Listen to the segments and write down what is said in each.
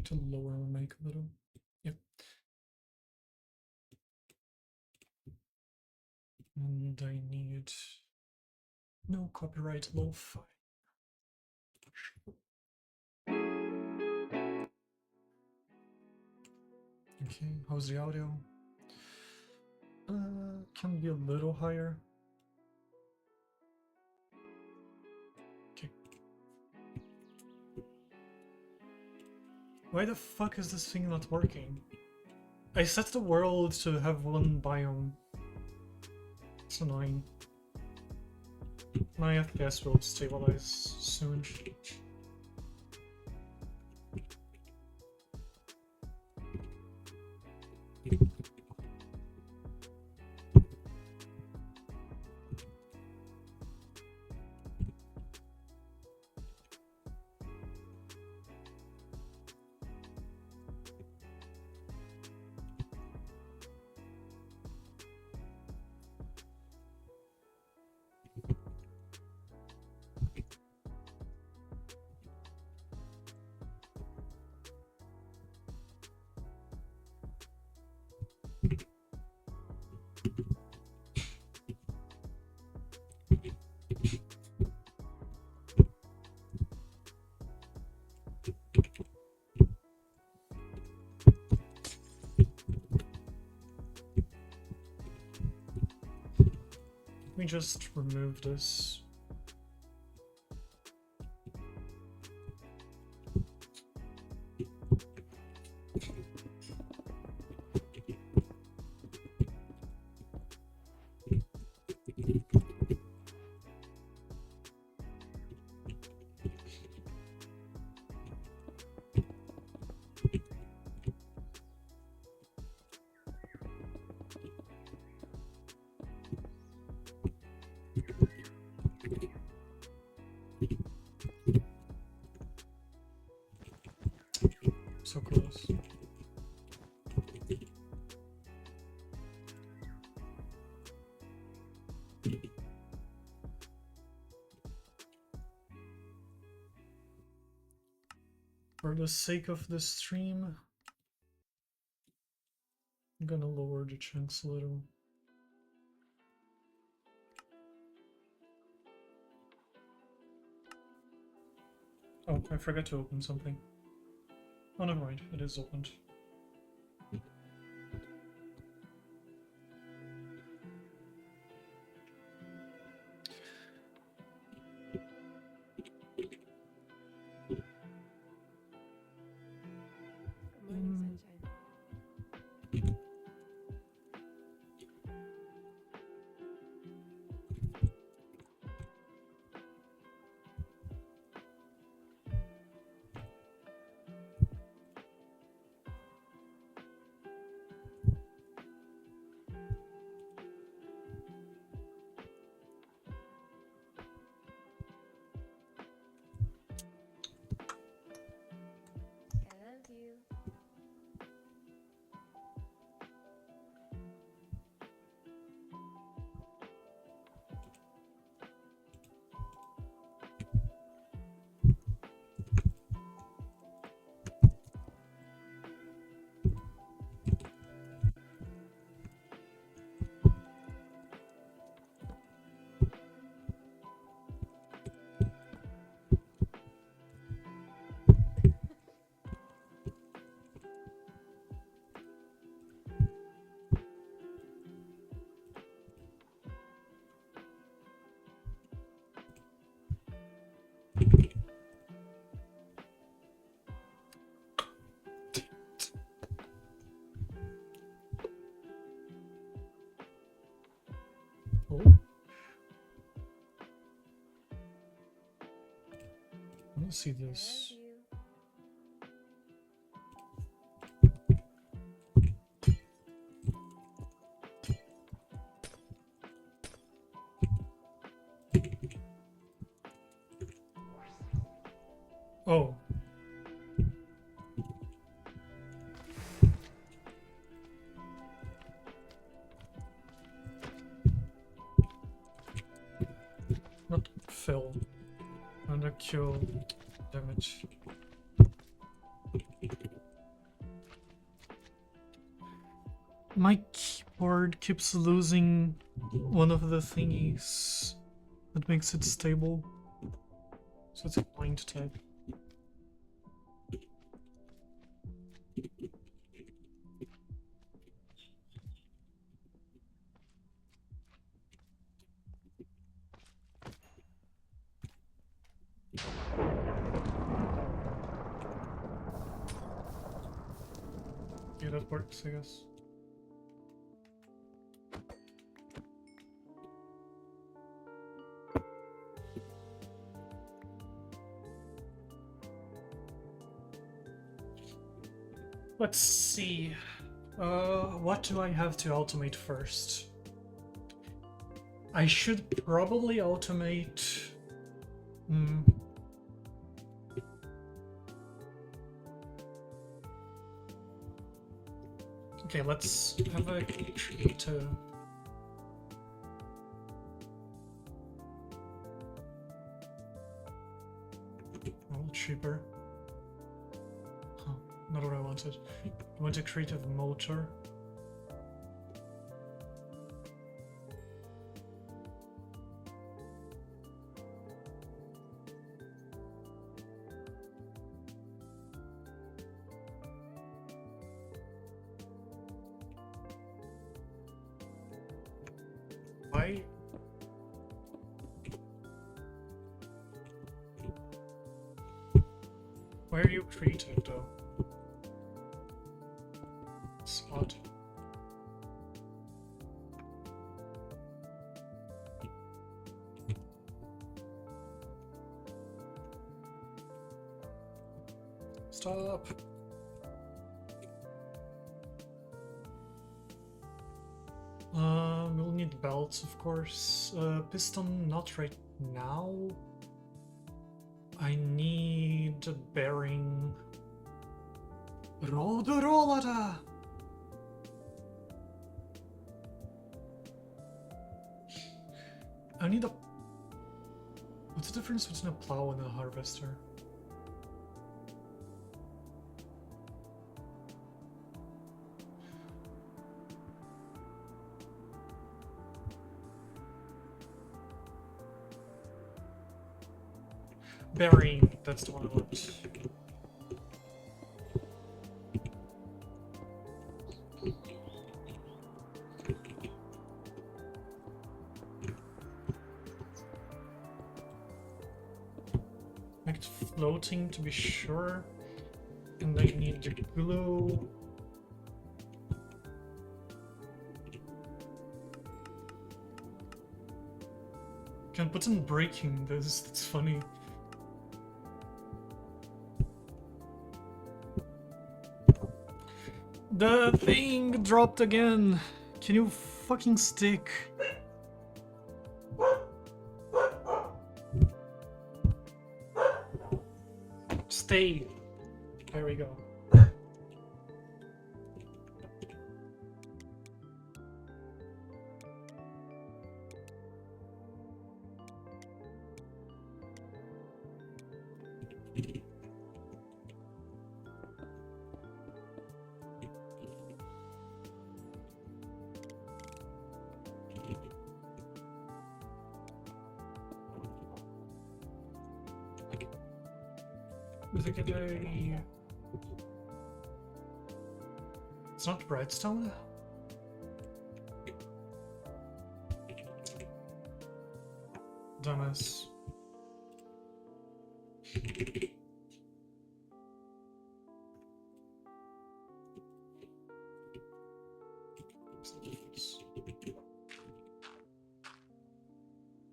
need to lower my mic a little. Yep. And I need no copyright lo-fi. Okay, how's the audio? Can be a little higher. Okay. Why the fuck is this thing not working? I set the world to have one biome. It's annoying. My FPS will stabilize soon. Let me just remove this. So close. For the sake of this stream, I'm gonna lower the chunks a little. Oh, I forgot to open something. Oh, never mind, it is opened. Oh. Let's see this. Oh. Not fill. Under kill damage. My keyboard keeps losing one of the thingies that makes it stable. So it's annoying to type. Yeah, that works, I guess. Let's see. What do I have to automate first? I should probably automate... Okay, let's have a tree to... Oh, cheaper. Huh, not what I wanted. I want a creative motor. Why? Why are you creative though? It's odd. Stop. We'll need belts, of course. Piston, not right now. I need a bearing. Rollada! I need a... What's the difference between a plow and a harvester? Bearing, that's the one I want. Make it floating to be sure. And I need the glue. Can put in breaking this, that's funny. The thing dropped again. Can you fucking stick? Stay. There we go. It's not redstone? Dumbass.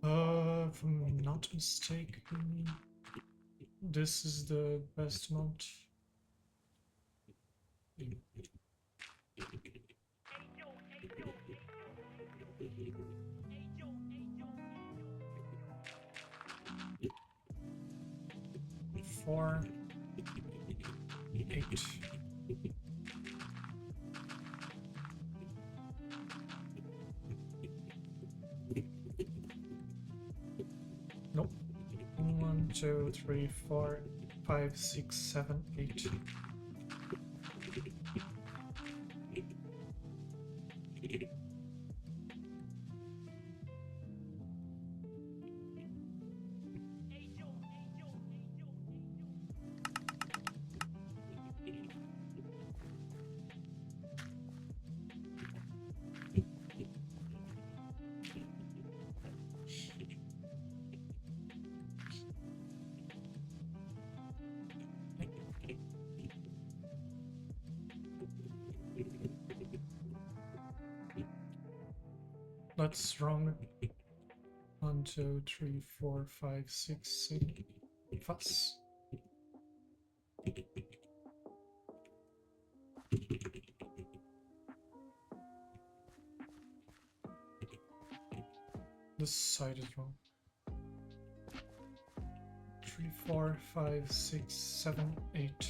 If I'm not mistaken, this is the best amount. Four, 8. Nope. 1, 2, 3, 4, 5, 6, 7, 8. That's wrong. 1, 2, 3, 4, 5, 6, 7. Fuss. This side is wrong. 3, 4, 5, 6, 7, 8.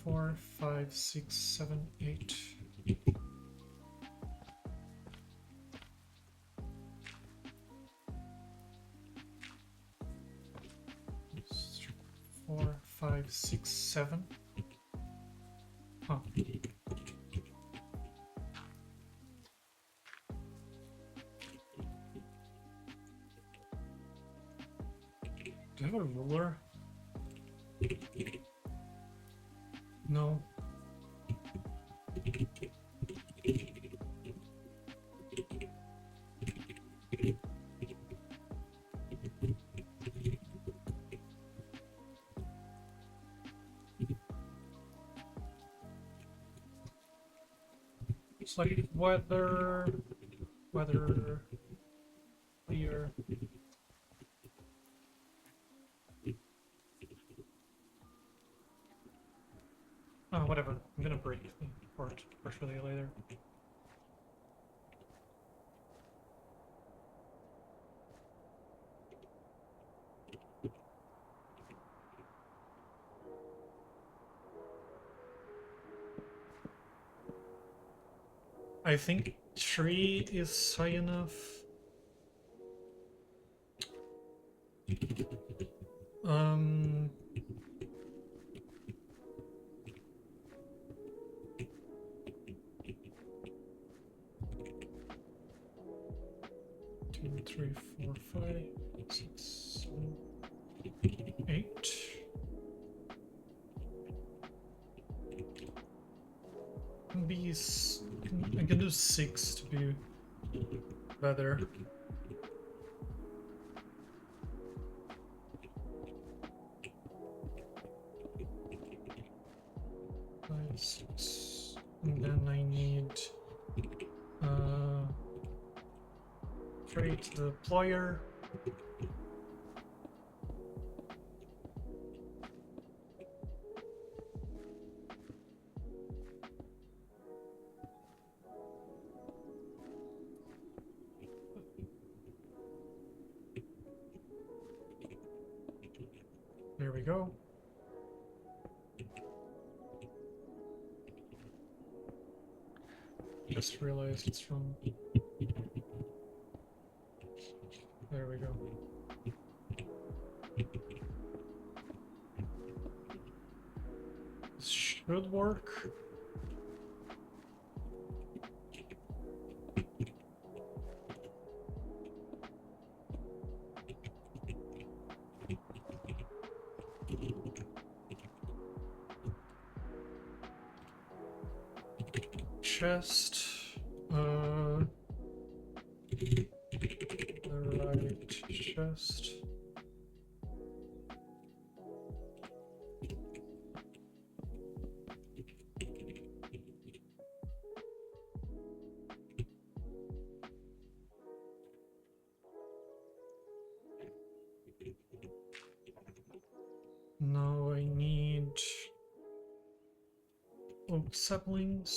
Four, 5, 6, 7, 8. 4, 5, 6, 7. Huh. Do I have a ruler? No. It's like weather, clear. Oh, whatever. I'm gonna break the port partially later. I think 3 is high enough. Um... 2, 3, 4, 5, 6, 7, 8. I can do 6 to be better. Five, 6. And then I need create the deployer. There we go. Just realized it's wrong. There we go. This should work. Chest. The right chest. Now I need oak saplings.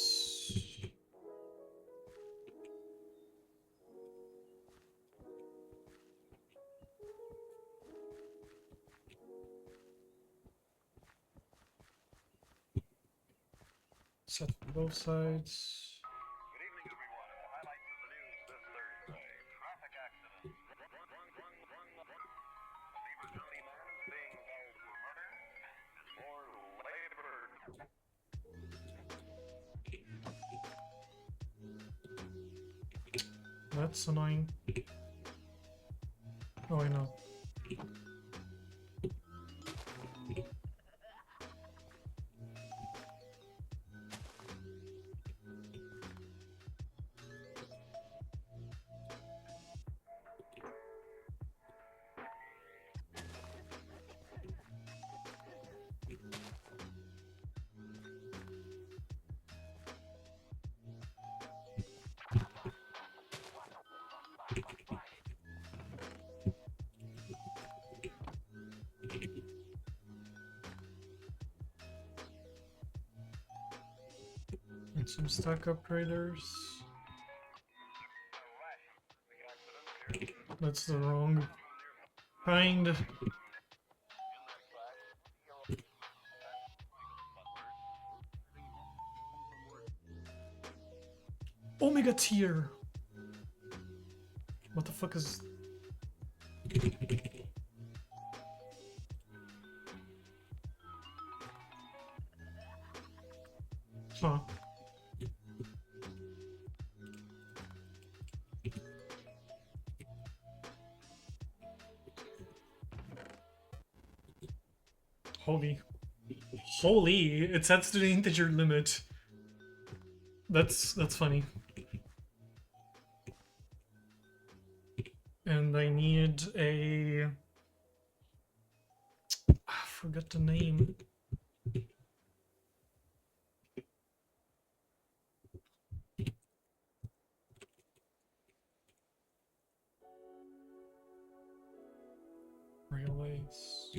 Set for both sides. Good evening, everyone. The highlights of the news this Thursday. Traffic accident. A Beaver County man is being held for murder. And more labor. That's annoying. Oh, I know. Some stock upgraders. That's the wrong kind. Omega tier. What the fuck is? Huh. Holy! It sets to the integer limit. That's funny. And I need a... I forgot the name. Railways.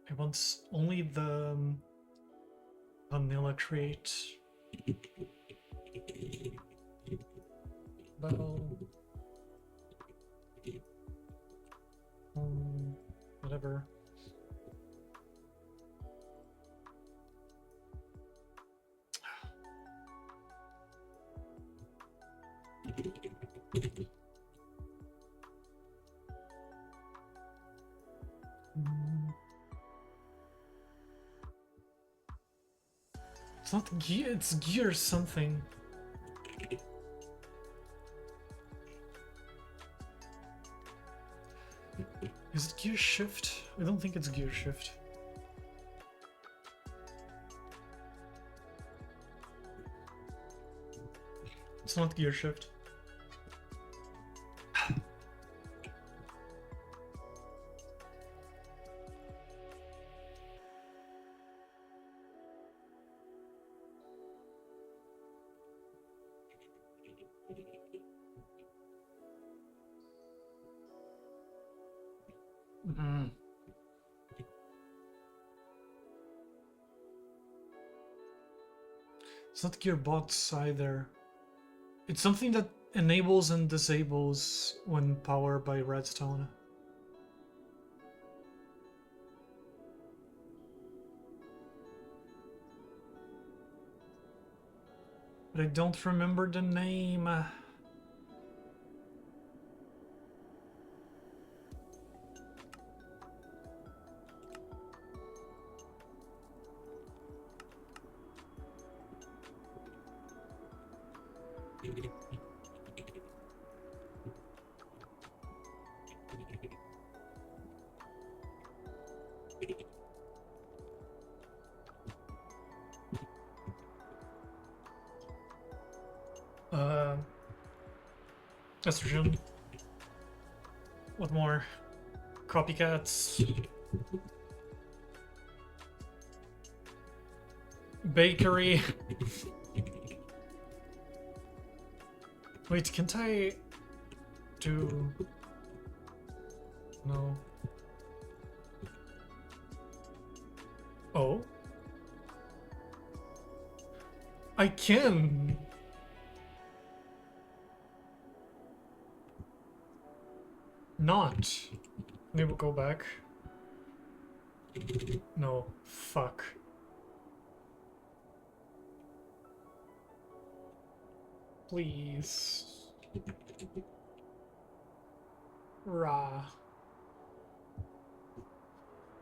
I want only the vanilla crate. Bell. Whatever. It's not gear, it's gear something. Is it gear shift? I don't think it's gear shift. It's not gear shift. It's not gearbox either. It's something that enables and disables when powered by redstone. But I don't remember the name. Estrogen. What more? Copycats. Bakery. Wait, can't I do... No. Oh? I can! Not. Maybe we'll go back. No. Fuck. Please. Rah.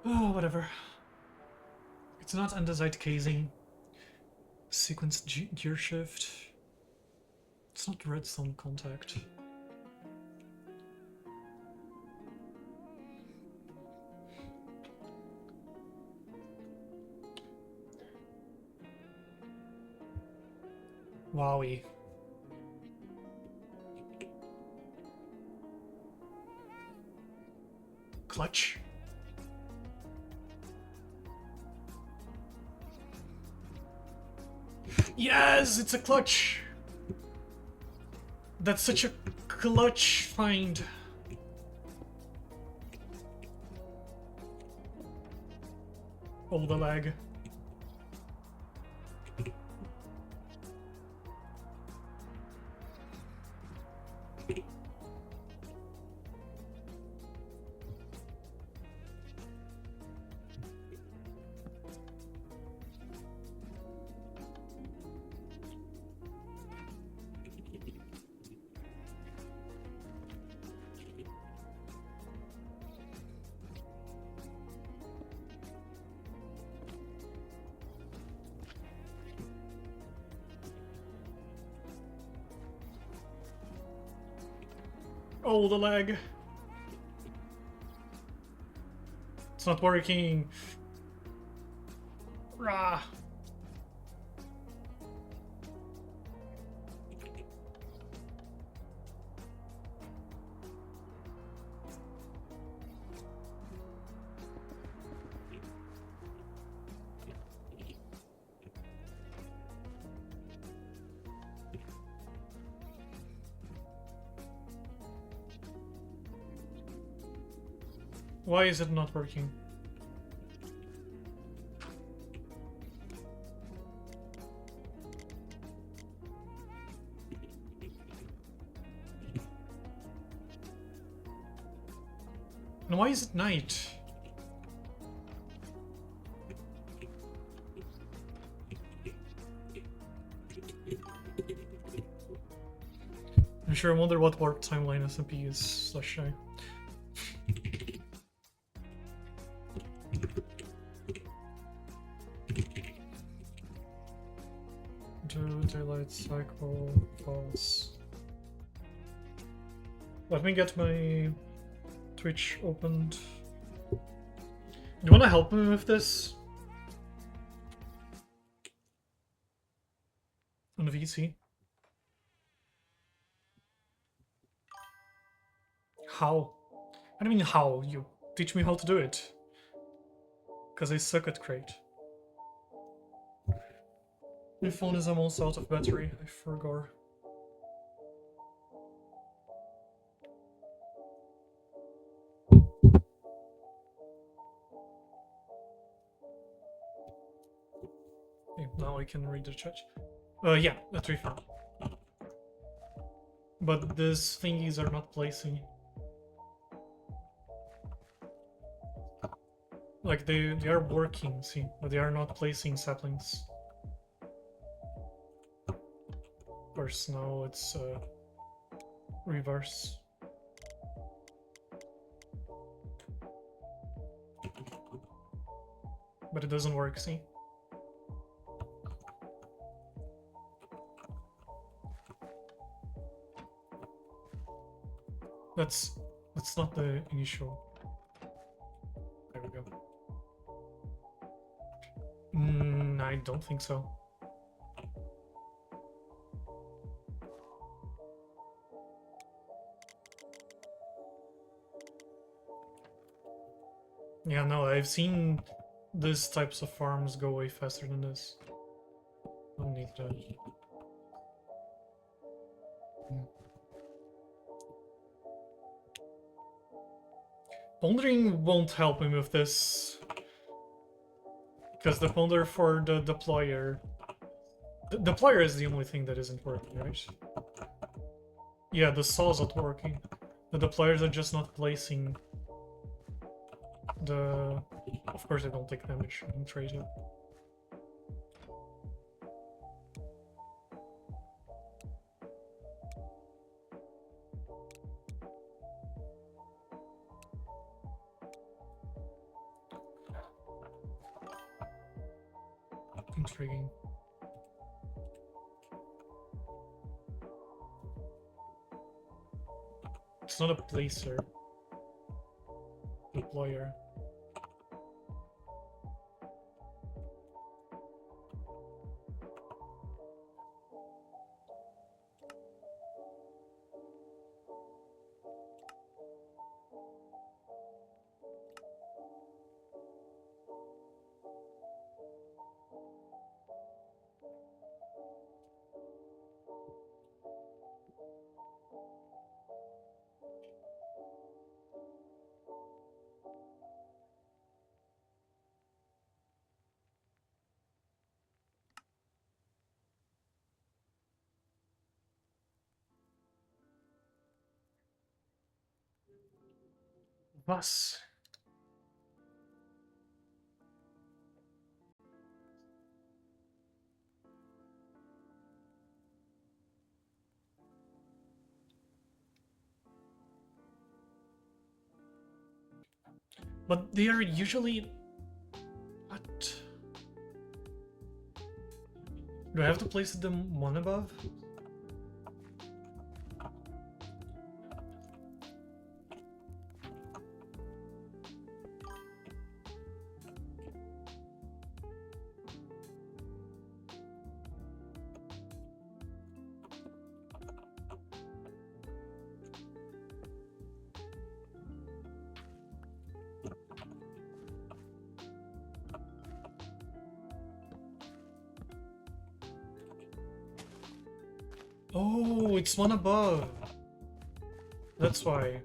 Oh, whatever. It's not andesite casing. Sequence gear shift. It's not redstone contact. Wowie. Clutch. Yes, it's a clutch. That's such a clutch find. Oh, the lag. Oh, the lag. It's not working. Rah. Why is it not working? And why is it night? I'm sure I wonder what Warped Timeline SMP is /I. Do daylight cycle false. Let me get my Twitch opened. Do you want to help me with this? On VC? How? I don't mean how. You teach me how to do it. Because I suck at crate. My phone is almost out of battery. I forgot. Okay, now I can read the chat. Yeah, that's refund. But these thingies are not placing. Like they are working, see, but they are not placing saplings. Of course, now it's reverse. But it doesn't work, see? That's not the initial. There we go. I don't think so. Yeah, no, I've seen these types of farms go way faster than this. Don't need that. Pondering won't help me with this. Because the ponder for the deployer... The deployer is the only thing that isn't working, right? Yeah, the saw's not working. The deployers are just not placing the... Of course I don't take damage and trade it. Intriguing. It's not a placer. Deployer. Plus. But they are usually... What? Do I have to place them one above? Oh, it's one above. That's why.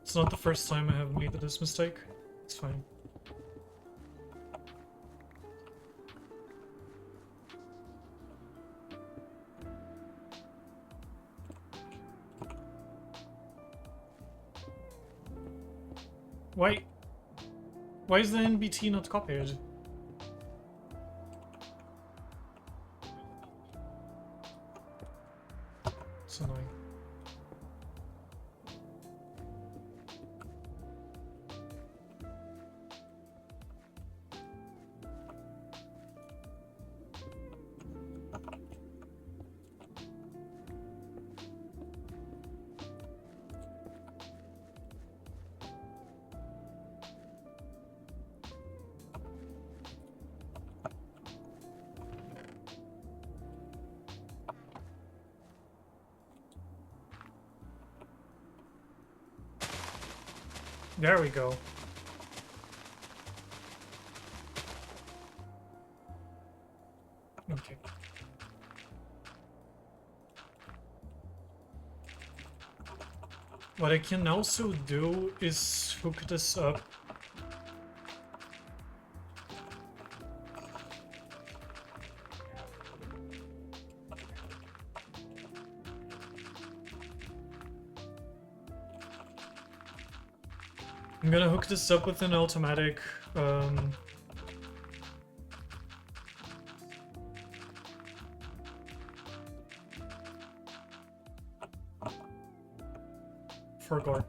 It's not the first time I have made this mistake. It's fine. Why? Why is the NBT not copied? It's annoying. There we go. Okay. What I can also do is hook this up. I'm gonna hook this up with an automatic for gore.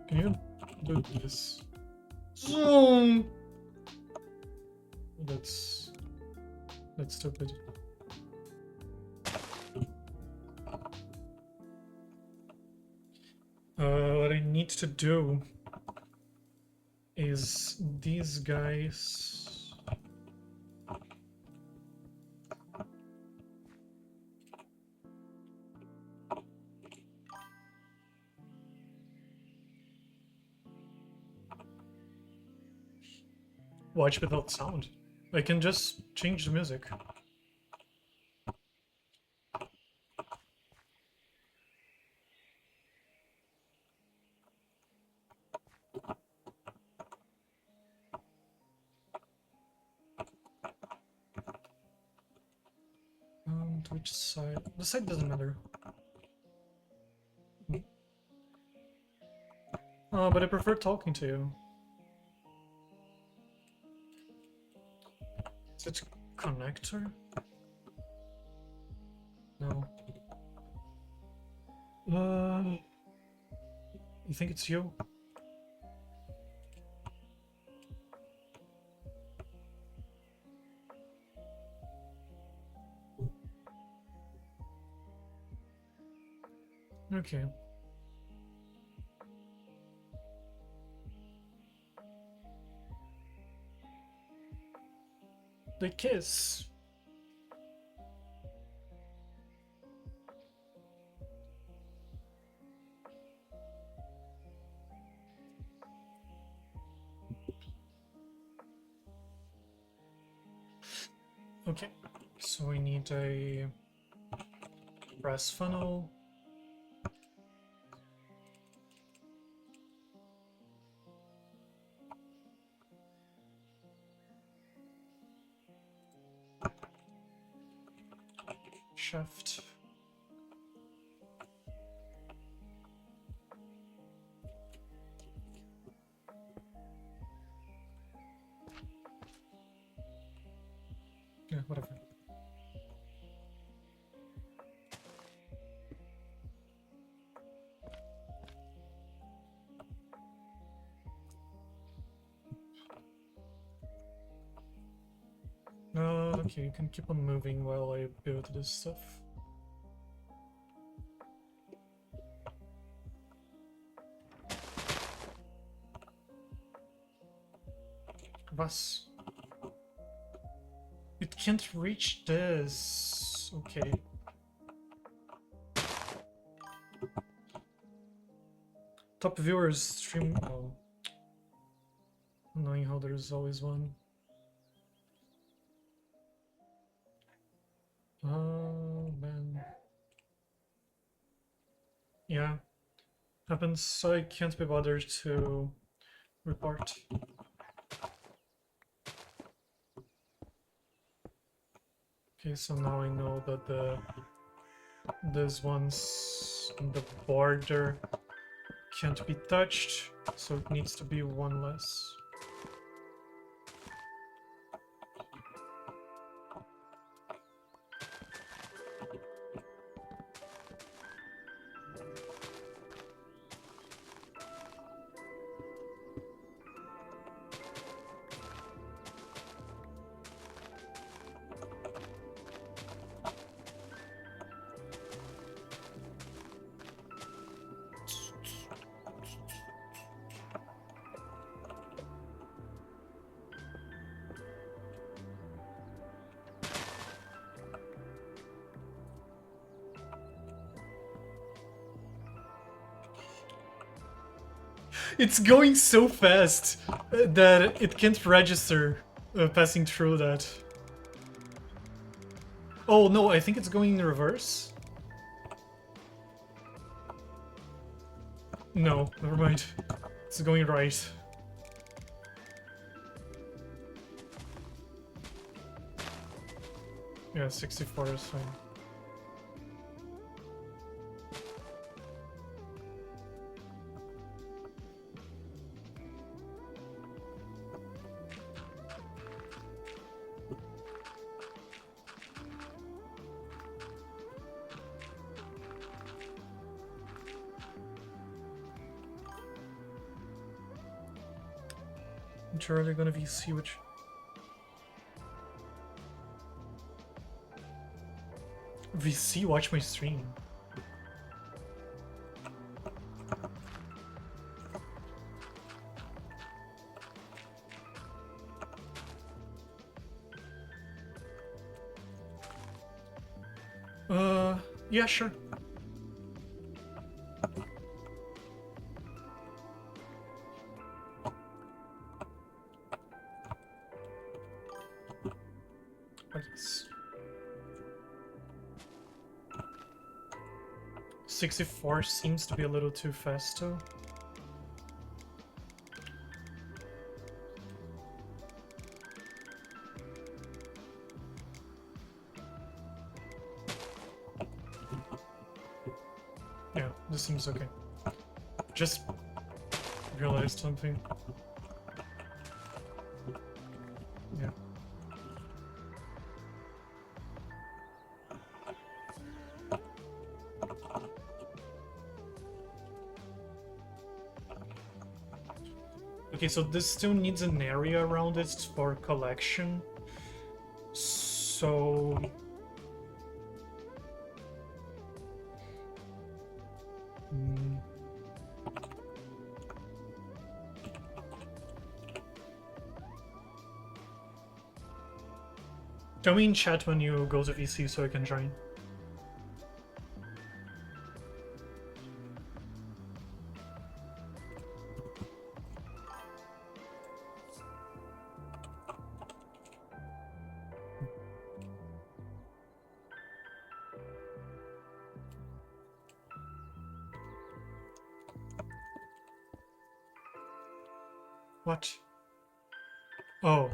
Can you do this? Zoom! That's stupid. What I need to do is these guys. Watch without sound. I can just change the music. To which side? The side doesn't matter. Oh, but I prefer talking to you. Is it connector? No. You think it's you? Okay. They kiss. Okay, so we need a brass funnel. Shaft. Yeah, whatever. Okay, you can keep on moving while I build this stuff. Was? It can't reach this. Okay. Top viewers stream. Oh. Annoying how there's always one. Oh man. Yeah. Happens. I can't be bothered to report. Okay, so now I know that these ones on the border can't be touched, so it needs to be one less. It's going so fast that it can't register passing through that. Oh no, I think it's going in reverse. No, never mind. It's going right. Yeah, 64 is fine. I'm sure they're gonna VC which. VC, watch my stream. Yeah, sure. I guess. 64 seems to be a little too fast though. Yeah, this seems okay. Just realized something. Yeah. Okay, so this still needs an area around it for collection. So... Hmm. Tell me in chat when you go to VC so I can join. What? Oh.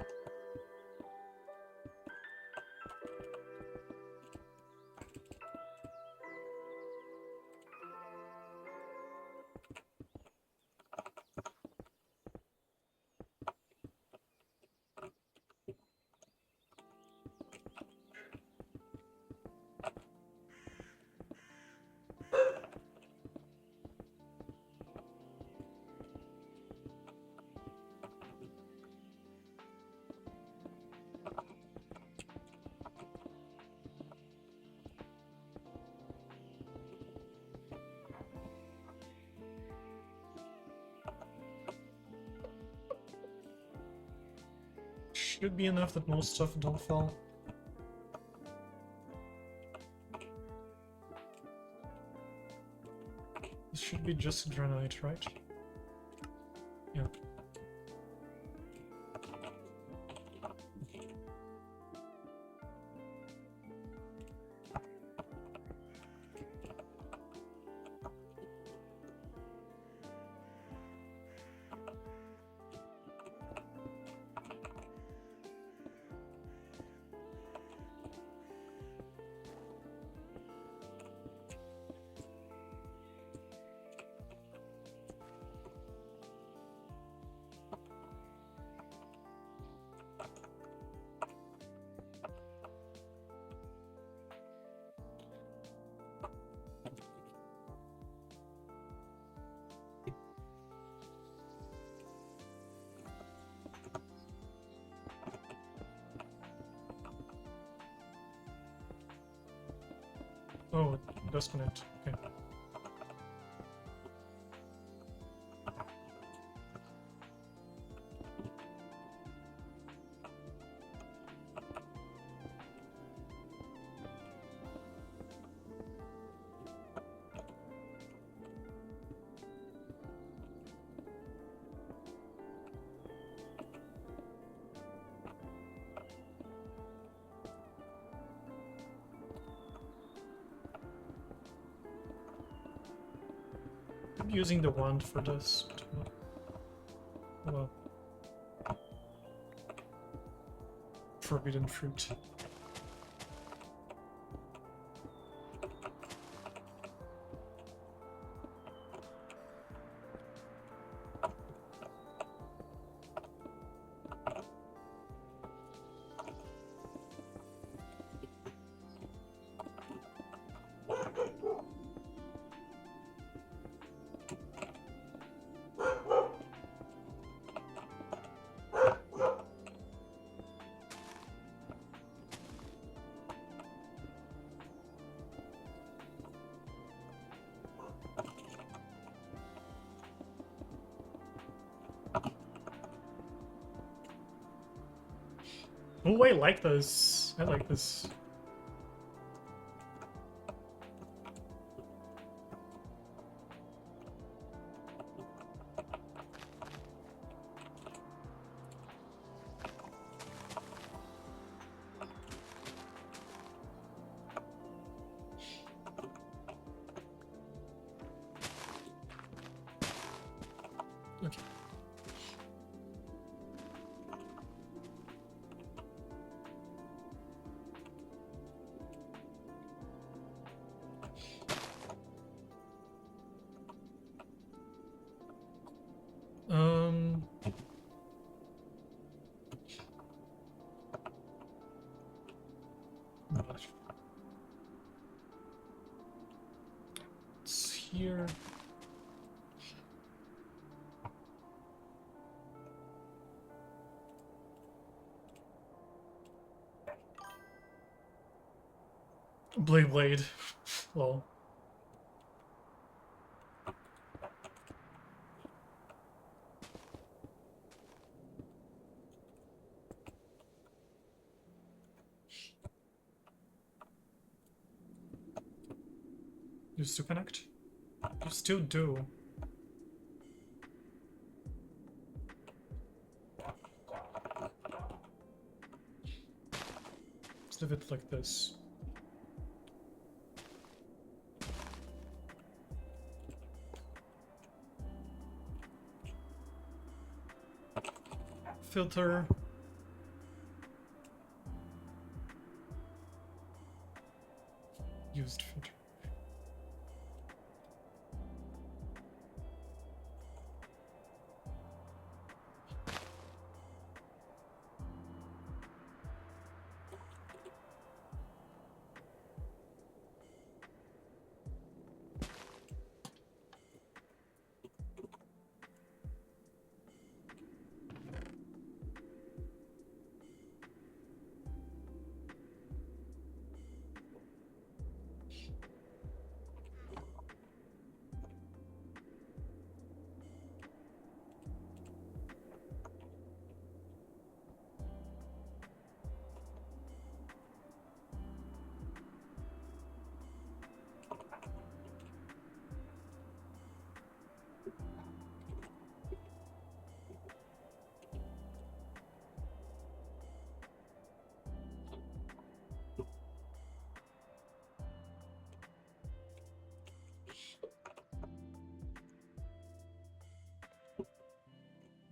Should be enough that most stuff don't fall. This should be just granite, right? Yeah. Oh, it does connect. Okay. I'm using the wand for this. Oh well. Forbidden fruit. Oh, I like this. I like this. Okay. Um. Gosh. It's here. Blade. Lol. Used to connect? You still do. Let's leave it like this. Filter. Used filter.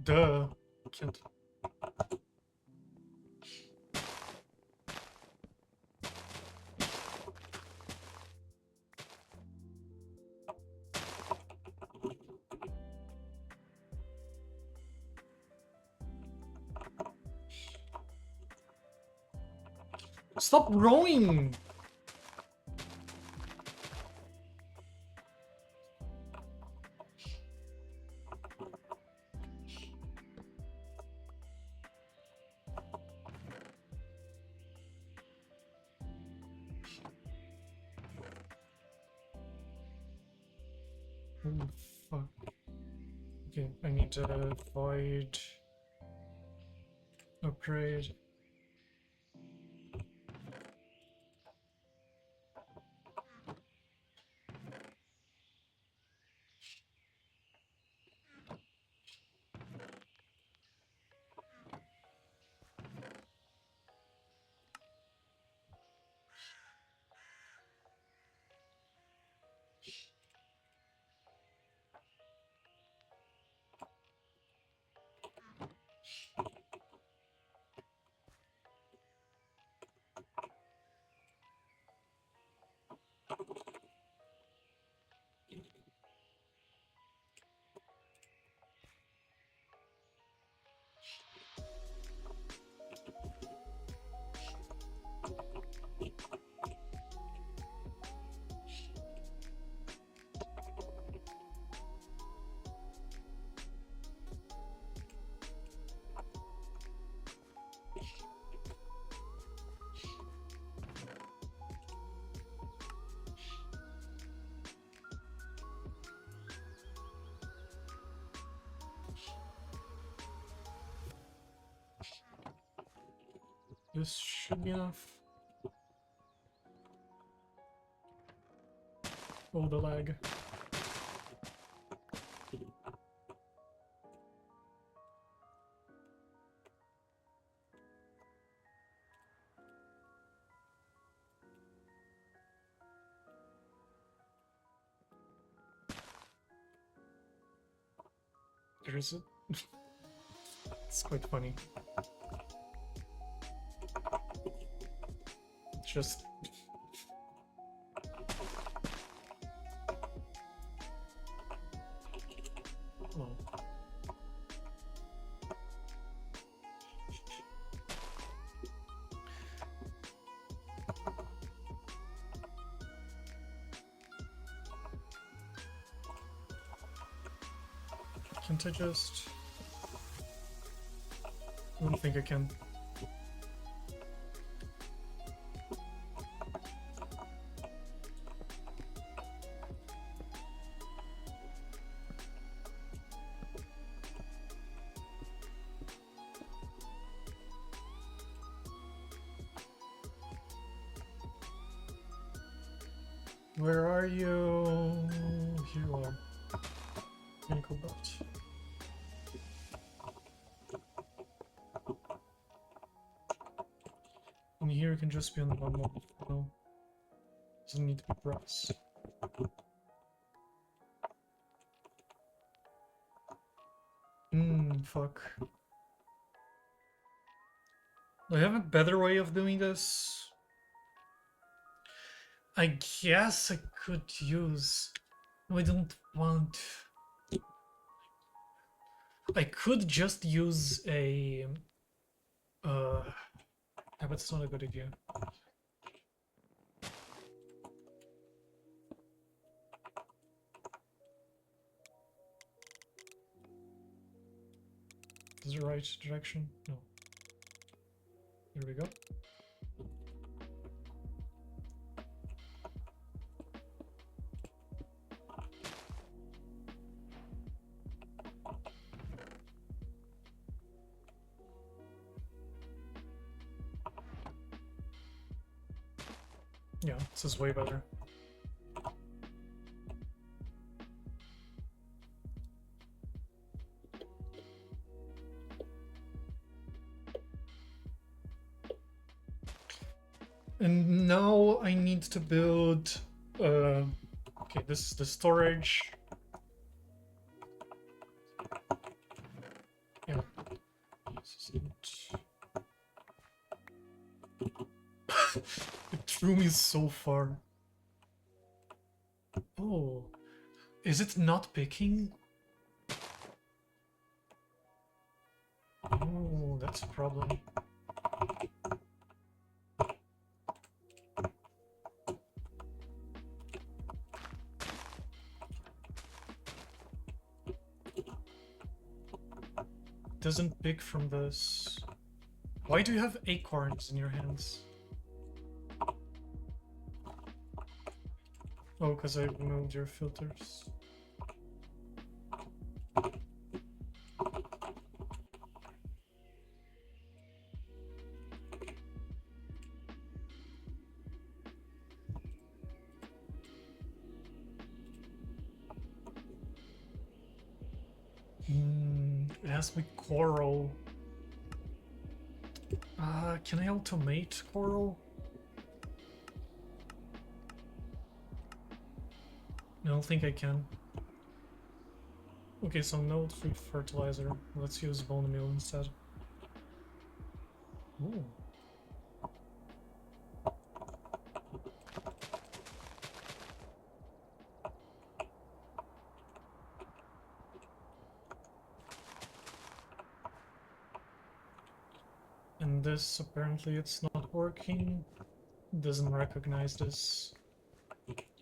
Duh. Can't. Stop rowing! Oh, fuck. Okay, I need to void upgrade. This should be enough. Oh, the lag. There is it. It's quite funny. Just oh. Can't I just? I don't think I can. Where are you? Here you are. Mechanical belt. And here it can just be on the normal. No. Doesn't need to be brass. Fuck. Do I have a better way of doing this? I guess I could use... No, I don't want... I could just use a... Yeah, but it's not a good idea. Is it the right direction? No. Here we go. Yeah, this is way better. And now I need to build... okay, this is the storage. Yeah. This isn't... It threw me so far. Oh. Is it not picking? Oh, that's a problem. Doesn't pick from this. Why do you have acorns in your hands? Oh, because I removed your filters. It has to be coral. Can I automate coral? I don't think I can. Okay, so no food fertilizer. Let's use bone meal instead. Ooh. And this, apparently it's not working. Doesn't recognize this,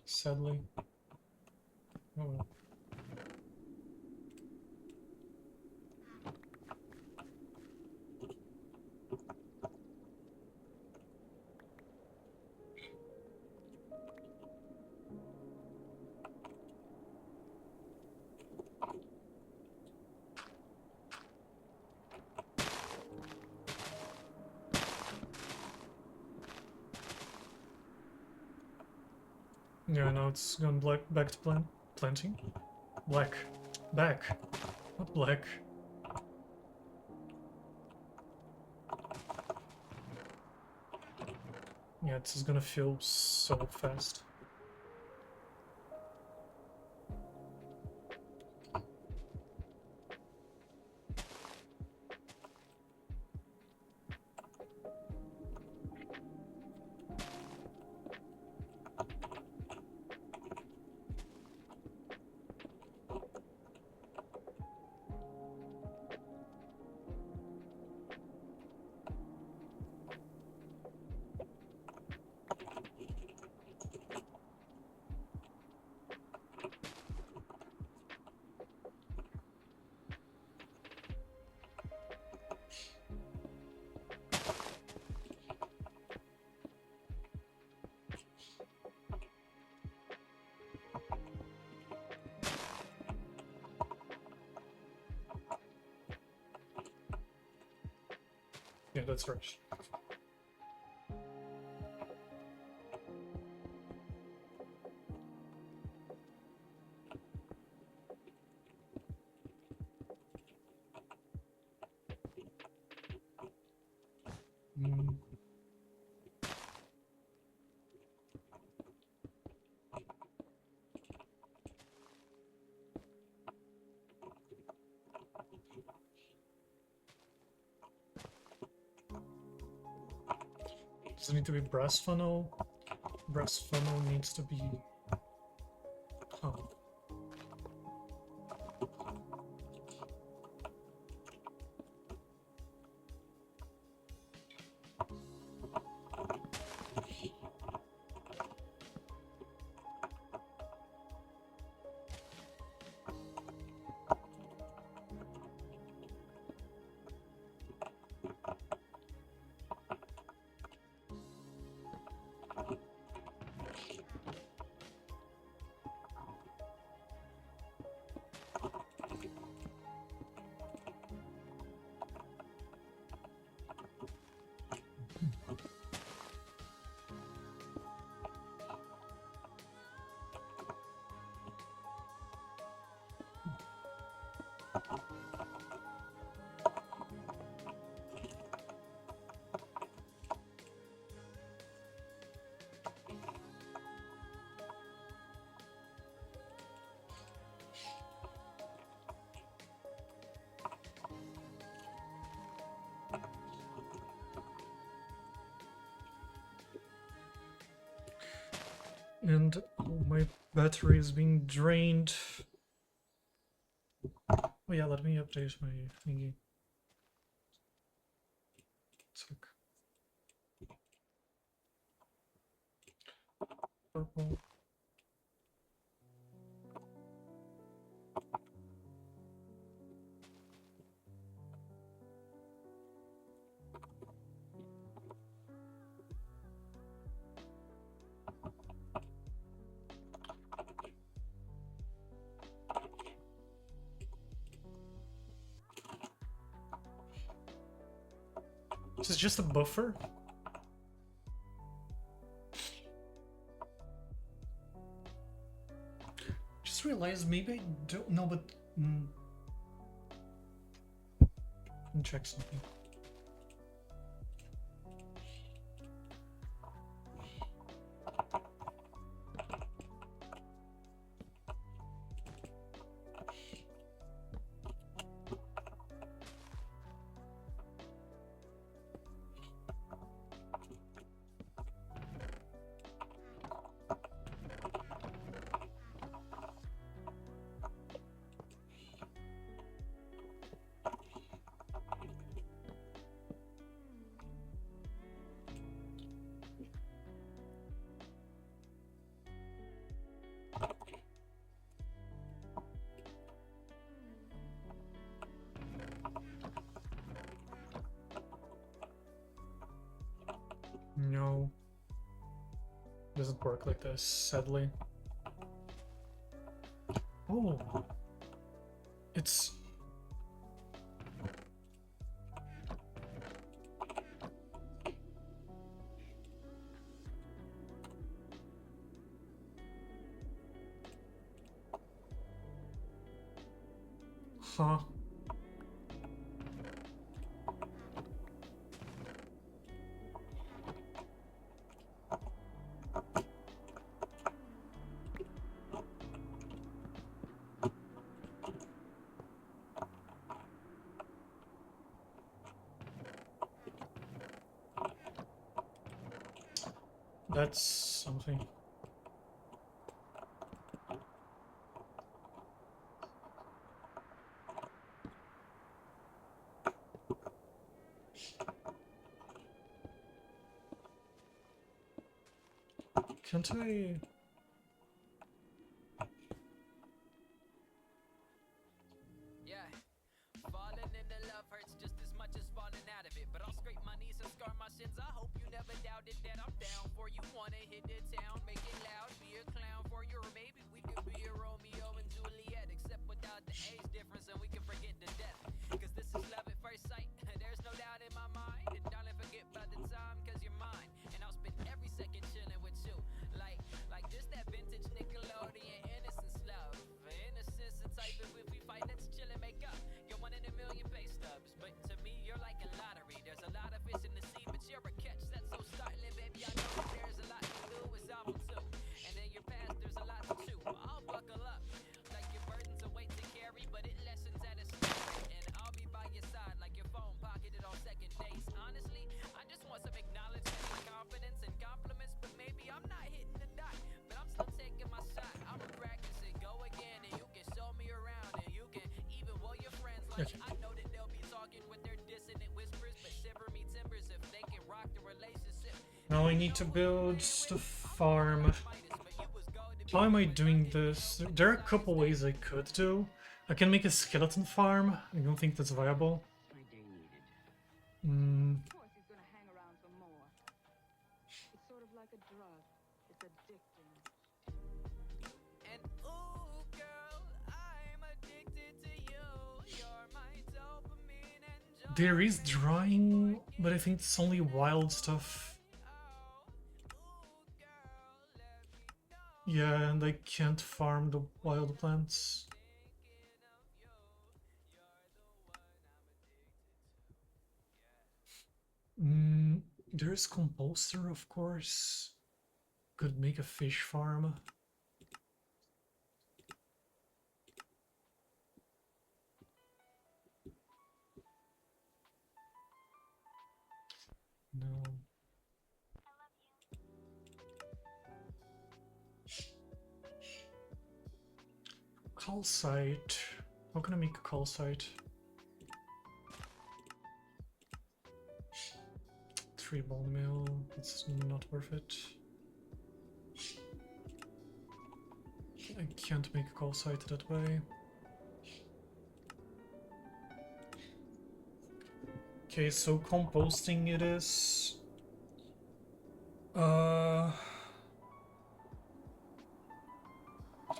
sadly. Oh. Yeah, now it's gone back to planting. Black. Back. Not black. Yeah, this is gonna fill so fast. Yeah, that's right. Mm. Does it need to be brass funnel? Brass funnel needs to be... Huh. And my battery is being drained. Oh yeah, let me update my thingy. Tick. Purple. This is just a buffer? Just realized maybe I don't know, but let me check something. No. Doesn't work like this, sadly. Oh. It's... Huh. That's something. Can't I... Yeah, falling into love hurts just as much as falling out of it. But I'll scrape my knees and scar my shins. I hope you never doubted that I'm down for you. Wanna hit the town, make it loud, be a clown for you. Or maybe we could be a Romeo and Juliet, except without the age difference, and we can forget the death. Cause this is love at first sight. There's no doubt in my mind. And darling, forget about the time, cause you're mine. And I'll spend every second chilling with you. Like this, that vintage Nickelodeon innocence love. Innocence and type of if we fight, let's chill and make up. You're one in a million pay stubs, but to me, you're like a lottery. There's a lot of fish in the sea, but Now I need to build the farm. How am I doing this? There are a couple ways I could do. I can make a skeleton farm. I don't think that's viable. Hmm. Of course, he's gonna hang around for more. It's sort of like a drug. It's addicting. And ooh, girl, I'm addicted to you. You're my dopamine and There is drying, but I think it's only wild stuff. Yeah, and I can't farm the wild plants. There's composter, of course. Could make a fish farm. No. Calcite. How can I make a calcite? 3 bone meal. It's not worth it. I can't make a calcite that way. Okay, so composting it is. Let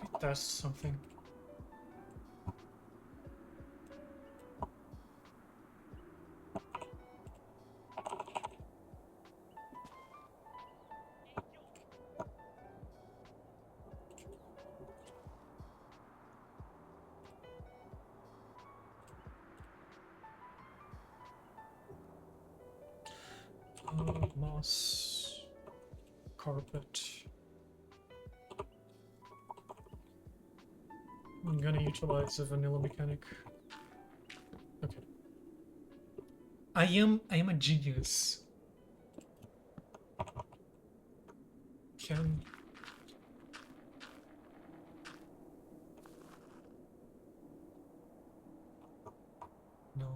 me test something. Moss, carpet. I'm gonna utilize the vanilla mechanic. Okay. I am a genius. Can no.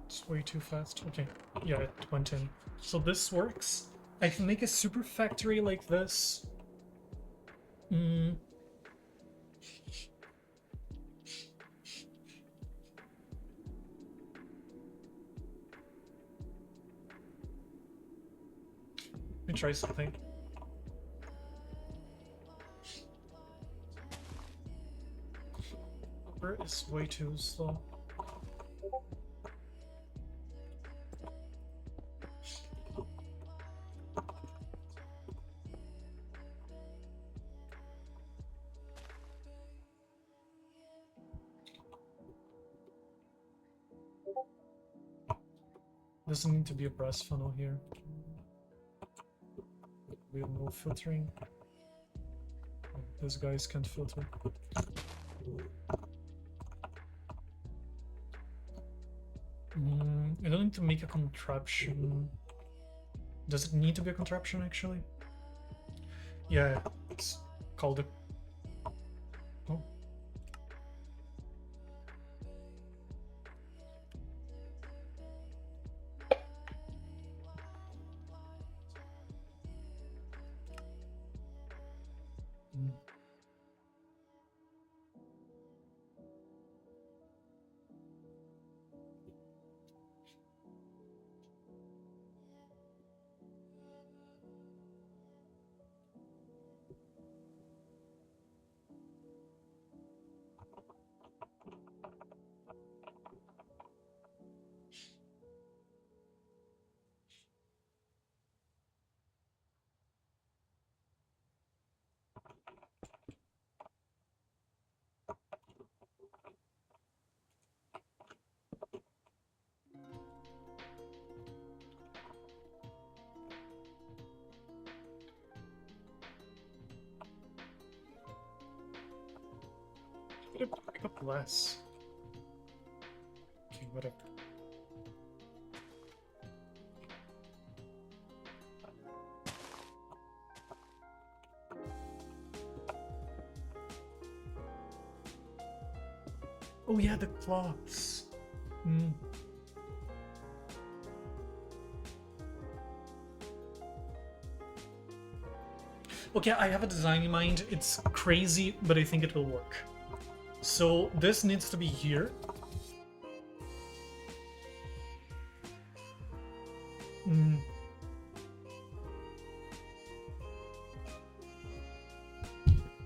It's way too fast. Okay. Yeah, it went in. So this works. I can make a super factory like this. Let me try something. Copper is way too slow. Doesn't need to be a brass funnel here. We have no filtering. Oh, those guys can't filter. I don't need to make a contraption. Does it need to be a contraption actually? Yeah, it's called a... Oh. Could have picked up less. Okay, whatever. Oh yeah, the clocks. Hmm. Okay, I have a design in mind. It's crazy, but I think it will work. So this needs to be here. Hmm.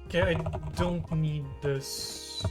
Okay, I don't need this.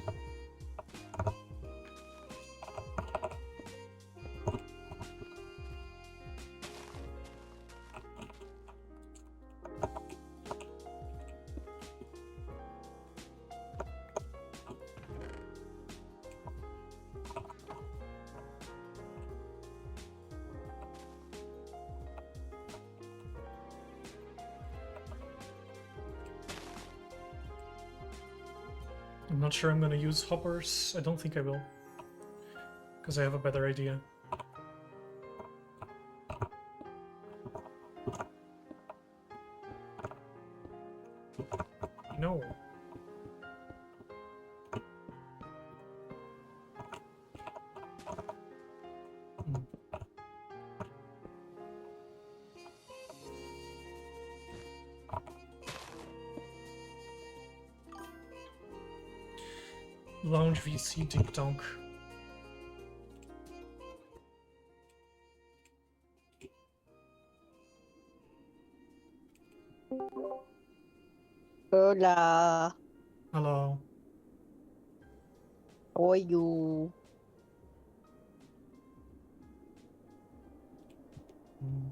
I'm not sure I'm gonna use hoppers. I don't think I will. Because I have a better idea. No. Hmm. Lounge VC Dink Donk. Hola, Hello. how are you? Hmm.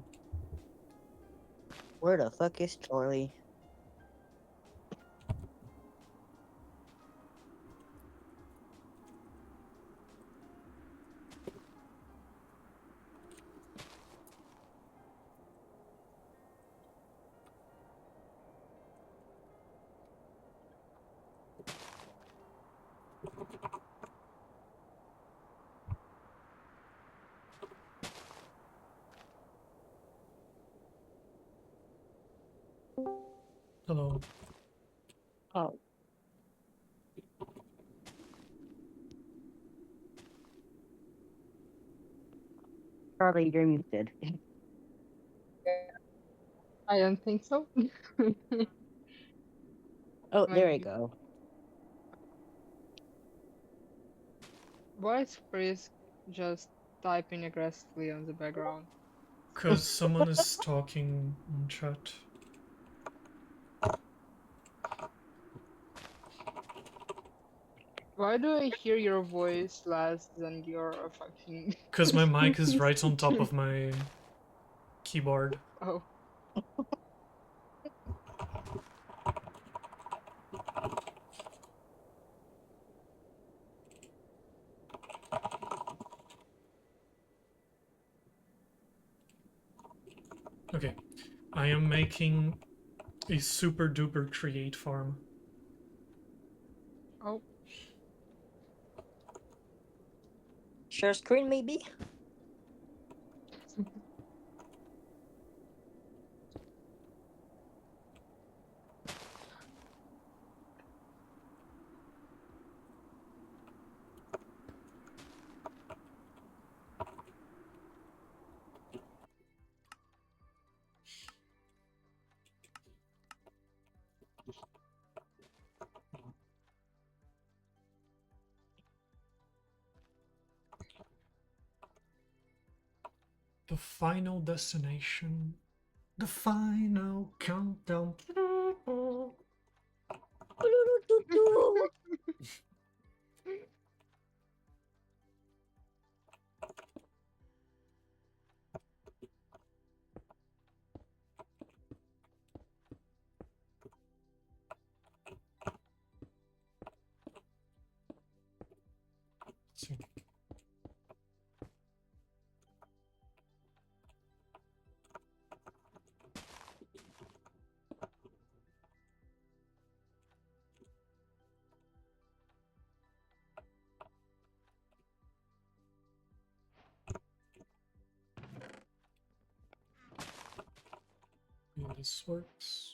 Where the fuck is Charlie? Hello. Oh, Charlie, you're muted. I don't think so. Oh, there we Maybe. go. Why is Frisk just typing aggressively on the background? Because someone is talking on chat. Why do I hear your voice less than your fucking Because my mic is right on top stream? of my keyboard. Oh, Okay. I am making a super duper create farm. oh, Share screen, maybe? The final destination. The final countdown. Let's see. Yeah, this works.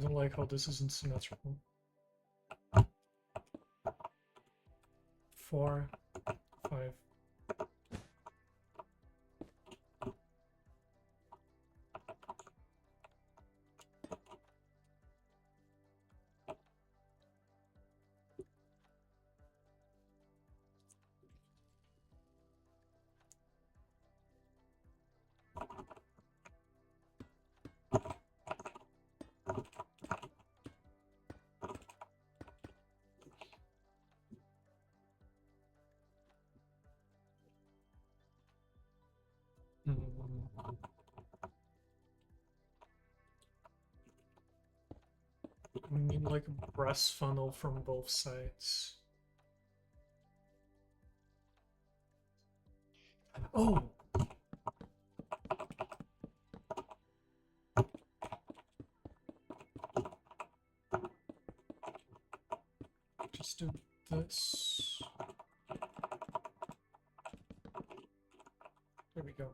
don't like how this isn't symmetrical. 4, 5. I mean, like a brass funnel from both sides. Oh! Just do this. There we go.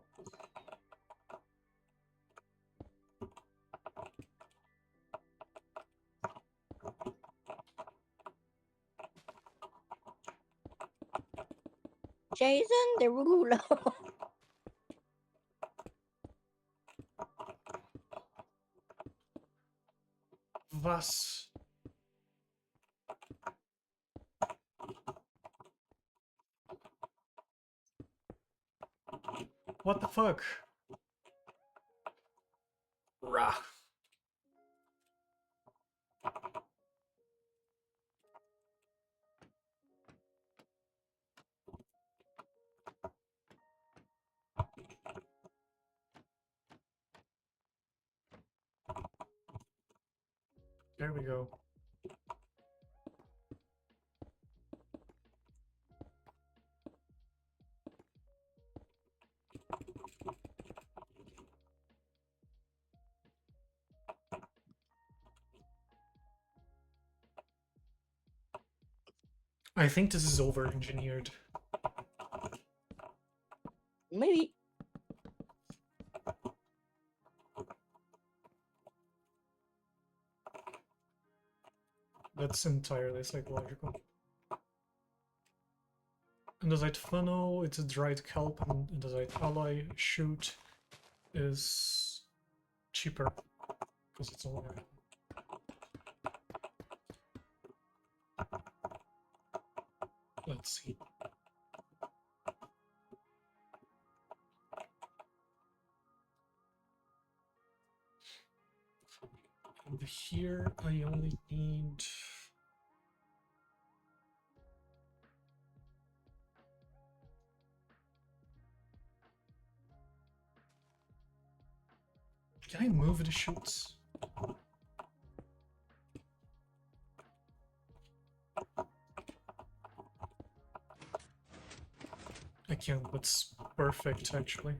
Jason Derulo. Was? What the fuck? Rah. There we go. I think this is over-engineered. Maybe. That's entirely psychological. Andesite funnel, it's a dried kelp, and andesite alloy shoot is cheaper because it's only. Let's see. And here I only need. Can I move the shoots? I can't, that's perfect actually.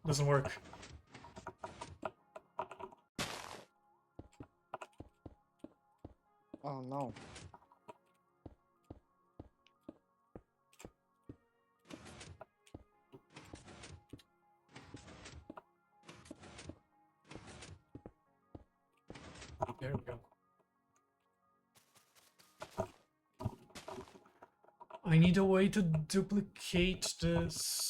Doesn't work. Oh no. There we go. I need a way to duplicate this.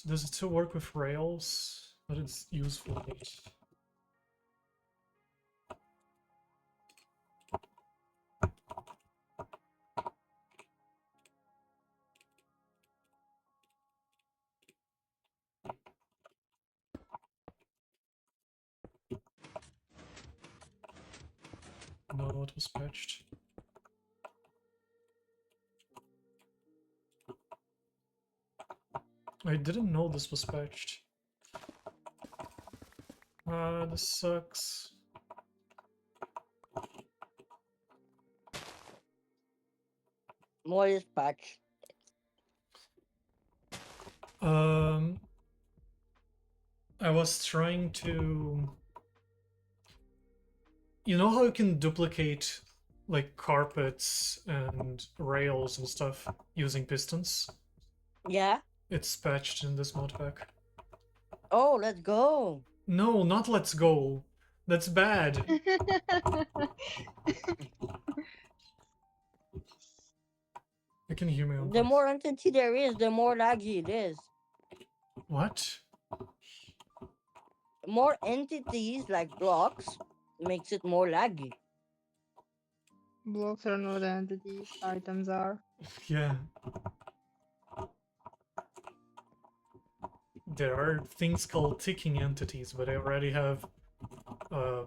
Does it still work with rails? But it's useful. No, it was patched. I didn't know this was patched. This sucks. More is patch. Um, I was trying to. You know how you can duplicate like carpets and rails and stuff using pistons? Yeah. It's patched in this mod pack. Oh, let's go. No, not let's go. That's bad. I can hear my own The voice. more entity there is, the more laggy it is. What? More entities like blocks makes it more laggy. Blocks are not entities, items are. Yeah. There are things called ticking entities, but I already have uh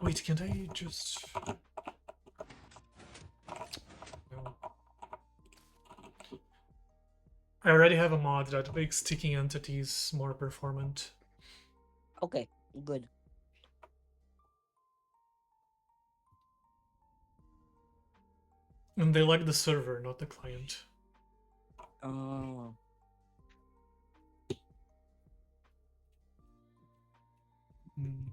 wait, can't I just no. I already have a mod that makes ticking entities more performant. Okay, good. And they like the server, not the client. Oh. Hmm.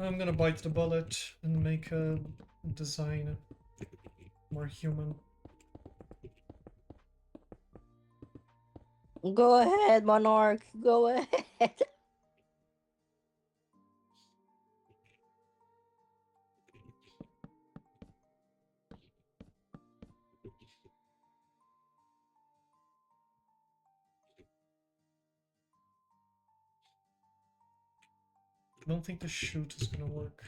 I'm gonna bite the bullet and make a design more human. Go ahead, Monarch. Go ahead. I don't think the shoot is gonna work.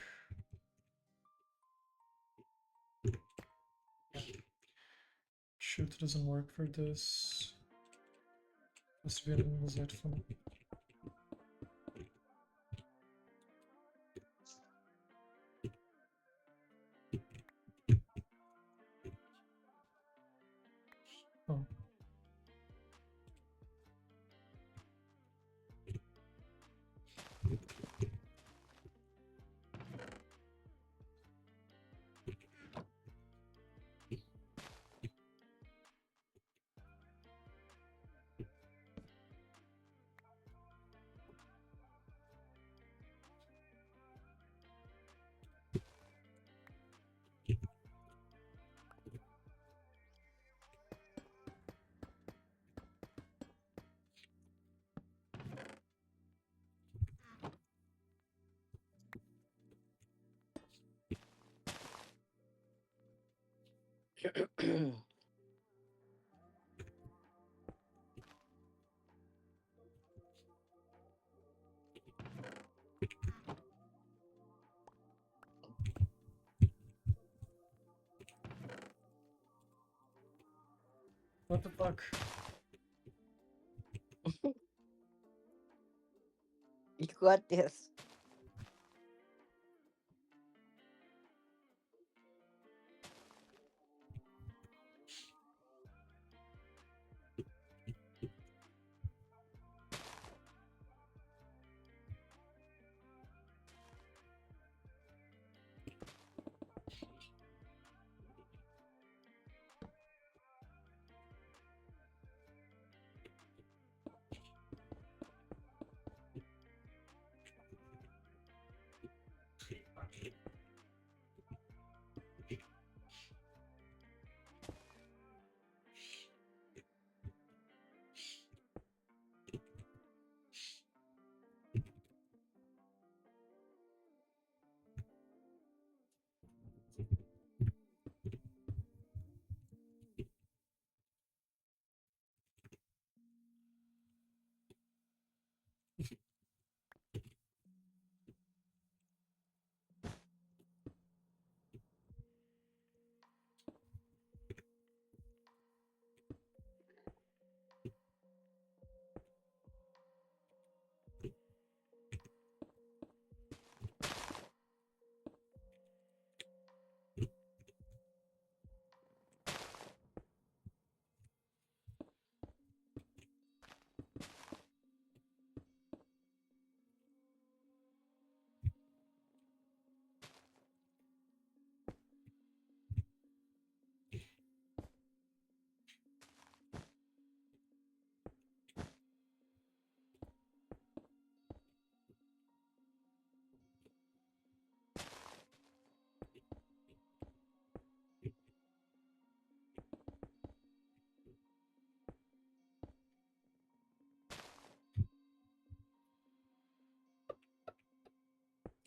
Shoot doesn't work for this. Must be an Z phone. Oh. What the fuck? You got this.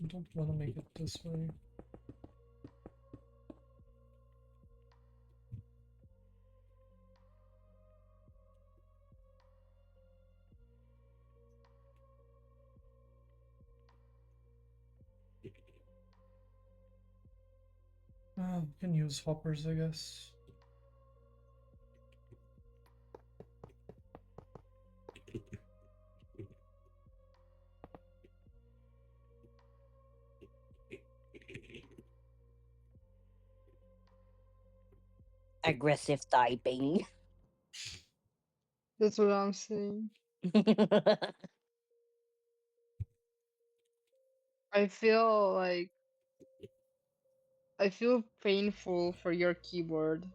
I don't want to make it this way. We can use hoppers, I guess. Aggressive typing. That's what I'm saying. I feel like I feel painful for your keyboard.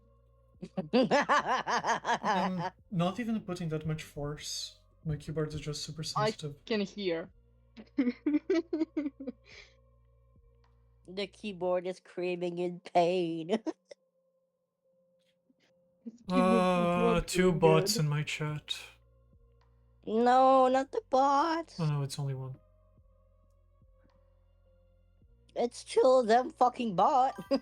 I'm not even putting that much force. My keyboard is just super I sensitive. can hear. The keyboard is screaming in pain. Keyboard is not Two doing bots good. in my chat. No, not the bots. Oh no, it's only one. It's still them fucking bot. How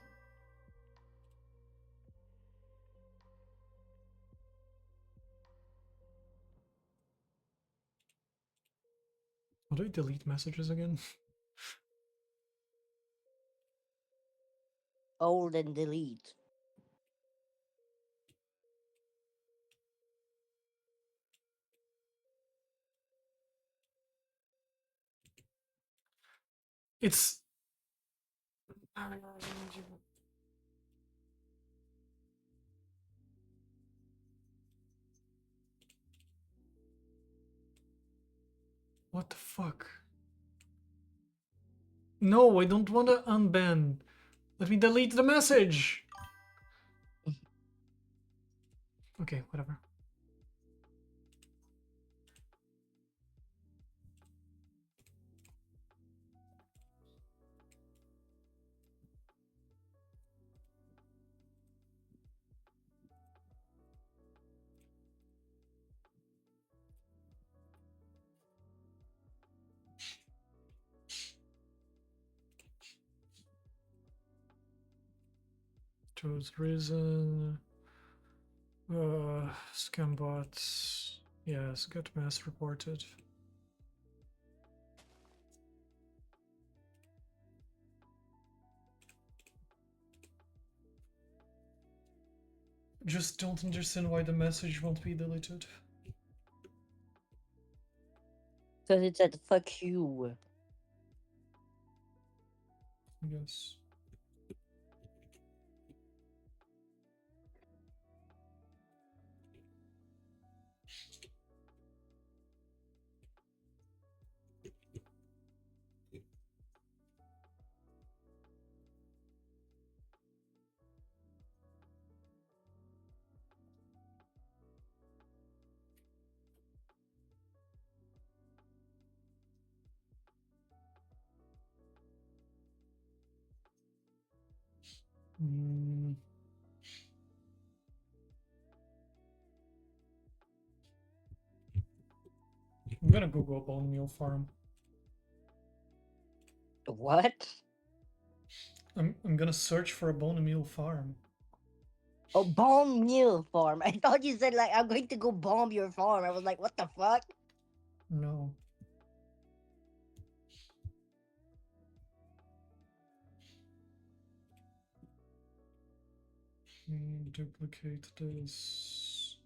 do I delete messages again? Hold and delete. It's... What the fuck? No, I don't want to unban. Let me delete the message! Okay, whatever. Chose reason. Scam bots. Yes, get mass reported. Just don't understand why the message won't be deleted. Because it said fuck you. Yes. Mm. I'm gonna Google bone meal farm. What? I'm gonna search for a bone meal farm. Oh, bomb meal farm. I thought you said like I'm going to go bomb your farm. I was like, what the fuck? No. Duplicate this.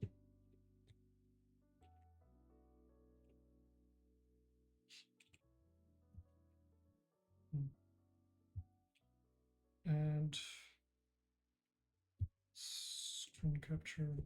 And screen capture.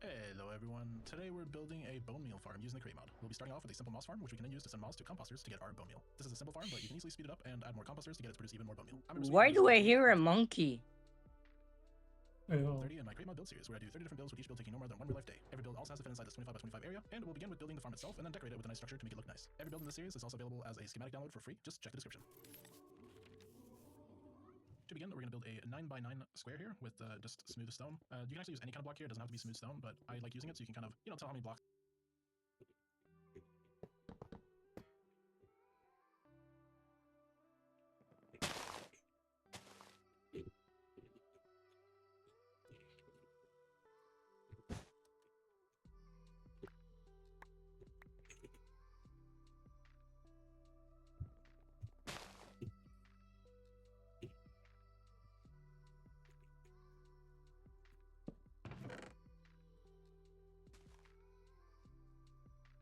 Hello everyone, today we're building a bone meal farm using the create mod. We'll be starting off with a simple moss farm, which we can then use to send moss to composters to get our bone meal. This is a simple farm, but you can easily speed it up and add more composters to get it to produce even more bone meal. Why do I hear a monkey? Oh. 30 in my create mod build series, where I do 30 different builds with each build taking no more than 1 real life day. Every build also has to fit inside this 25 by 25 area, and we'll begin with building the farm itself and then decorate it with a nice structure to make it look nice. Every build in this series is also available as a schematic download for free, just check the description. To begin, we're going to build a 9 by 9 square here with just smooth stone. You can actually use any kind of block here, it doesn't have to be smooth stone, but I like using it so you can kind of, tell how many blocks.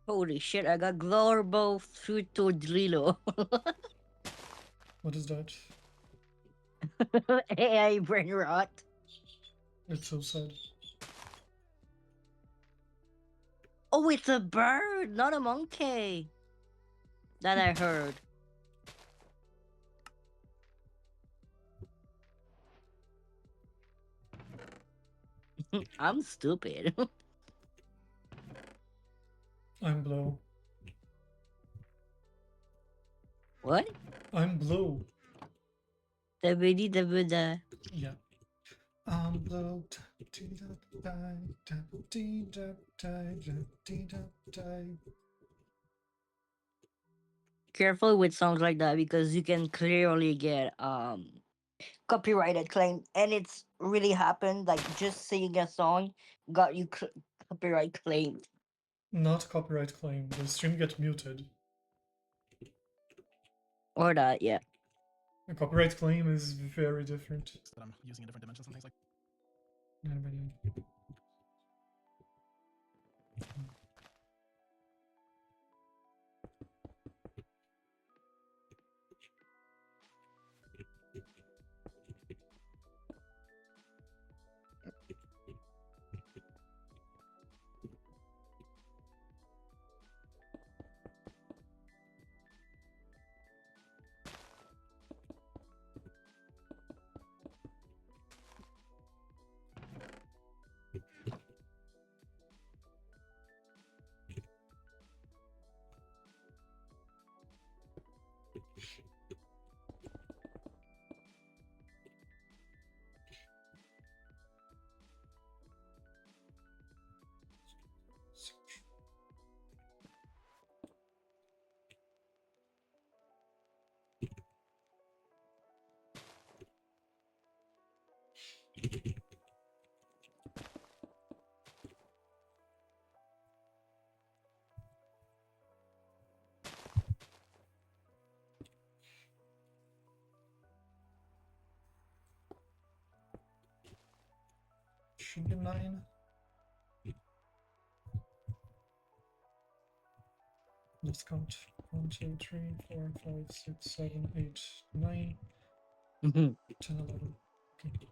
Holy shit, I got Glorbo Frutodrilo. What is that? AI brain rot. It's so sad. Oh, it's a bird, not a monkey. That I heard. I'm stupid. I'm blow. What? I'm blow. Da-ba-dee-da-ba-da. Yeah. I'm blow. Careful with songs like that because you can clearly get copyrighted claim, and it's really happened. Like just singing a song got you copyright claimed. Not copyright claim. The stream get muted. Or that, yeah. A copyright claim is very different. That I'm using in different dimensions and things like Should be 9. Let's count. 1, 2, 3, 4, 5, 6, 7, 8, 9, 10, 11. Okay.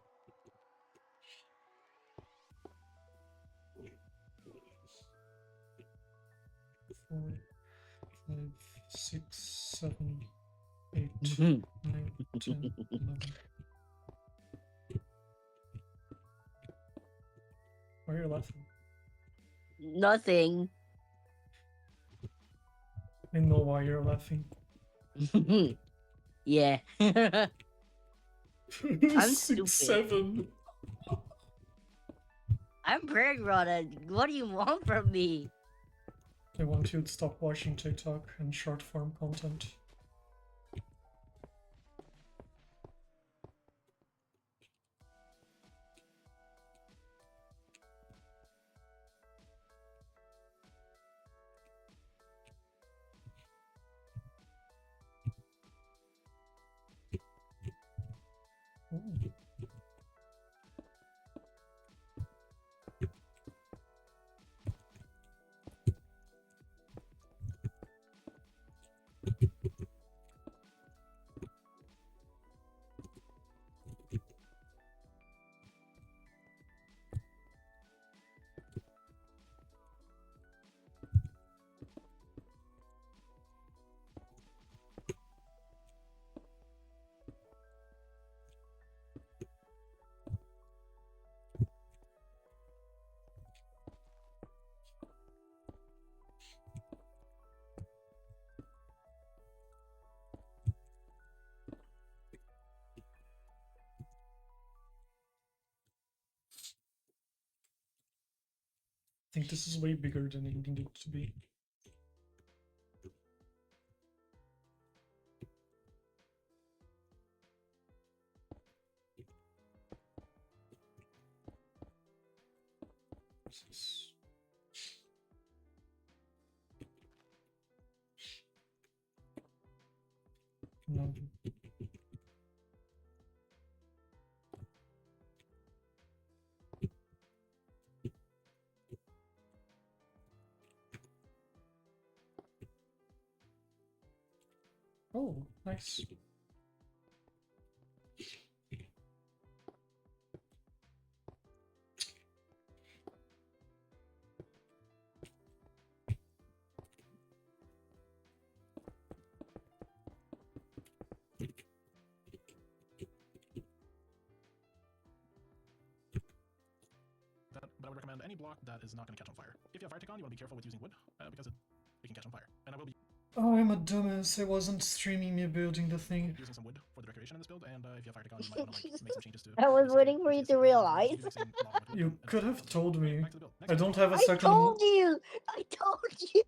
4, 5, 6, 7, 8, 9, 10, 11. Why are you laughing? Nothing. I know why you're laughing. Yeah. I'm 6, stupid. 7. I'm brain rotted. What do you want from me? I want you to stop watching TikTok and short form content. Ooh. think this is way bigger than it needed to be. No. Oh, nice. But I would recommend any block that is not going to catch on fire. If you have fire tick on, you want to be careful with using wood, because it can catch on fire. And I will be Oh, I'm a dumbass. I wasn't streaming me building the thing. using some wood for the decoration in this build, and if you have fire tick on, you might want to make some changes to. I was this waiting for you because to I'll be realize. mixing lava with wood You and could have just- told me. Back to the build. Next I up, don't have a I second. told you! I told you!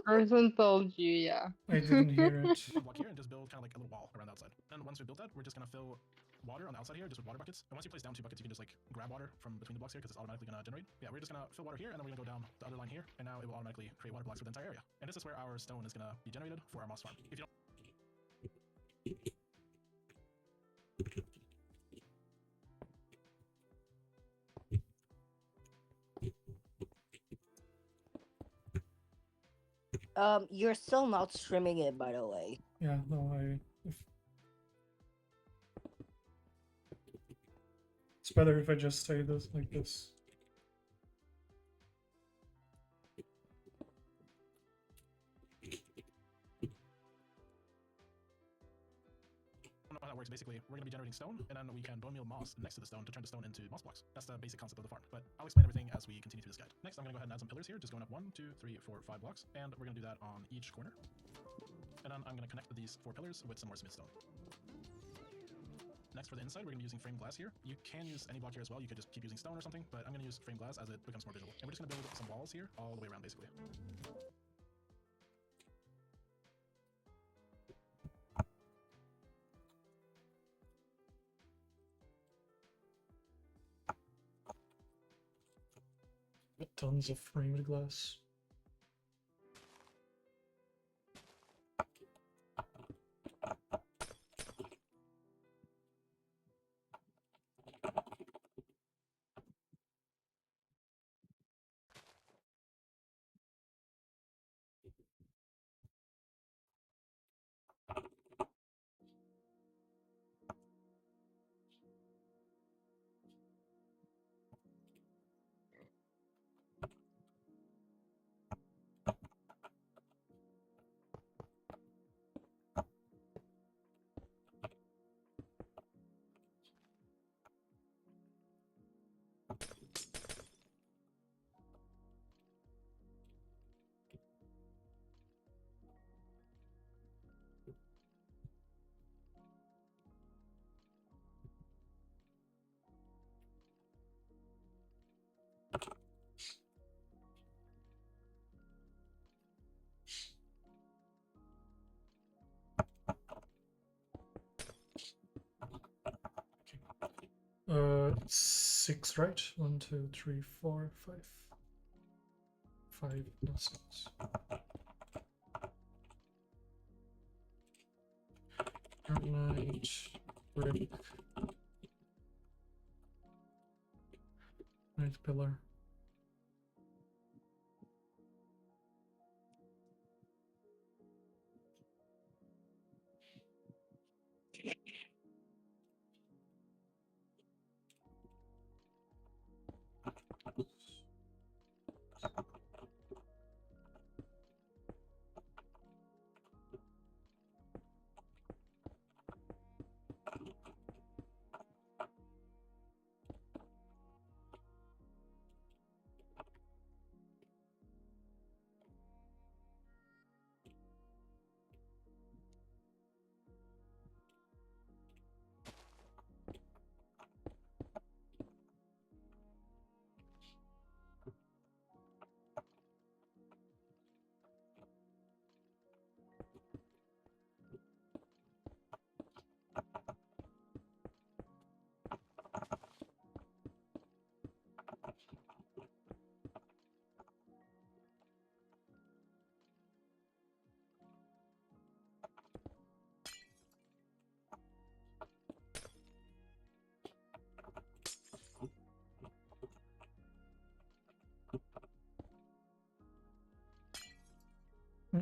Person told you, yeah. I didn't hear it. one block here and just build kind of like a little wall around the outside. And once we built that, we're just gonna fill water on the outside here, just with water buckets. And once you place down 2 buckets, you can just like grab water from between the blocks here because it's automatically gonna generate. Yeah, we're just gonna fill water here, and then we're gonna go down the other line here, and now it will automatically create water blocks for the entire area. And this is where our stone is gonna be generated for our moss farm. If you don't You're still not streaming it, by the way. Yeah, no, it's better if I just say this like this. know how that works, basically, we're going to be generating stone, and then we can bone meal moss next to the stone to turn the stone into moss blocks. That's the basic concept of the farm, but I'll explain everything as we continue through this guide. Next, I'm going to go ahead and add some pillars here, just going up 1, 2, 3, 4, 5 blocks, and we're going to do that on each corner. And then I'm going to connect these 4 pillars with some more smooth stone. Next, for the inside, we're going to be using frame glass here. You can use any block here as well. You could just keep using stone or something, but I'm going to use frame glass as it becomes more visual. And we're just going to build some walls here all the way around, basically. Tons of framed glass. Six, right? 1, 2, 3, 4, 5. 5, not 6. Granite, brick, granite pillar.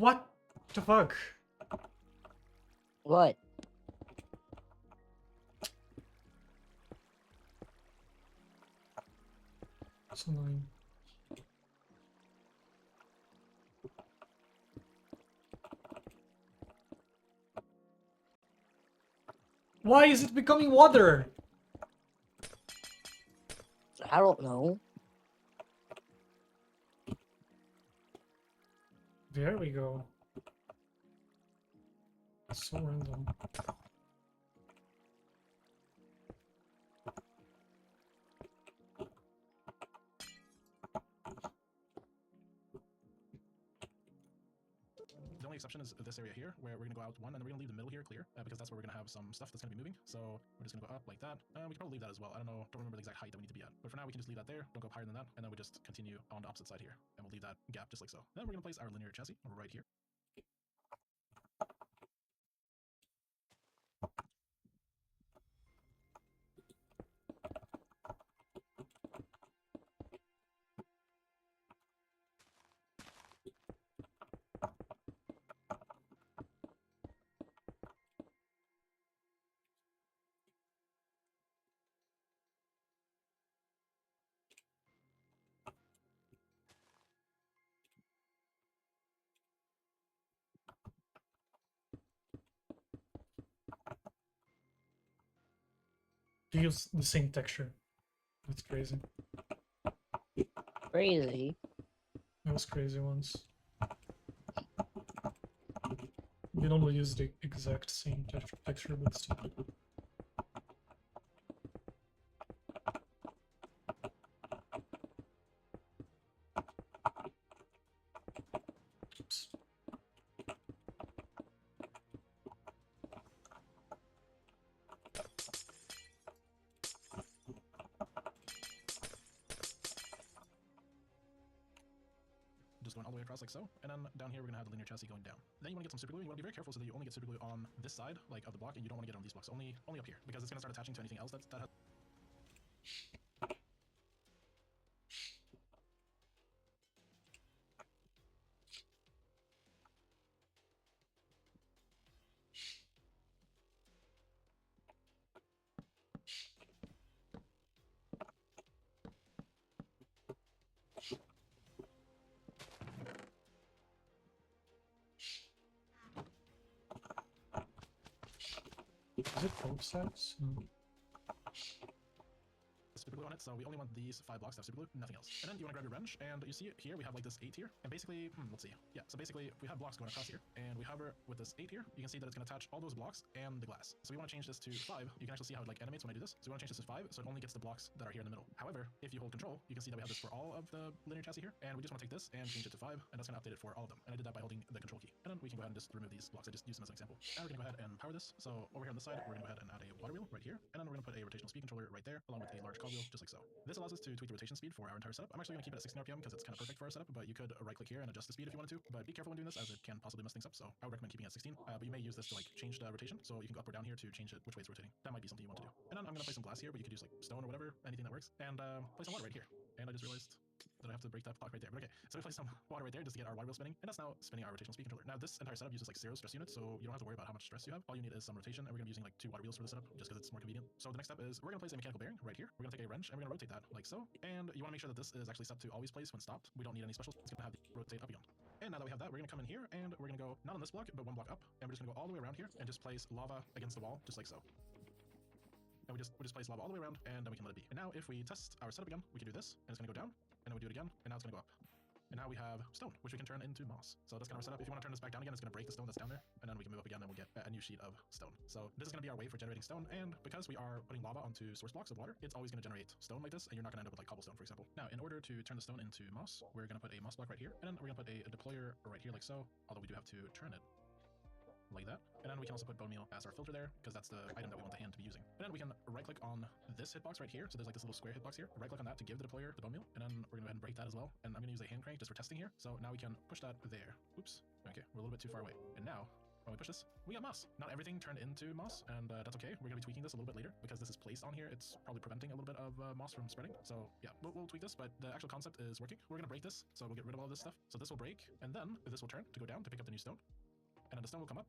What the fuck? What? That's annoying. Why is it becoming water? I don't know. There we go. So random. The only exception is this area here, where we're going to go out one, and we're going to leave the middle here clear, because that's where we're going to have some stuff that's going to be moving. So we're just going to go up like that. We can probably leave that as well. I don't know, don't remember the exact height that we need to be at. But for now, we can just leave that there. Don't go up higher than that, and then we just continue on the opposite side here, and we'll leave that gap just like so. Then we're going to place our linear chassis right here. They use the same texture. That's crazy. Crazy. Those crazy ones. You normally use the exact same texture, but still. Oops. Just going all the way across like so, and then down here we're gonna have the linear chassis going down. Then you want to get some super glue. You want to be very careful so that you only get super glue on this side, like of the block, and you don't want to get it on these blocks. Only up here, because it's gonna start attaching to anything else that has. Is it both sides? No. Super glue on it, so we only want these 5 blocks to have super glue, nothing else. And then you want to grab your wrench, and you see it here, we have like this 8 here, and basically, let's see, yeah, so basically we have blocks going across here, and we hover with this 8 here, you can see that it's going to attach all those blocks and the glass. So we want to change this to 5, you can actually see how it like animates when I do this, so we want to change this to 5, so it only gets the blocks that are here in the middle. However, if you hold control, you can see that we have this for all of the linear chassis here, and we just want to take this and change it to 5, and that's going to update it for all of them. And I did that by holding the control key. And then we can go ahead and just remove these blocks, I just used them as an example. And we're going to go ahead and power this, so over here on this side, we're going to go ahead and add a water wheel right here, and then we're going to put a rotational speed controller right there, along with a large cogwheel, just like so. This allows us to tweak the rotation speed for our entire setup. I'm actually going to keep it at 16 RPM because it's kind of perfect for our setup, but you could right-click here and adjust the speed if you wanted to. But be careful when doing this, as it can possibly mess things up, so I would recommend keeping it at 16. But you may use this to like change the rotation, so you can go up or down here to change it which way it's rotating. That might be something you want to do. And then I'm going to place some glass here, but you could use like stone or whatever, anything that works, and place some water right here. And I just realized that I have to break that block right there. But okay, so we place some water right there just to get our water wheel spinning, and that's now spinning our rotational speed controller. Now this entire setup uses like 0 stress units, so you don't have to worry about how much stress you have. All you need is some rotation, and we're going to be using like 2 water wheels for the setup just because it's more convenient. So the next step is we're going to place a mechanical bearing right here. We're going to take a wrench and we're going to rotate that like so. And you want to make sure that this is actually set to always place when stopped. We don't need any special. It's going to have the rotate up again. And now that we have that, we're going to come in here and we're going to go not on this block, but 1 block up, and we're just going to go all the way around here and just place lava against the wall just like so. And we just place lava all the way around, and then we can let it be. And now if we test our setup again, we can do this, and it's going to go down, and then we do it again, and now it's going to go up. And now we have stone, which we can turn into moss. So that's kind of our setup. If you want to turn this back down again, it's going to break the stone that's down there, and then we can move up again, and we'll get a new sheet of stone. So this is going to be our way for generating stone, and because we are putting lava onto source blocks of water, it's always going to generate stone like this, and you're not going to end up with like cobblestone, for example. Now, in order to turn the stone into moss, we're going to put a moss block right here, and then we're going to put a deployer right here like so, although we do have to turn it like that. And then we can also put bone meal as our filter there, because that's the item that we want the hand to be using. And then we can right-click on this hitbox right here. So there's like this little square hitbox here. Right-click on that to give the deployer the bone meal, and then we're going to go ahead and break that as well. And I'm going to use a hand crank just for testing here. So now we can push that there. Oops. Okay, we're a little bit too far away. And now when we push this, we got moss. Not everything turned into moss, and that's okay. We're gonna be tweaking this a little bit later because this is placed on here. It's probably preventing a little bit of moss from spreading. So yeah, we'll tweak this, but the actual concept is working. We're gonna break this, so we'll get rid of all this stuff. So this will break, and then this will turn to go down to pick up the new stone, and then the stone will come up.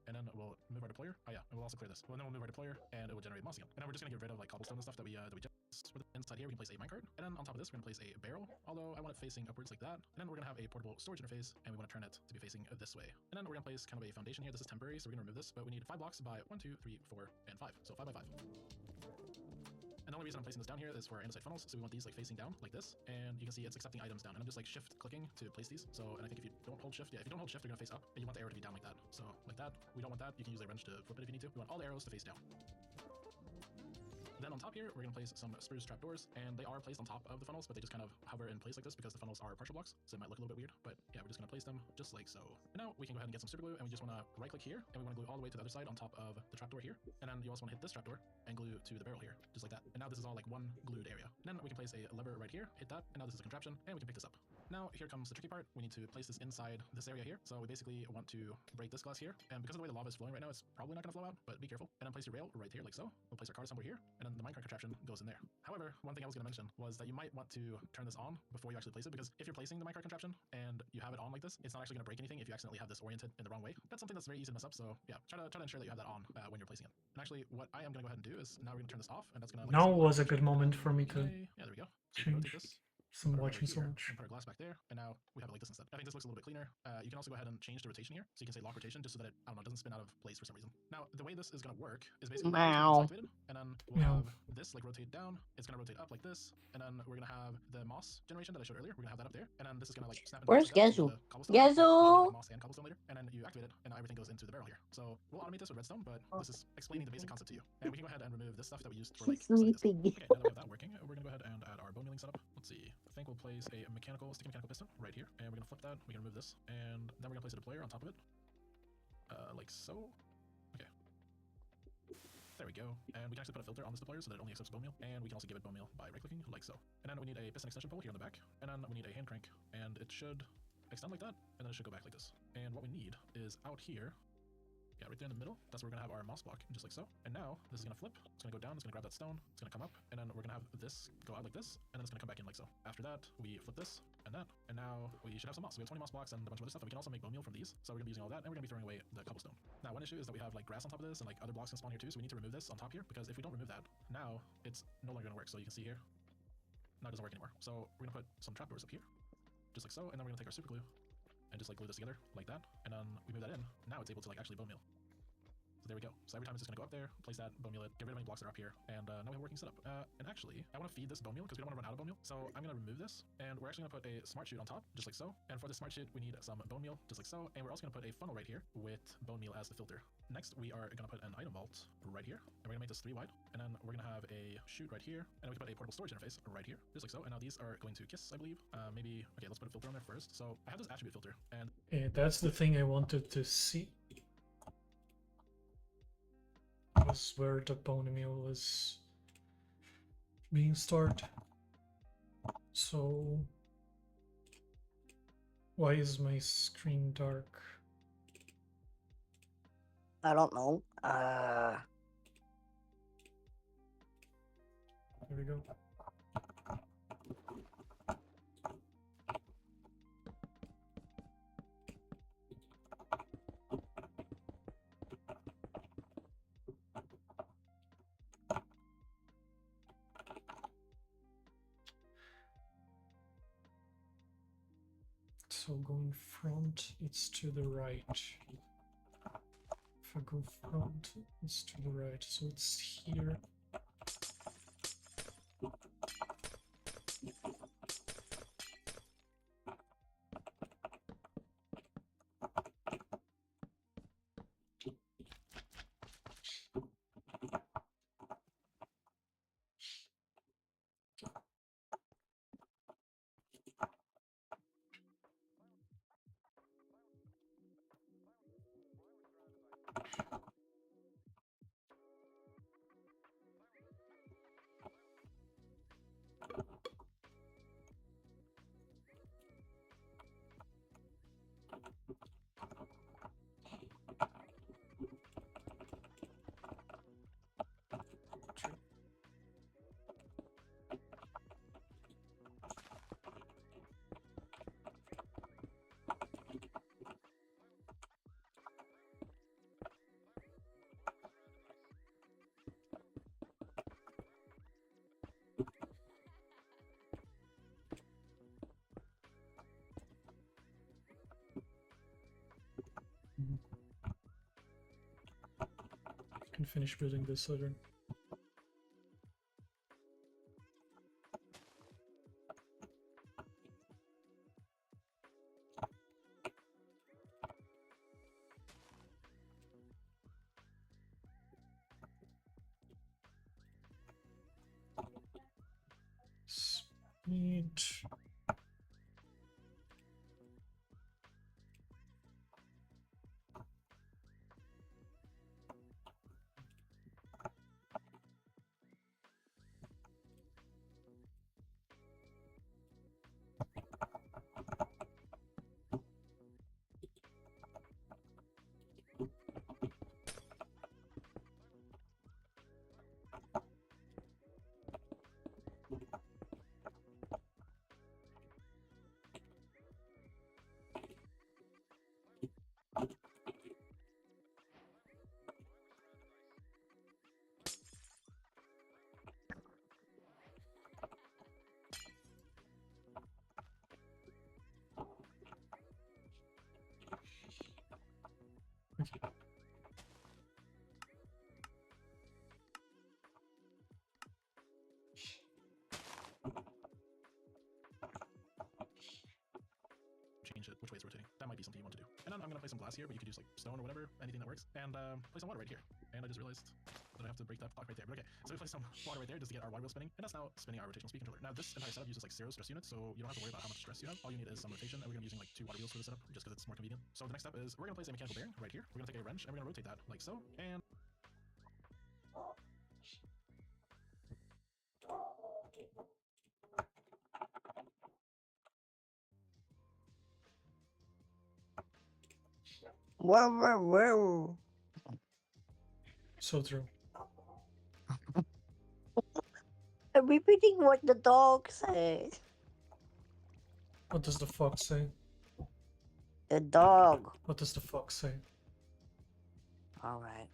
And then we'll move our deployer. Oh yeah, and we'll also clear this. Well, then we'll move our deployer, and it will generate moss again. And then we're just gonna get rid of like cobblestone and stuff that we just put inside here. We can place a minecart, and then on top of this, we're gonna place a barrel. Although I want it facing upwards like that. And then we're gonna have a portable storage interface, and we want to turn it to be facing this way. And then we're gonna place kind of a foundation here. This is temporary, so we're gonna remove this. But we need 5 blocks by 1, 2, 3, 4, and 5. So 5 by 5. And the only reason I'm placing this down here is for our andesite funnels, so we want these like facing down like this, and you can see it's accepting items down, and I'm just like shift clicking to place these. So, and I think if you don't hold shift, if you don't hold shift, they're gonna face up, and you want the arrow to be down like that. So, like that, we don't want that. You can use a wrench to flip it if you need to. We want all the arrows to face down. Then on top here, we're going to place some spruce trapdoors, and they are placed on top of the funnels, but they just kind of hover in place like this because the funnels are partial blocks, so it might look a little bit weird, but yeah, we're just going to place them just like so. And now we can go ahead and get some super glue, and we just want to right click here, and we want to glue all the way to the other side on top of the trapdoor here, and then you also want to hit this trapdoor and glue to the barrel here, just like that. And now this is all like one glued area. And then we can place a lever right here, hit that, and now this is a contraption, and we can pick this up. Now here comes the tricky part. We need to place this inside this area here, so we basically want to break this glass here, and because of the way the lava is flowing right now, it's probably not going to flow out, but be careful. And then place your rail right here like so. We'll place our car somewhere here, and then the minecart contraption goes in there. However, one thing I was going to mention was that you might want to turn this on before you actually place it, because if you're placing the minecart contraption and you have it on like this, it's not actually going to break anything if you accidentally have this oriented in the wrong way. That's something that's very easy to mess up, so yeah, try to ensure that you have that on when you're placing it. And actually, what I am going to go ahead and do is now we're going to turn this off, and that's going to Now was a good moment for me to yeah, there we go. So we change rotate this. some Put our watching so here, much. and put our glass back there, and now we have it like this instead. I think this looks a little bit cleaner. You can also go ahead and change the rotation here, so you can say lock rotation, just so that it, I don't know, doesn't spin out of place for some reason. Now, the way this is going to work is basically activated, and then we'll have this like rotate down. It's going to rotate up like this, and then we're going to have the moss generation that I showed earlier. We're going to have that up there, and then this is going to like snap. Where's Gezu? Moss and cobblestone later, and then you activate it, and now everything goes into the barrel here. So we'll automate this with redstone, but this is explaining the basic concept to you. And we can go ahead and remove this stuff that we used for like. Okay, now that we have that working, we're going to go ahead and add our bone milling setup. Let's see. I think we'll place a sticky mechanical piston right here, and we're gonna flip that. We're gonna remove this, and then we're gonna place a deployer on top of it, like so. Okay, there we go. And we can actually put a filter on this deployer so that it only accepts bone meal, and we can also give it bone meal by right-clicking, like so. And then we need a piston extension pole here on the back, and then we need a hand crank, and it should extend like that, and then it should go back like this. And what we need is out here. Yeah, right there in the middle, that's where we're going to have our moss block, just like so. And now, this is going to flip, it's going to go down, it's going to grab that stone, it's going to come up, and then we're going to have this go out like this, and then it's going to come back in like so. After that, we flip this, and that, and now we should have some moss. So we have 20 moss blocks and a bunch of other stuff, and we can also make bone meal from these, so we're going to be using all that, and we're going to be throwing away the cobblestone. Now, one issue is that we have like grass on top of this, and like other blocks can spawn here too, so we need to remove this on top here, because if we don't remove that, now it's no longer going to work. So you can see here, now it doesn't work anymore. So we're going to put some trapdoors up here, just like so, and then we're going to take our super glue, and just like glue this together, like that, and then we move that in. Now it's able to like actually bone meal. So there we go. So every time it's just gonna go up there, place that bone meal, get rid of any blocks that are up here, and now we have a working setup. And actually, I want to feed this bone meal because we don't want to run out of bone meal. So I'm gonna remove this, and we're actually gonna put a smart chute on top, just like so. And for the smart chute, we need some bone meal, just like so. And we're also gonna put a funnel right here with bone meal as the filter. Next, we are gonna put an item vault right here, and we're gonna make this 3 wide. And then we're gonna have a chute right here, and we can put a portable storage interface right here, just like so. And now these are going to kiss, I believe. Maybe okay. Let's put a filter on there first. So I have this attribute filter, and Yeah, that's the thing I wanted to see. Was where the bone meal was being stored. So why is my screen dark? I don't know. There we go. So going front, it's to the right. If I go front, it's to the right. So it's here. can finish building this later. Speed. Change it which way it's rotating. That might be something you want to do. And then I'm gonna place some glass here, but you could use like stone or whatever, anything that works. And place some water right here. And I just realized that I have to break that block right there. But okay, so we place some water right there just to get our water wheel spinning, and that's now spinning our rotational speed controller. Now this entire setup uses like 0 stress units, so you don't have to worry about how much stress you have. All you need is some rotation, and we're gonna be using like 2 water wheels for this setup just because it's more convenient. So the next step is we're gonna place a mechanical bearing right here. We're gonna take a wrench and we're gonna rotate that like so, and Whoa. So true. I'm repeating what the dog said. What does the fox say? The dog. What does the fox say? Alright.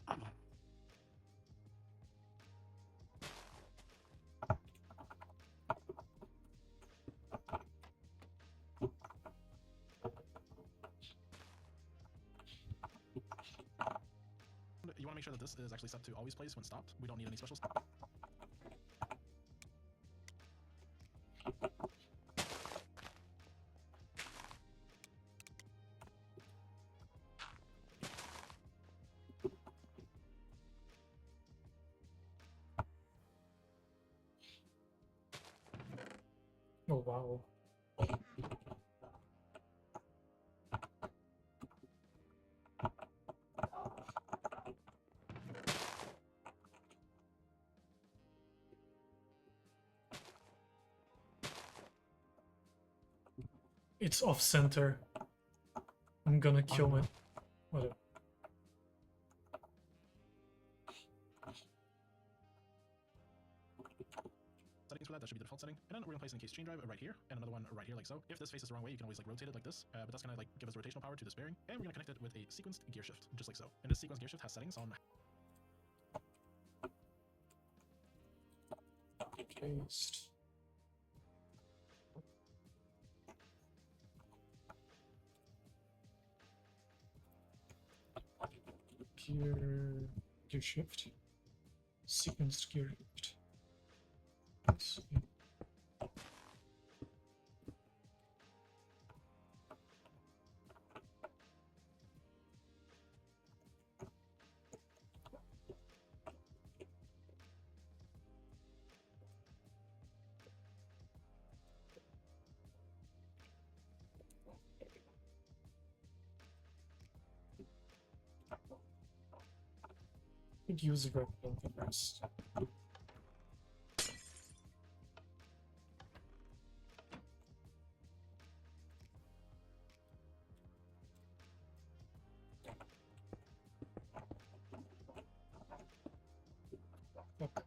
you want to make sure that this is actually set to always place when stopped. We don't need any specials. Oh wow. It's off center. I'm gonna kill it. Whatever. Settings for that should be the default setting. And then we're gonna place an encased chain drive right here, and another one right here like so. If this faces the wrong way, you can always like rotate it like this, but that's gonna like give us rotational power to this bearing. And we're gonna connect it with a sequenced gear shift, just like so. And this sequenced gear shift has settings on Paste. Gear shift. Sequenced gear shift. Let's see. Could use a replicant first. Fuck.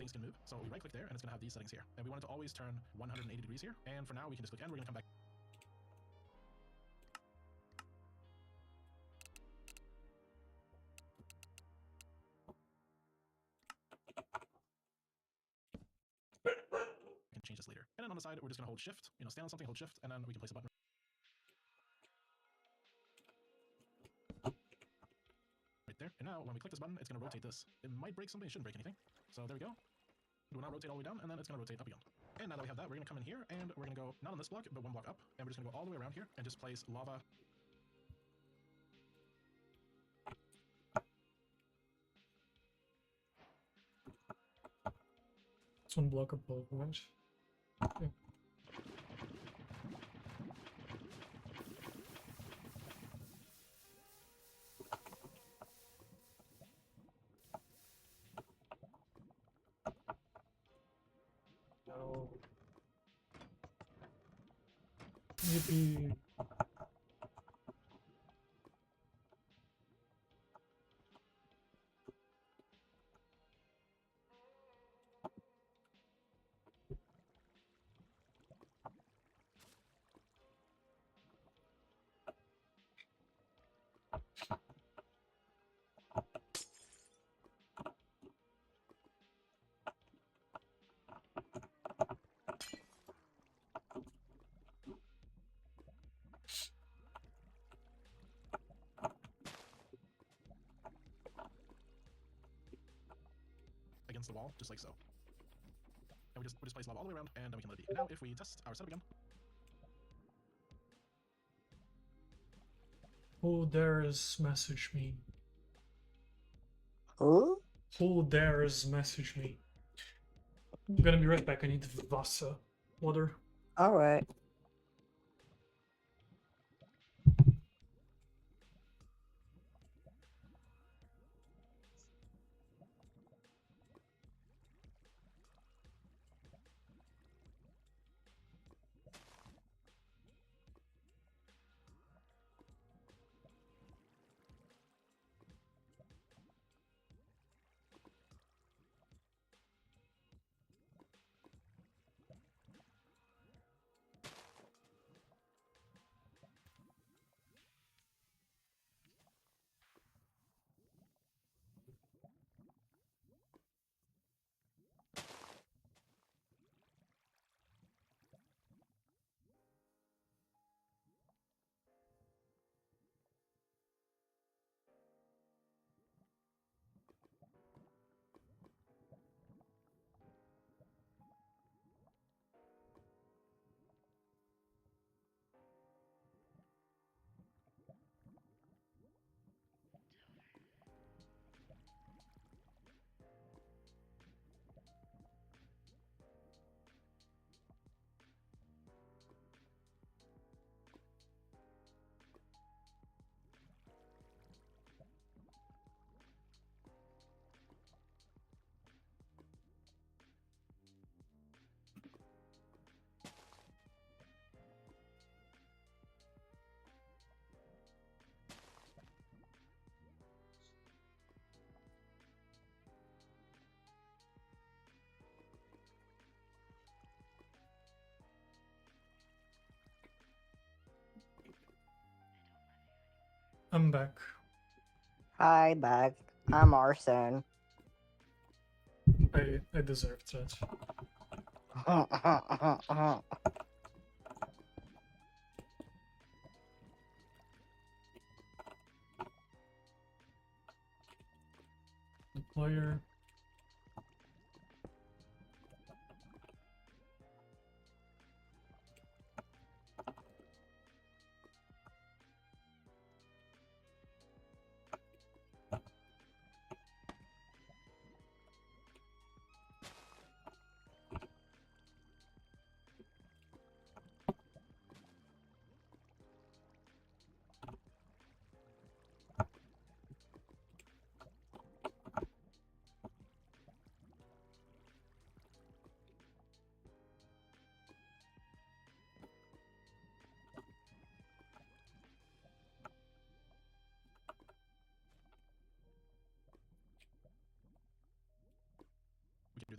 things can move. So we right click there and it's going to have these settings here. And we want it to always turn 180 degrees here. And for now we can just click N. We're going to come back. We can change this later. And then on the side, we're just going to hold shift, stand on something, hold shift, and then we can place a button right there. And now when we click this button, it's going to rotate this. It might break something, it shouldn't break anything. So there we go. It will now rotate all the way down, and then it's going to rotate up again. And now that we have that, we're going to come in here, and we're going to go, not on this block, but one block up, and we're just going to go all the way around here, and just place lava. It's one block above, right? Yeah. No. Yippee. Against the wall, just like so. And we just place lava all the way around, and then we can let it be. Now, if we test our setup again, Who dares message me? Who? Who dares message me? I'm gonna be right back. I need Vasa. Water. Alright. I'm back. Hi, back. I'm Arson. I deserved that. Deployer.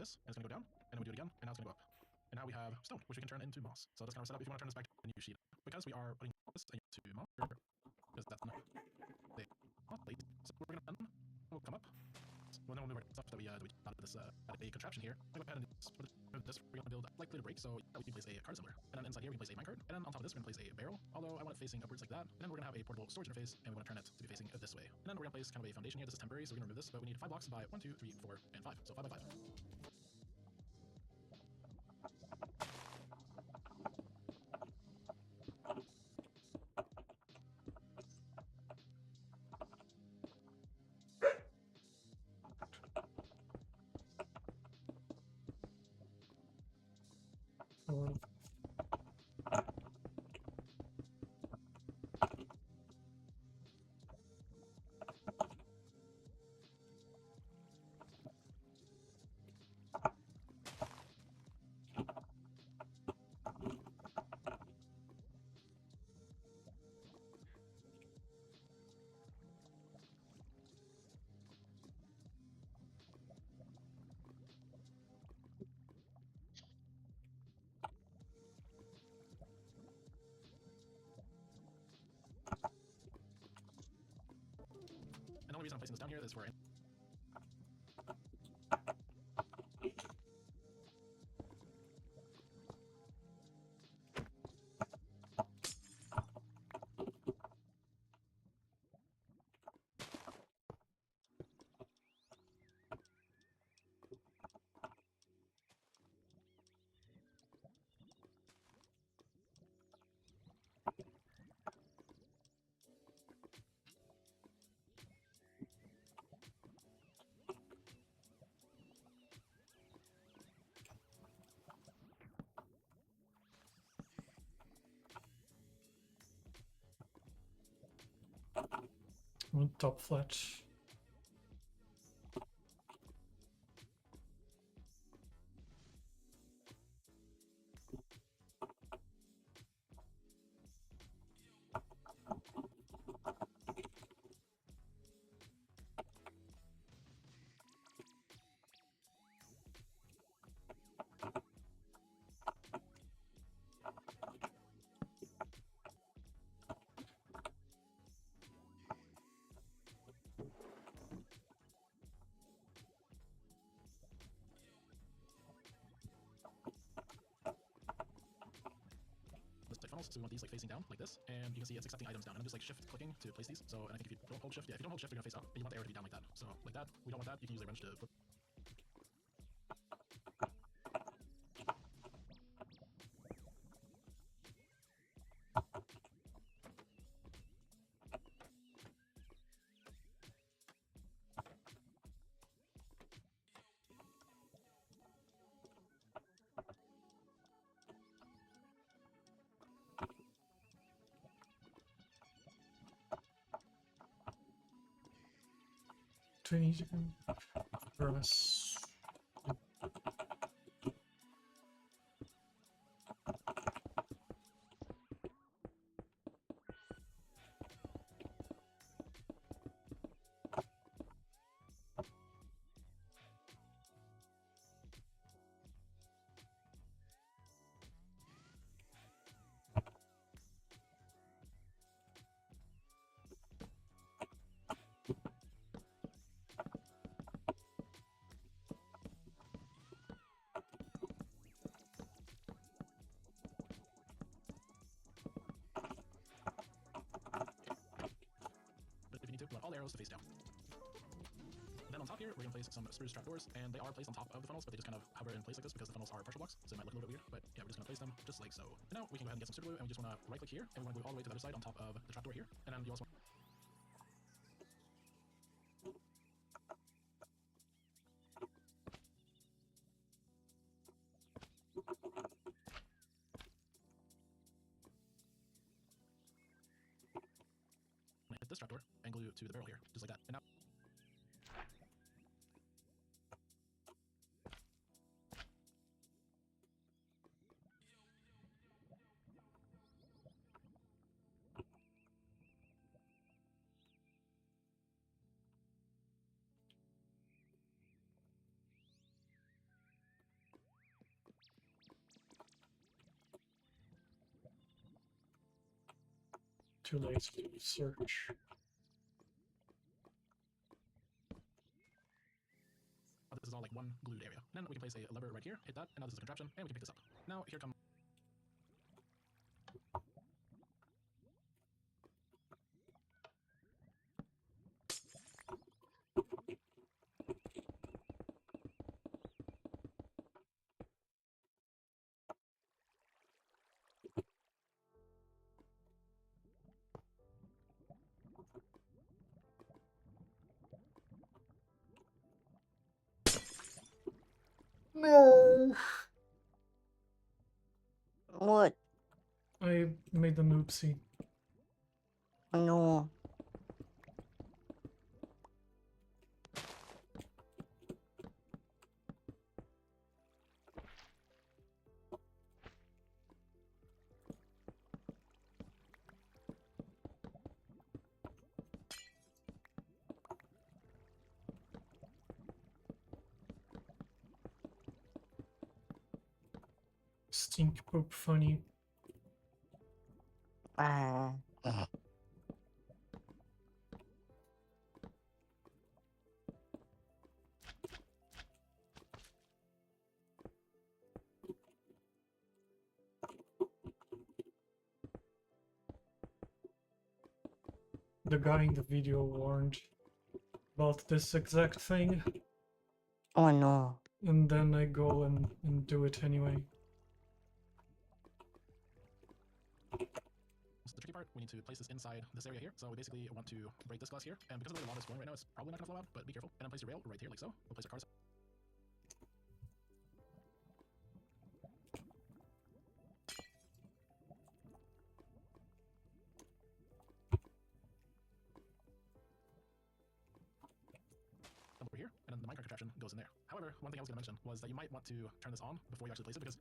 this, and it's going to go down, and then we do it again, and now it's going to go up. And now we have stone, which we can turn into moss. So that's kind of set up if you want to turn this back to a new sheet. Because we are putting this into moss, because that's not the moss plate. So we're going to then we'll come up. Well, then we'll move our stuff that we out of this a contraption here. I'm going to go ahead and do this. We're going to build likely to break, so we can place a card somewhere. And then inside here we can place a minecart. And then on top of this we're going to place a barrel, although I want it facing upwards like that. And then we're going to have a portable storage interface, and we want to turn it to be facing this way. And then we're going to place kind of a foundation here. This is temporary, so we're going to remove this, but we need 5 blocks by 1, 2, 3, 4, and 5. So 5 by 5. Or And the only reason I'm placing this down here is for top flat. funnels, so we want these like facing down like this, and you can see it's accepting items down. And I'm just like shift clicking to place these. So, and I think if you don't hold shift, yeah, if you don't hold shift, you're gonna face up, and you want the arrow to be down like that. So like that, we don't want that. You can use a wrench to flip. Do I need to grass? But if you need to, we want all arrows to face down. And then on top here, we're gonna place some spruce trapdoors, and they are placed on top of the funnels, but they just kind of hover in place like this because the funnels are partial blocks, so it might look a little bit weird. But yeah, we're just gonna place them just like so. And now we can go ahead and get some super glue, and we just wanna right click here, and we wanna glue all the way to the other side on top of the trapdoor here. And then you also hit this trapdoor and glue to the barrel here, just like that. And now too late to search. This is all like one glued area. Then we can place a lever right here, hit that, and now this is a contraption, and we can pick this up. Now here comes. No! What? I made the oopsie. No. Stink poop funny. Ah. The guy in the video warned about this exact thing, Oh no. and then I go and do it anyway. The tricky part, we need to place this inside this area here. So we basically want to break this glass here, and because of the way the lava is flowing right now, it's probably not going to flow out, but be careful. And then place your rail right here like so. We'll place our cars. Over here, and then the minecart contraption goes in there. However, one thing I was going to mention was that you might want to turn this on before you actually place it, because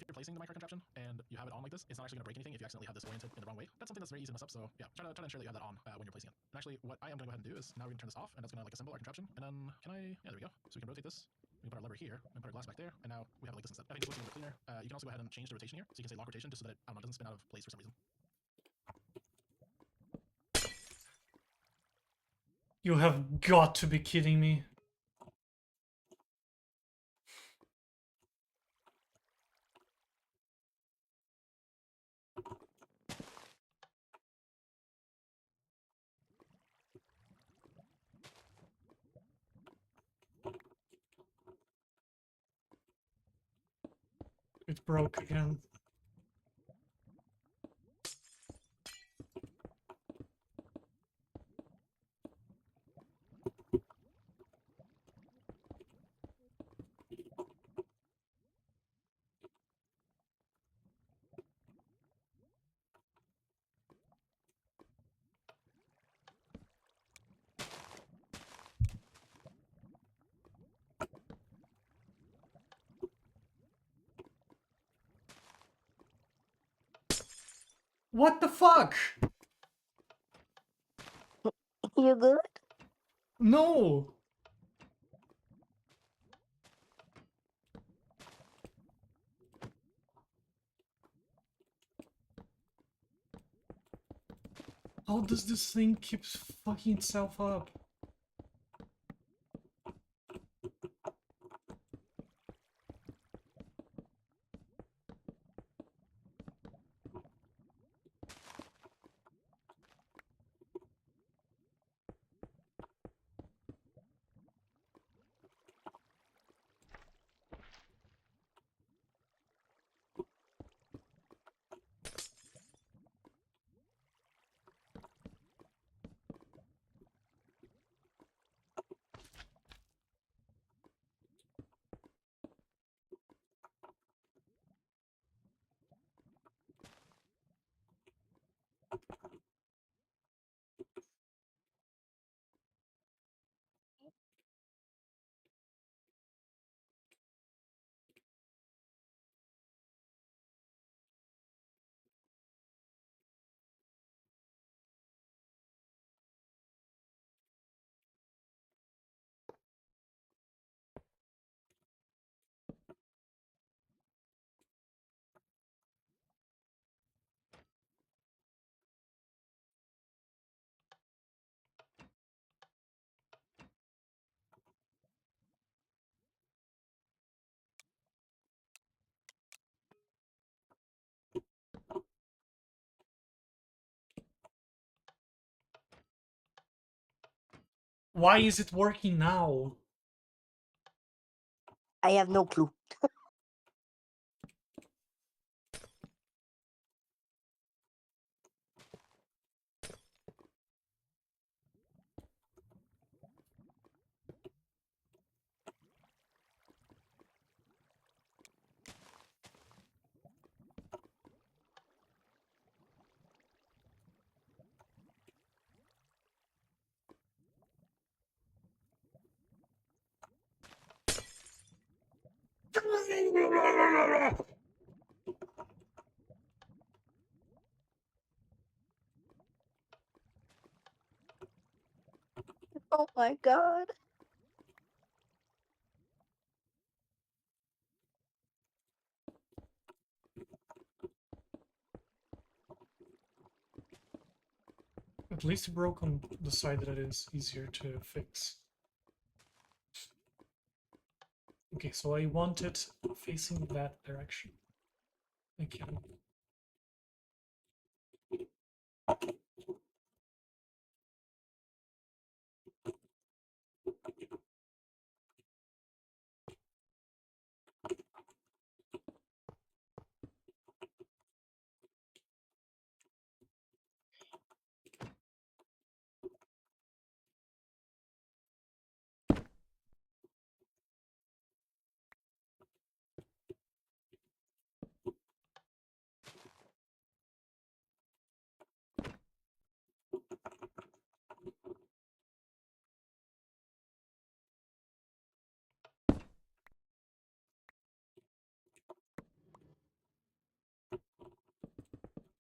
if you're placing the minecart contraption and you have it on like this, it's not actually going to break anything if you accidentally have this oriented in the wrong way. That's something that's very easy to mess up, so yeah, try to ensure that you have that on when you're placing it. And actually, what I am going to go ahead and do is now we're going to turn this off, and that's going to like assemble our contraption. And then, yeah, there we go. So we can rotate this. We can put our lever here, and put our glass back there, and now we have it like this instead. I think this looks a little bit cleaner. You can also go ahead and change the rotation here, so you can say lock rotation just so that it, I don't know, doesn't spin out of place for some reason. You have got to be kidding me. It broke again. What the fuck? You good? No! How does this thing keep fucking itself up? Why is it working now? I have no clue. Oh my god. At least it broke on the side that is easier to fix. Okay, so I want it facing that direction. Thank you.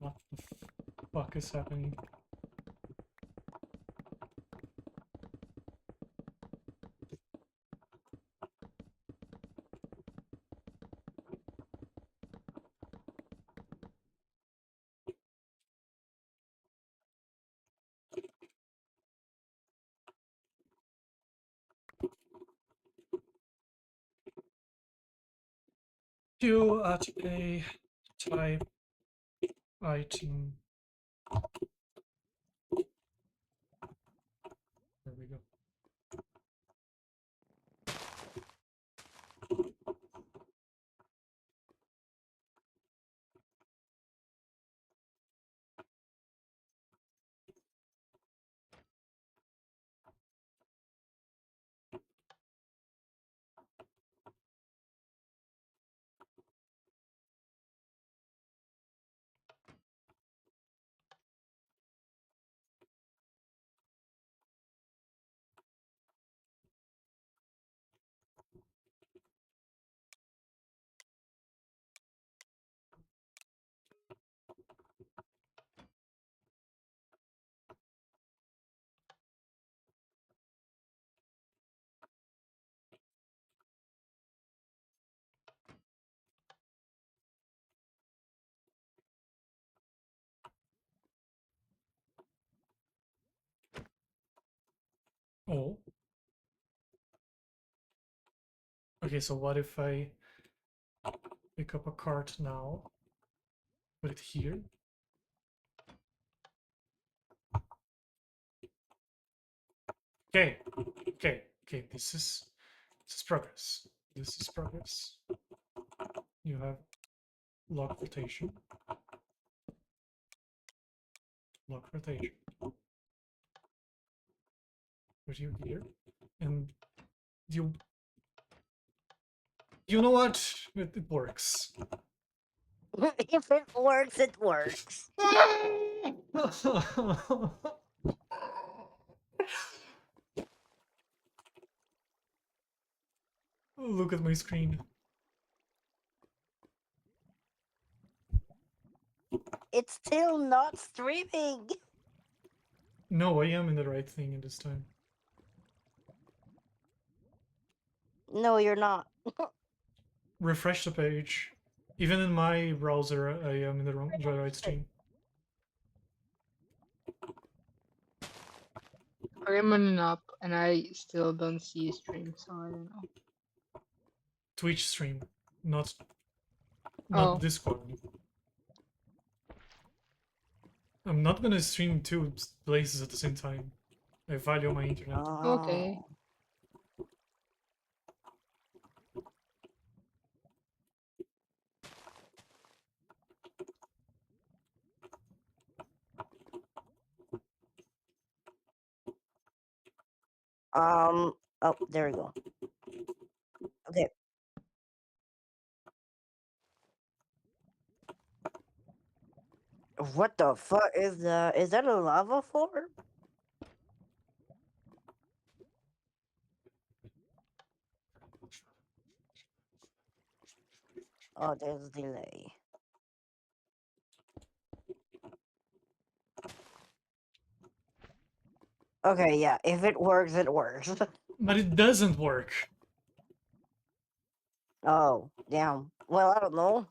What the fuck is happening? You at a type item. There we go. Oh. Okay, so what if I pick up a cart now? Put it here. Okay, okay. This is progress. This is progress. You have lock rotation. Lock rotation. Put you here, and you. You know what? It works. If it works, it works. Look at my screen. It's still not streaming. No, I am in the right thing this time. No, you're not. Refresh the page. Even in my browser, I am in the right stream. I'm on an up and I still don't see a stream, so I don't know. Twitch stream, not Oh. Discord. I'm not gonna stream two places at the same time. I value my internet. Okay. Oh. Oh, there we go. Okay. What the fuck is the? Is that a lava floor? Oh, there's delay. Okay, yeah. If it works, it works. But it doesn't work. Oh, damn. Well, I don't know.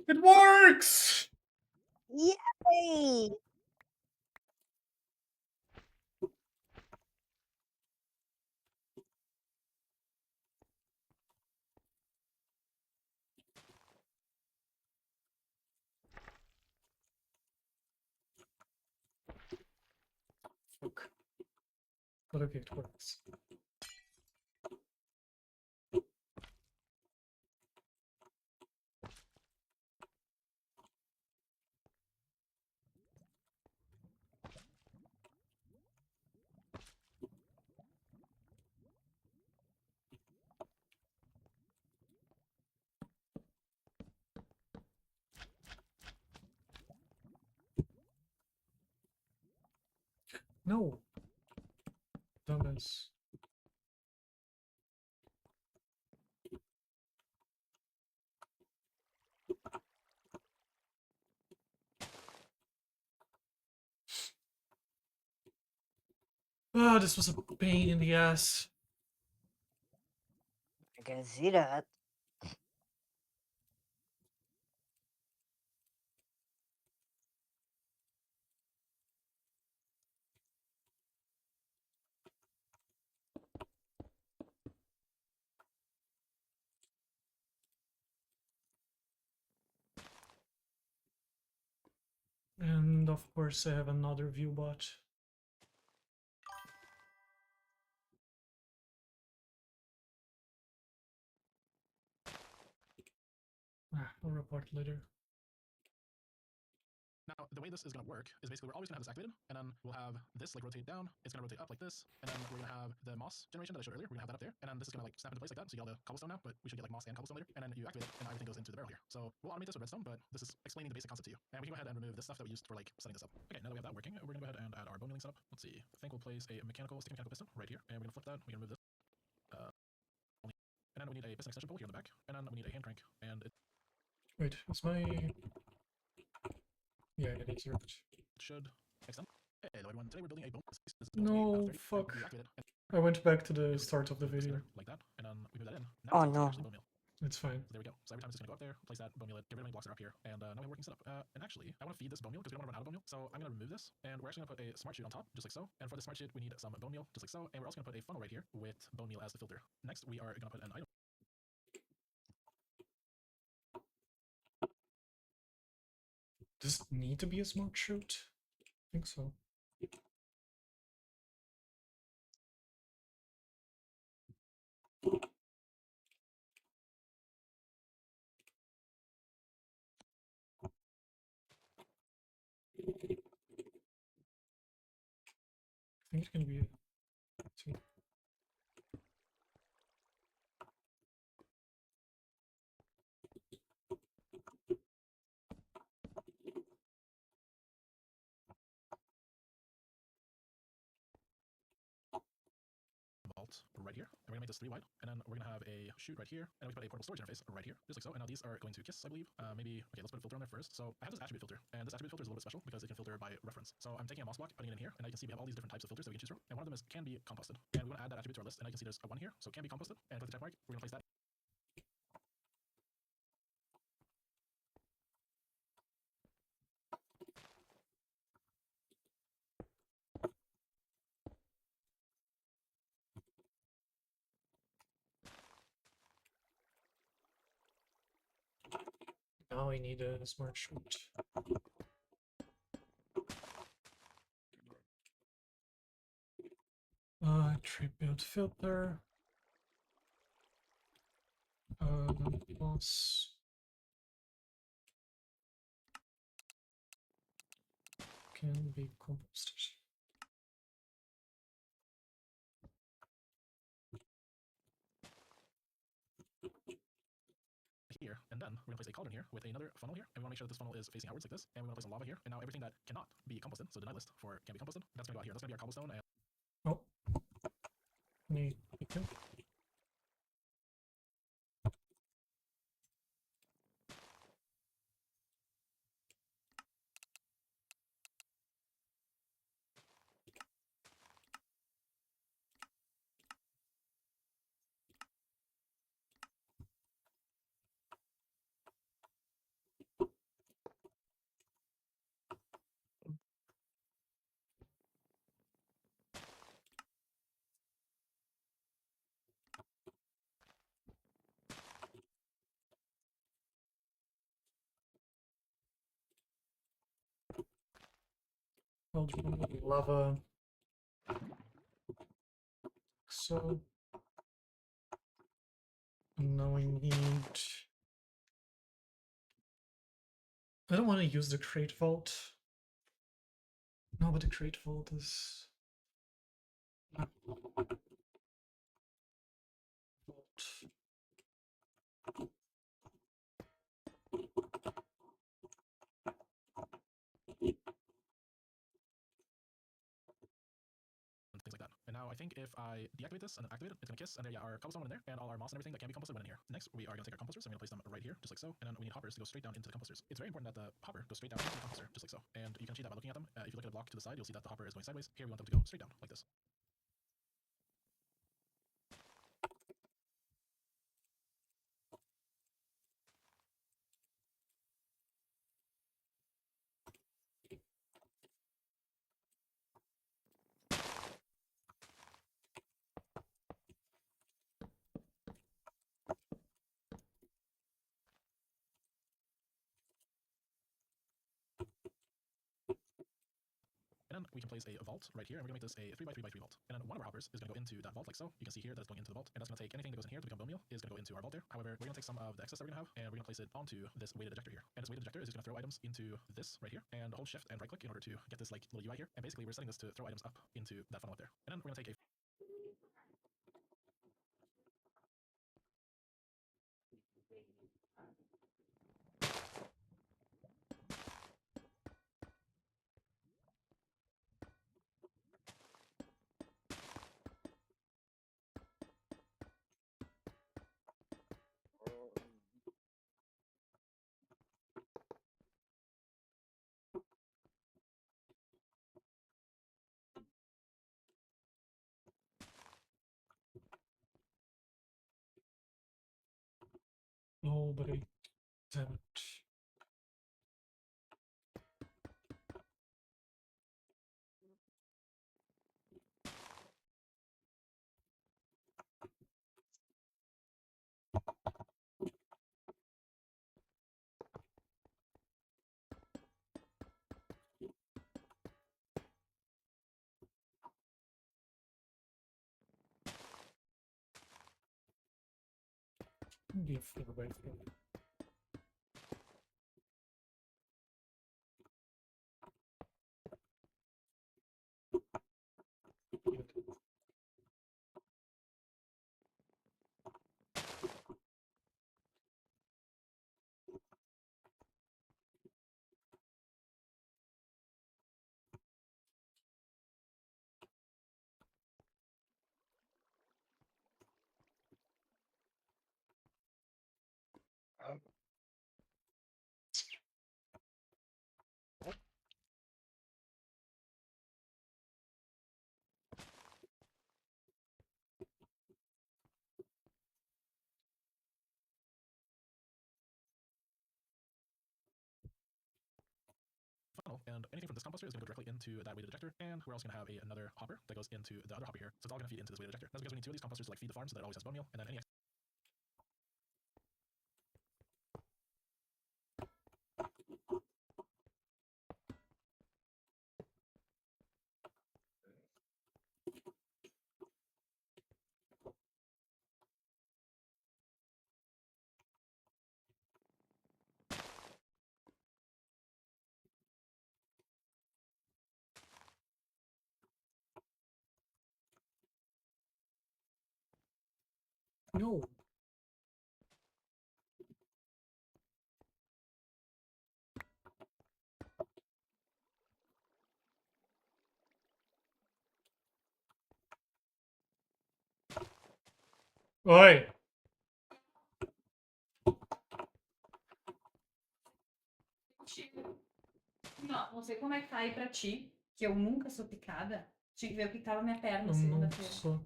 It works! Yay! Fuck. But okay, it works. No. Dumbass. Ah, this was a pain in the ass. I can see that. And of course I have another view bot. I'll report later. Now, the way this is going to work is basically we're always going to have this activated, and then we'll have this like rotate down. It's going to rotate up like this, and then we're going to have the moss generation that I showed earlier. We're going to have that up there, and then this is going to like snap into place like that. So you get all the cobblestone now, but we should get like moss and cobblestone later, and then you activate it, and everything goes into the barrel here. So we'll automate this with redstone, but this is explaining the basic concept to you. And we can go ahead and remove this stuff that we used for like setting this up. Okay, now that we have that working, we're going to go ahead and add our bone milling setup. Let's see. I think we'll place a sticky mechanical piston right here, and we're going to flip that. We're going to move this. And then we need a piston extension pole here in the back, and then we need a hand crank, and it Wait, is my... Yeah, it is right. should extend. Hello everyone, today we're building a bone. No, fuck. I went back to the start of the video. Like that, and then we move that in. Now Oh, it's no. actually bone meal. It's fine. So there we go. So every time it's just gonna go up there, place that bone meal, get rid of any blocks that are up here, and now we have a working setup. And actually, I want to feed this bone meal because we don't want to run out of bone meal. So I'm gonna remove this, and we're actually gonna put a smart chute on top, just like so. And for the smart chute, we need some bone meal, just like so. And we're also gonna put a funnel right here with bone meal as the filter. Next, we are gonna put an item. Does it need to be a smart shoot? I think so. I think it can be a... Vault right here, and we're gonna make this 3 wide, and then we're gonna have a chute right here, and we put a portable storage interface right here, just like so. And now these are going to kiss, I believe. Maybe okay, let's put a filter on there first. So I have this attribute filter, and this attribute filter is a little bit special because it can filter by reference. So I'm taking a moss block, putting it in here, and now you can see we have all these different types of filters that we can choose from, and one of them is can be composted. And we want to add that attribute to our list, and now you can see there's a 1 here, so can be composted. And click the check mark, we're gonna place that. Now I need a smart shoot. Tribute filter. Moss. Can be composted. Here, and then we're gonna place a cauldron here with another funnel here, and we want to make sure that this funnel is facing outwards like this, and we want to place some lava here, and now everything that cannot be composted, so deny list for can be composted, that's gonna go out here. That's gonna be our cobblestone, and Oh. Need to. Lava. So now we need... I don't want to use the crate vault. No, but the crate vault is... Vault. things like that. And now I think if I deactivate this and then activate it, it's gonna kiss, and there, yeah, our cobblestone went in there, and all our moss and everything that can be composted went in here. Next, we are gonna take our composters, I'm gonna place them right here, just like so, and then we need hoppers to go straight down into the composters. It's very important that the hopper goes straight down into the composter, just like so. And you can achieve that by looking at them. If you look at a block to the side, you'll see that the hopper is going sideways. Here we want them to go straight down, like this. And then then we can place a vault right here, and we're going to make this a 3x3x3 vault. And then one of our hoppers is going to go into that vault like so. You can see here that it's going into the vault, and that's going to take anything that goes in here to become bone meal is going to go into our vault there. However, we're going to take some of the excess that we're going to have, and we're going to place it onto this weighted ejector here. And this weighted ejector is just going to throw items into this right here, and hold shift and right click in order to get this like little UI here. And basically, we're setting this to throw items up into that funnel up there. And then we're going to take a Nobody. Damn it. Give everybody food. funnel, and anything from this composter is going to go directly into that weighted ejector, and we're also going to have another hopper that goes into the other hopper here. So it's all going to feed into this weighted ejector. That's because we need two of these composters to like feed the farm so that it always has bone meal, and then any No. Oi! Não sei como é que tá aí pra ti, que eu nunca sou picada. Tinha que ver o que tava minha perna Eu não segunda-feira. sou.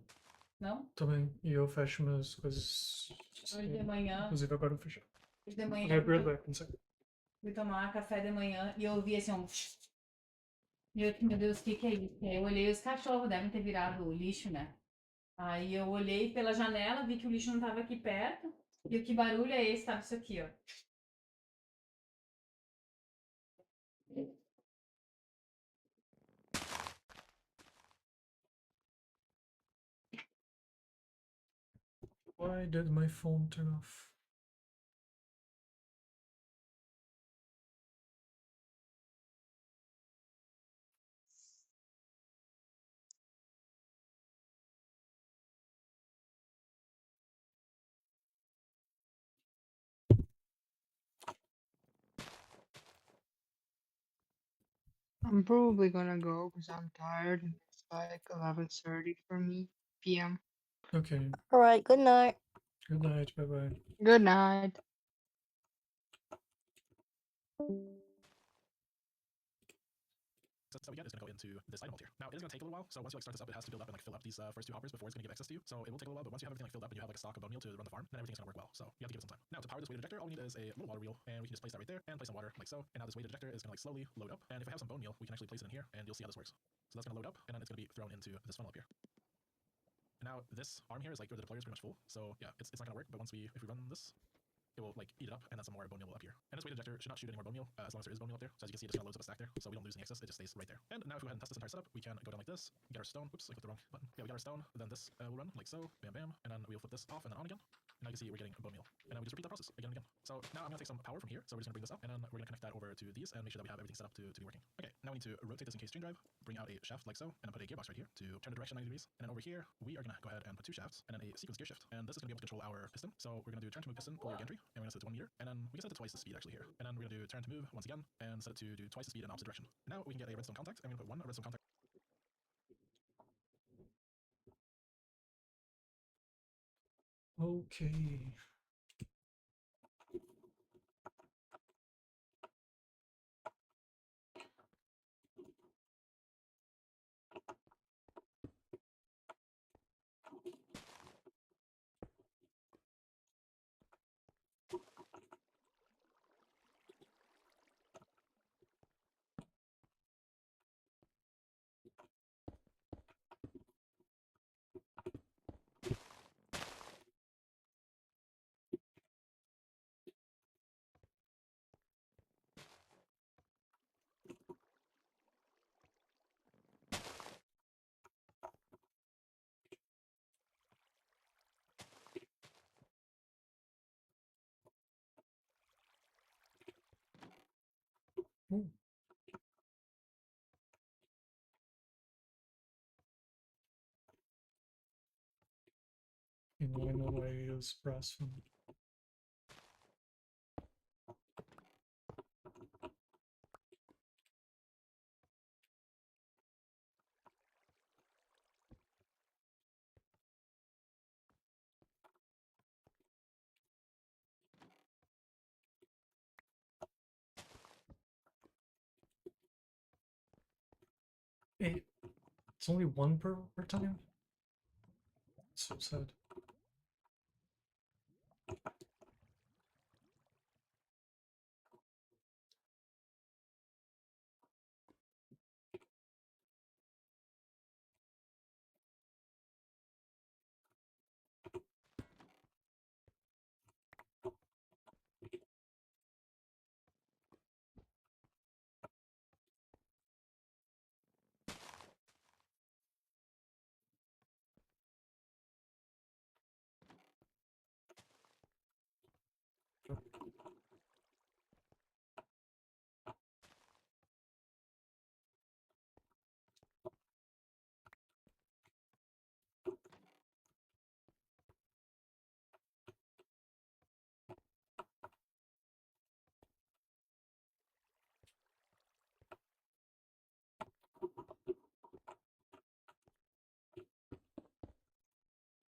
Não? Também. E eu fecho minhas coisas. Hoje de manhã, Inclusive agora eu fecho. hoje de manhã I'll be right back. One second. fui tomar café de manhã e eu ouvi assim um... E eu, meu Deus, o que que é isso? Aí eu olhei, os cachorros devem ter virado o lixo, né? Aí eu olhei pela janela, vi que o lixo não tava aqui perto. E o que barulho é esse? Tava isso aqui, ó. Why did my phone turn off? I'm probably gonna go because I'm tired. And it's like 11:30 for me p.m. Okay. All right. Good night. Good night. Bye bye. Good night. that we get is going to go into this item hold here. Now, it is going to take a little while, so once you like start this up, it has to build up and like fill up these first two hoppers before it's going to give access to you. So it will take a little while, but once you have everything like filled up and you have like a stock of bone meal to run the farm, then everything's going to work well. So you have to give it some time. Now, to power this weighted ejector, all we need is a little water wheel, and we can just place that right there and place some water like so. And now this weighted ejector is going to like slowly load up. And if I have some bone meal, we can actually place it in here, and you'll see how this works. So that's going to load up, and then it's going to be thrown into this funnel up here. And now this arm here is like, or the deployer is pretty much full. So yeah, it's not going to work. But once if we run this, it will like eat it up, and then some more bone meal will appear. And this weight ejector should not shoot any more bone meal as long as there is bone meal up there. So as you can see, it just kind of loads up a stack there, so we don't lose any excess. It just stays right there. And now if we go ahead and test this entire setup, we can go down like this, get our stone. Oops, I clicked the wrong button. Yeah, we got our stone. Then this will run like so, bam, bam, and then we'll flip this off and then on again. And now you can see we're getting bone meal. And then we just repeat that process again and again. So now I'm gonna take some power from here. So we're just gonna bring this up, and then we're gonna connect that over to these and make sure that we have everything set up to be working. Okay, now we need to rotate this in case string drive, bring out a shaft like so, and then put a gearbox right here to turn the direction 90 degrees. And then over here, we are gonna go ahead and put 2 shafts and then a sequence gear shift. And this is gonna be able to control our piston. So we're gonna do turn to move piston, pull your gantry, and we're gonna set it to 1 meter. And then we can set it to twice the speed actually here. And then we're gonna do turn to move once again and set it to do twice the speed in opposite direction. Now we can get a redstone contact. I'm gonna put 1 redstone contact. Okay. Ooh. You know, I know why I use brass from. Hey, it's only 1 per time? So sad.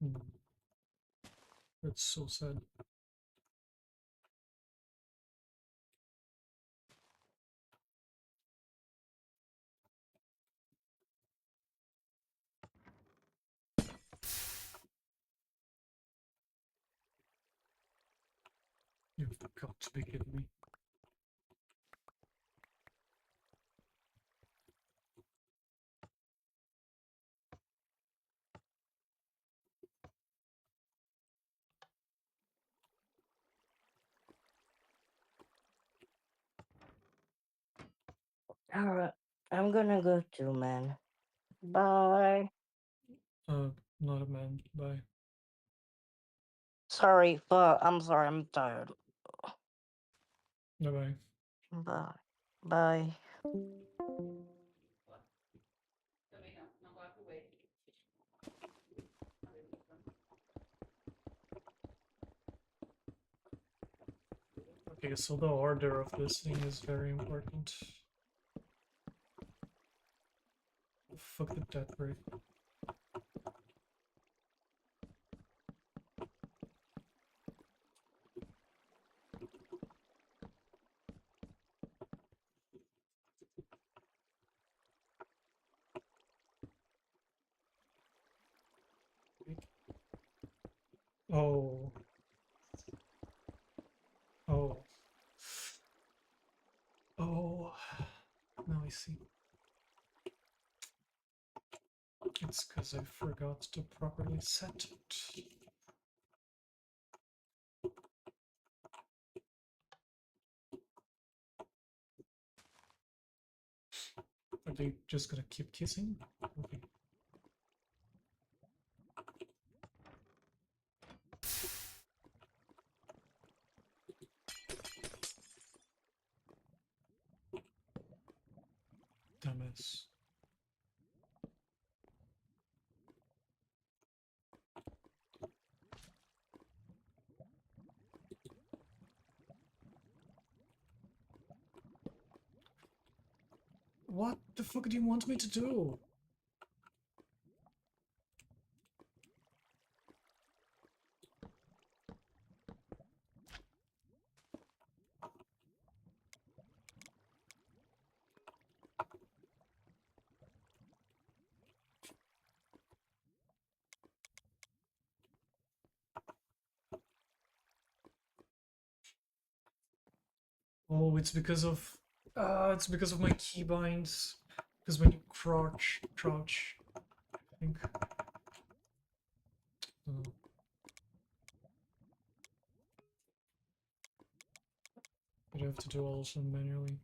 Hmm. That's so sad. You've got to be kidding me. Alright, I'm gonna go too, man. Bye. Not a man. Bye. Sorry, but I'm sorry, I'm tired. Bye-bye. Bye. Bye. Também não, não gosto do whey. Okay, so the order of this thing is very important. Fuck the death rate. Oh. Oh. Oh. Now I see. It's because I forgot to properly set it. Are they just gonna keep kissing? Okay. Dumbass. What the fuck do you want me to do? Oh, it's because of my keybinds. Because when you crouch, I think. Oh. But I have to do all of them manually.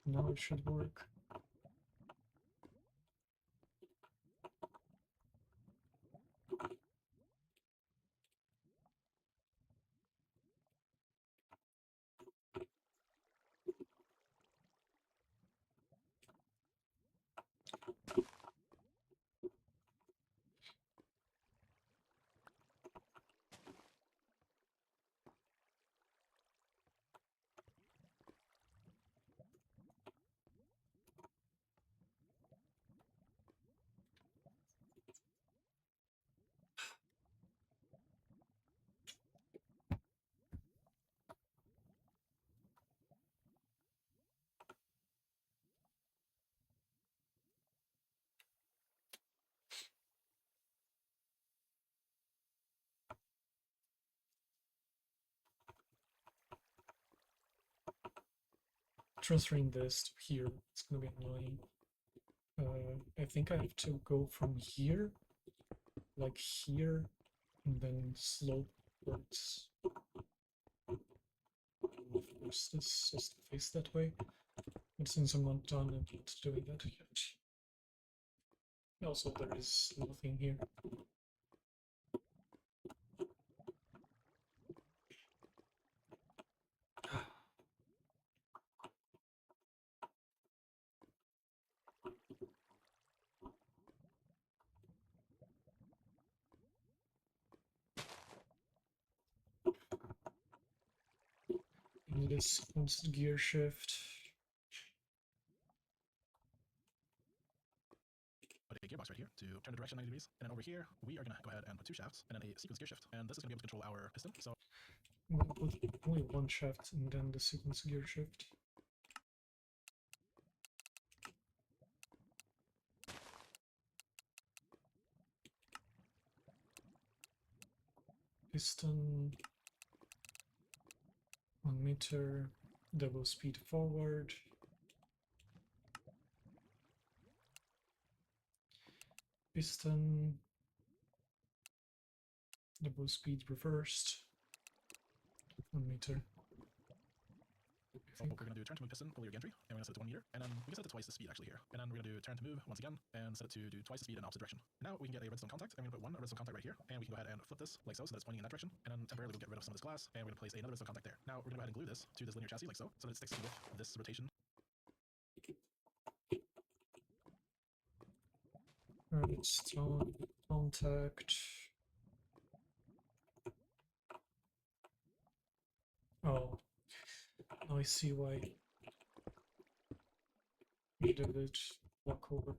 Now it should work. Transferring this to here, it's gonna be annoying. I think I have to go from here, like here, and then slope towards. Force this system face that way. But since I'm not done, I'm not doing that yet. Also, there is nothing here. In this constant gear shift. Put a gearbox right here to turn the direction 90 degrees. And then over here, we are going to go ahead and put 2 shafts and then a sequence gear shift. And this is going to be able to control our piston. So I'm gonna put only one shaft and then the sequence gear shift. Piston 1 meter, double speed forward. Piston, double speed reversed, 1 meter. I we're think. going to do turn to move piston, pull your gantry, and we're going to set it to 1 meter. And then we can set it to twice the speed actually here. And then we're going to do turn to move once again and set it to do twice the speed in opposite direction. Now we can get a redstone contact. I'm going to put one redstone contact right here, and we can go ahead and flip this like so that it's pointing in that direction. And then temporarily we'll get rid of some of this glass, and we're going to place another redstone contact there. Now we're going to go ahead and glue this to this linear chassis like so that it sticks with this rotation. Redstone contact. Oh, now I see why we did it. Walk over.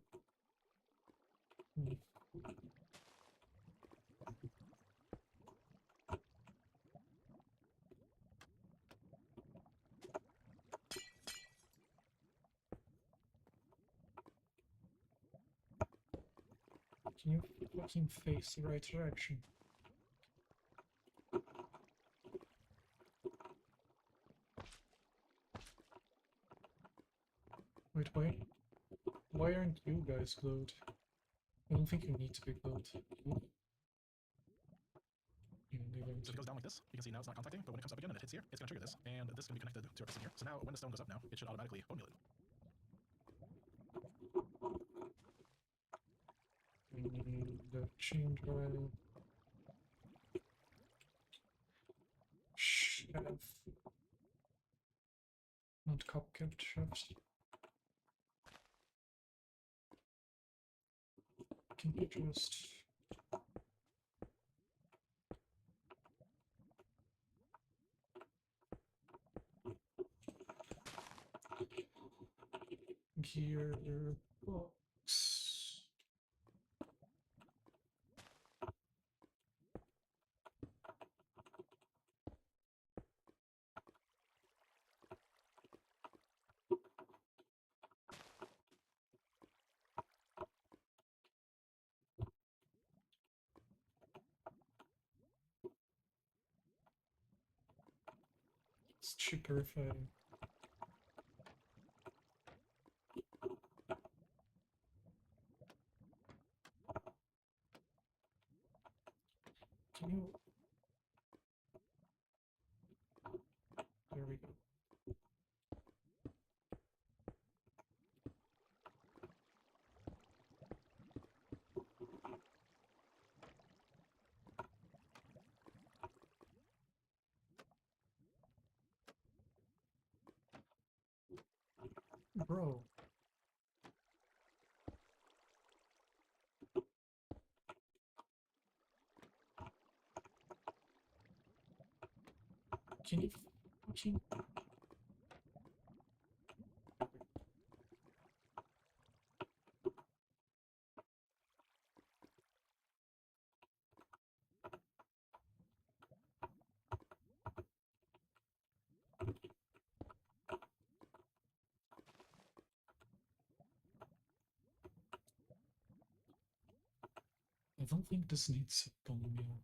Can you fucking face the right direction? Why aren't you guys glued? I don't think you need to be glued. Yeah, they don't. So if it goes down like this, you can see now it's not contacting, but when it comes up again and it hits here, it's going to trigger this, and this is going to be connected to our piston here. So now when the stone goes up now, it should automatically bone meal it. The chain drive. Chef. Not copycat chefs. Can you just... Gear box. It's cheaper if I... Can you... There we go. Bro. Can you fucking... I don't think this needs a bone meal.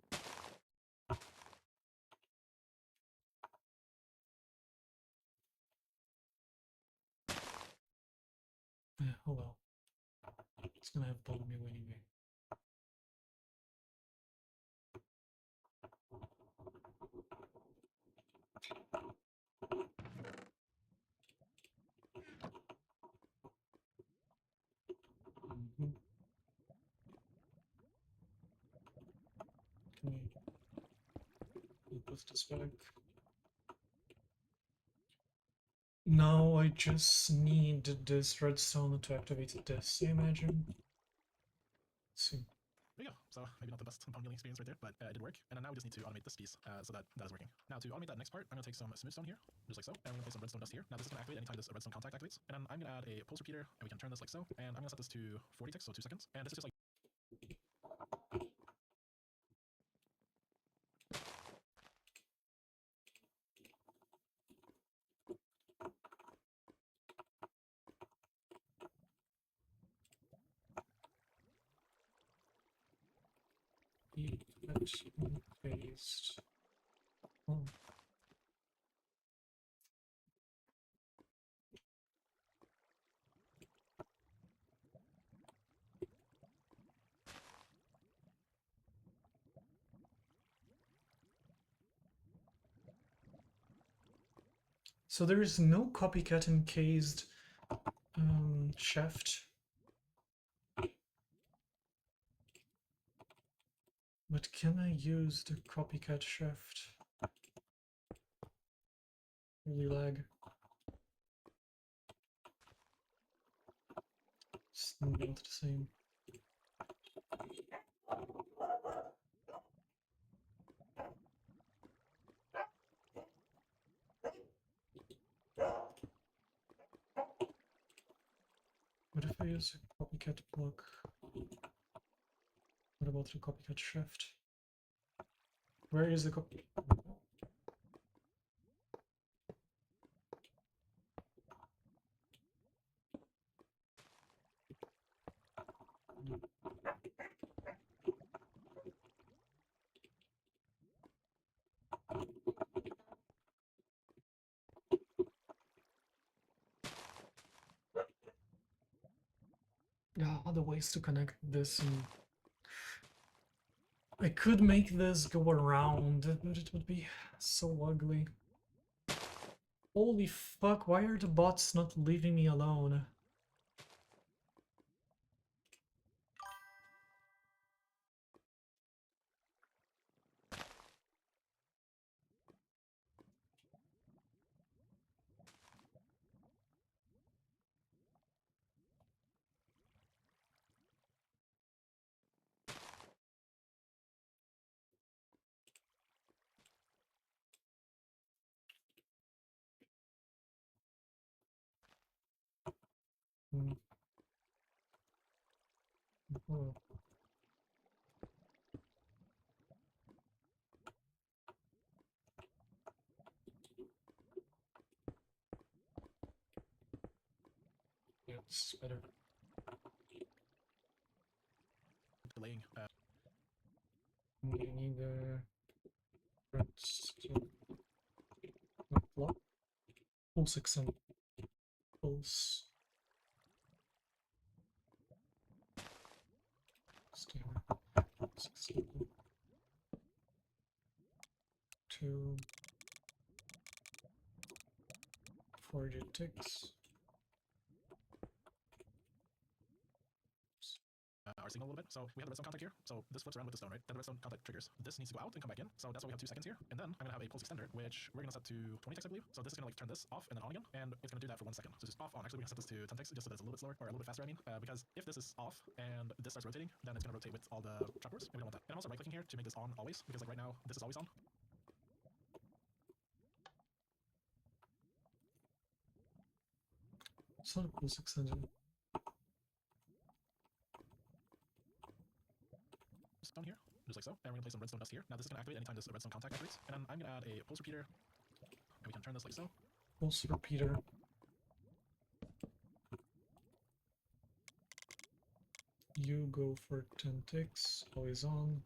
Oh well. It's gonna have bone meal anyway. Mhm. Can we put this back? Now I just need this redstone to activate this, I imagine. Let's see. There you go. So maybe not the best bone mealing experience right there, but it did work. And then now we just need to automate this piece so that is working. Now to automate that next part, I'm going to take some smooth stone here, just like so, and we're going to place some redstone dust here. Now this is going to activate anytime this redstone contact activates. And then I'm going to add a pulse repeater, and we can turn this like so. And I'm going to set this to 40 ticks, so 2 seconds. And this is just like Paste. Oh. So there is no copycat encased shaft. But can I use the copycat shaft? Really lag. It's not the same. What if I use a copycat block? What about the copycat shaft? Where is the copy? other ways to connect this, and I could make this go around, but it would be so ugly. Holy fuck, why are the bots not leaving me alone? Hmm. Oh. Yeah, it's better. Delaying. We need threads to not block. Pulse extend. Pulse. Stay there. Pulse extend. 2 40 ticks. Our signal a little bit. So we have the redstone contact here. So this flips around with the stone, right? Then the redstone contact triggers. This needs to go out and come back in. So that's why we have 2 seconds here. And then I'm gonna have a pulse extender, which we're gonna set to 20 ticks, I believe. So this is gonna like turn this off and then on again, and it's gonna do that for 1 second. So just off on. Actually, we're gonna set this to 10 ticks just so that it's a little bit slower or a little bit faster. I mean, because if this is off and this starts rotating, then it's gonna rotate with all the trapdoors, and we don't want that. And I'm also right-clicking here to make this on always, because like right now this is always on. It's not a pulse extender. Stone here, just like so, and we're gonna place some redstone dust here. Now this is gonna activate anytime this redstone contact activates, and then I'm gonna add a pulse repeater, and we can turn this like so. Pulse repeater. You go for 10 ticks, always on.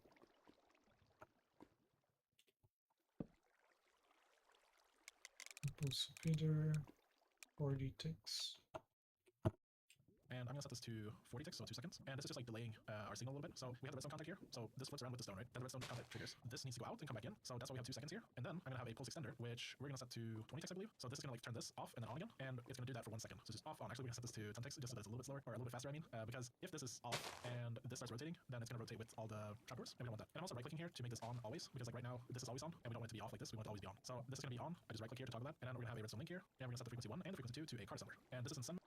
Pulse repeater, 40 ticks. And I'm gonna set this to 40 ticks, so 2 seconds. And this is just like delaying our signal a little bit. So we have the redstone contact here. So this flips around with the stone, right? Then the redstone contact triggers. This needs to go out and come back in. So that's why we have 2 seconds here. And then I'm gonna have a pulse extender, which we're gonna set to 20 ticks, I believe. So this is gonna like turn this off and then on again, and it's gonna do that for 1 second. So just off on. Actually, we're gonna set this to 10 ticks just so that it's a little bit slower or a little bit faster. I mean, because if this is off and this starts rotating, then it's gonna rotate with all the trapdoors, and we don't want that. And I'm also right-clicking here to make this on always, because like right now this is always on, and we don't want it to be off like this. We want it to always be on. So this is gonna be on. I just right-click here to toggle that, and then we're gonna have a redstone link here, and we're gonna set the frequency 1 and the frequency 2 to a card assembler. And this is in sun.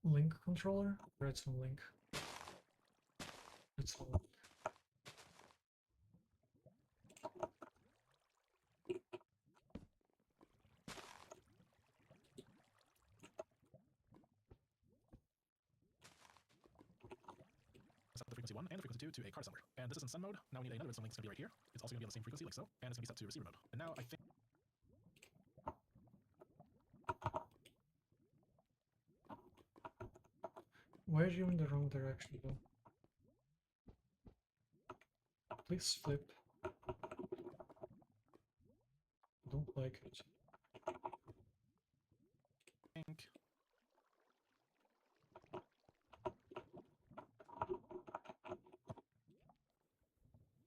Link controller? Redstone link. Redstone link. Set the frequency 1 and the frequency 2 to a card assembler. And this is in sun mode. Now we need another redstone link. It's gonna be right here. It's also gonna be on the same frequency like so, and it's gonna be set to receiver mode. And now I think Why are you in the wrong direction though? Please flip. Don't like it.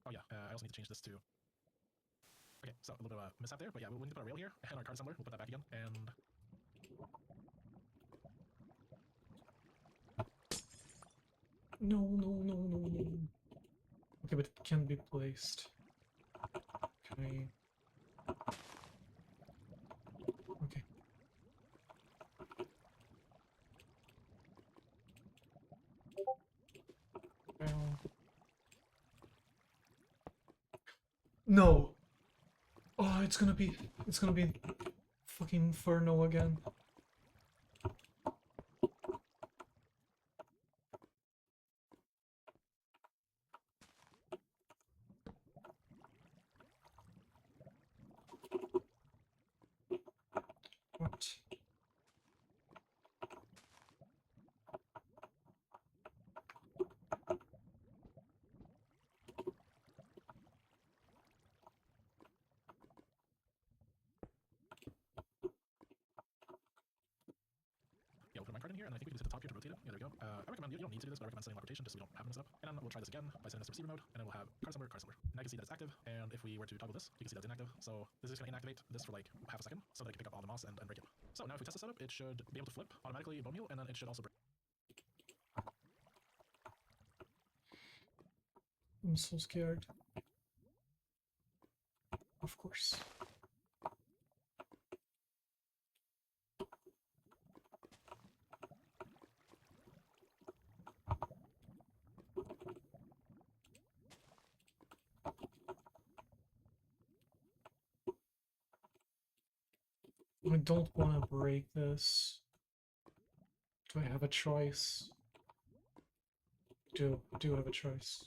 oh yeah, I also need to change this to. Okay, so a little bit of a mishap there, but yeah, we'll need to put a rail here and our card assembler. We'll put that back again, and No, no, no, no, no. Okay, but it can be placed. Okay. Okay. Well. No! Oh, it's gonna be fucking Inferno again. What? here, and I think we can just hit the top here to rotate it. Yeah, there we go. I recommend, you don't need to do this, but I recommend setting lock rotation just so we don't have it messed up. And then we'll try this again by setting this to receiver mode, and then we'll have card assembler, card assembler. And I can see that it's active, and if we were to toggle this, you can see that it's inactive. So this is going to inactivate this for like half a second so that it can pick up all the moss and break it. So now if we test the setup, it should be able to flip automatically bone meal, and then it should also break. I'm so scared. Of course. I don't want to break this. Do I have a choice? I do have a choice.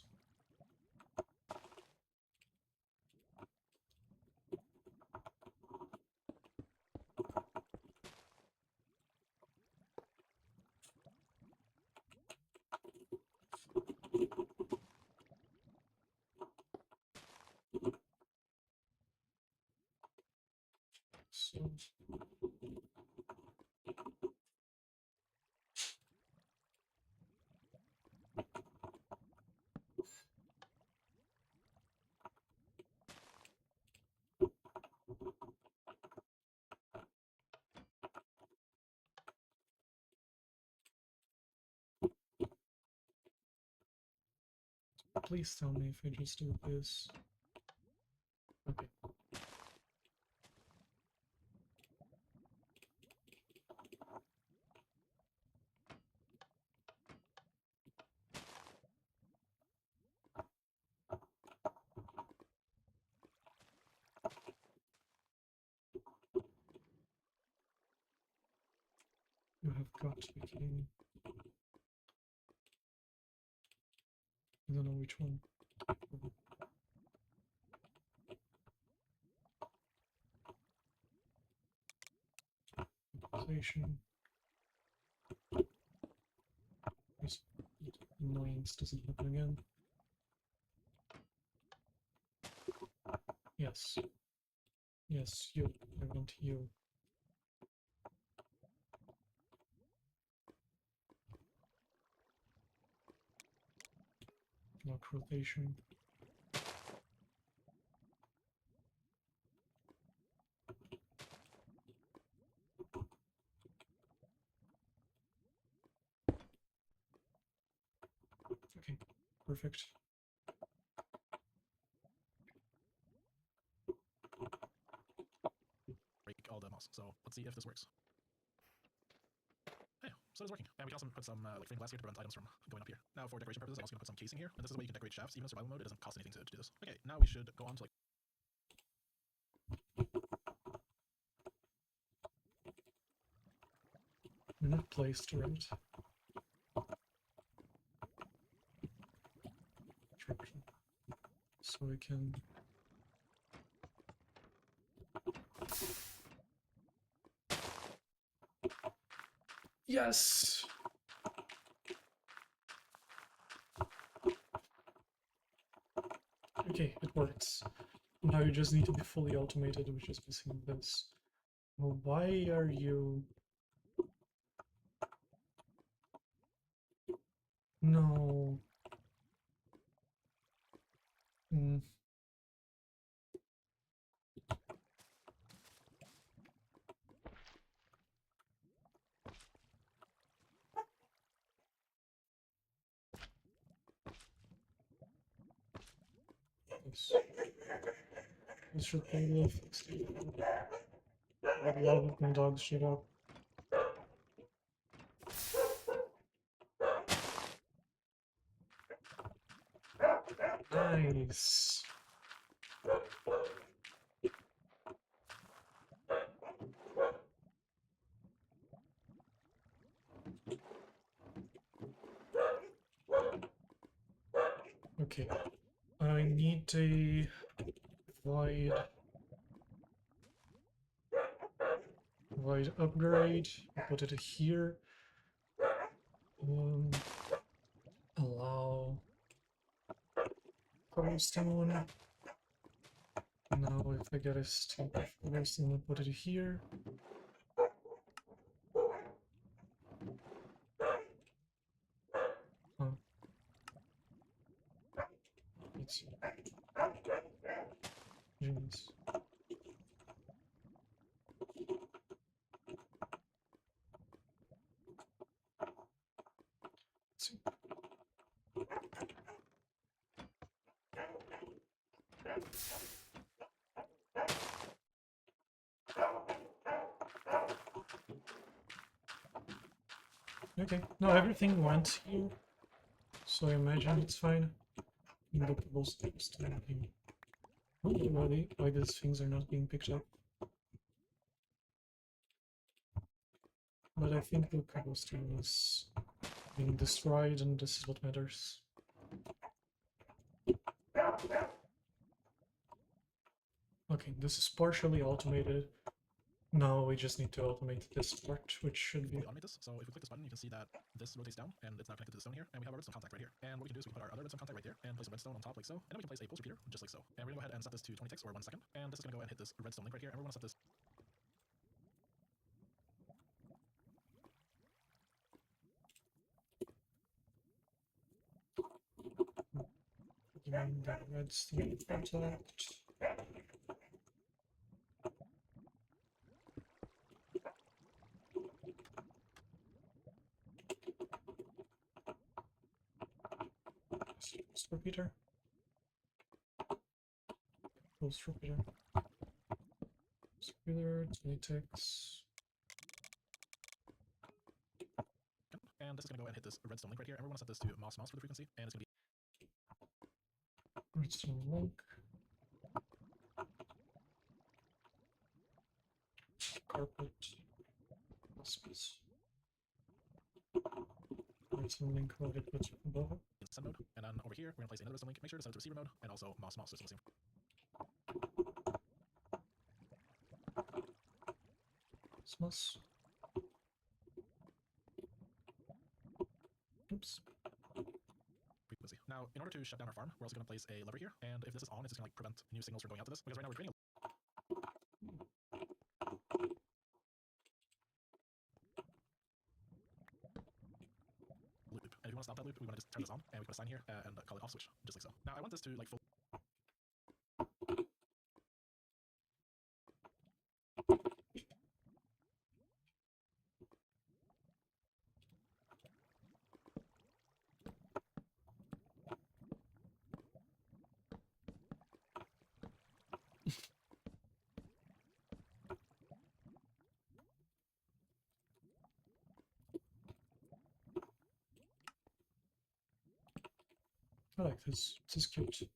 So please tell me if I just do this. Okay. You have got to be kidding me. I don't know which one. Optimization. This annoyance doesn't happen again. Yes. Yes, you. I want you. Lock rotation. Okay, perfect. Break all the moss. So let's see if this works. Yeah, so it's working. And we can also put some like frame glass here to prevent items from going up here. Now for decoration purposes, I'm also going to put some casing here, and this is the way you can decorate shafts. Even in survival mode, it doesn't cost anything to do this. Okay, now we should go on to like. Not placed right. So I can. Yes! Okay, it works. Now you just need to be fully automated, which is missing this. Well, why are you... No. Mm. This should probably fix it. I'd love if my dogs shut up. Nice. Okay. I need a void upgrade. Put it here. Allow cobblestone. Now if I get a stack of cobblestone, I'll put it here. Let's see. Jeez. Let's see. Okay, no, everything went here, so I imagine it's fine. And the cobblestone is still nothing. Why these things are not being picked up? But I think the cobblestone is being destroyed, and this is what matters. Okay, this is partially automated. Now we just need to automate this part, which should be... Fully automate this. So if we click this button, you can see that this rotates down, and it's now connected to the stone here, and we have a redstone contact right here. And what we can do is we can put our other redstone contact right there, and place a redstone on top like so, and then we can place a pulse repeater just like so. And we're gonna go ahead and set this to 20 ticks or 1 second, and this is gonna go ahead and hit this redstone link right here, and we're gonna set this. Given the redstone contact. Pulse repeater. Pulse repeater. Pulse repeater, 20 ticks. And this is gonna go ahead and hit this redstone link right here, and we're gonna set this to mouse for the frequency, and it's gonna be Redstone link. Carpet. Space. Redstone link will get put above it. send mode, and then over here we're gonna place another redstone link. Make sure to set it to receiver mode, and also mouse just the same. Mouse. Oops. Frequency. Now, in order to shut down our farm, we're also going to place a lever here, and if this is on, it's just going to prevent new signals from going out to this, because right now we're creating a loop. And if you want to stop that loop, we want to just turn this on, and we put a sign here, and call it off switch, just like so. Now, I want this to like full. I like this. This is cute.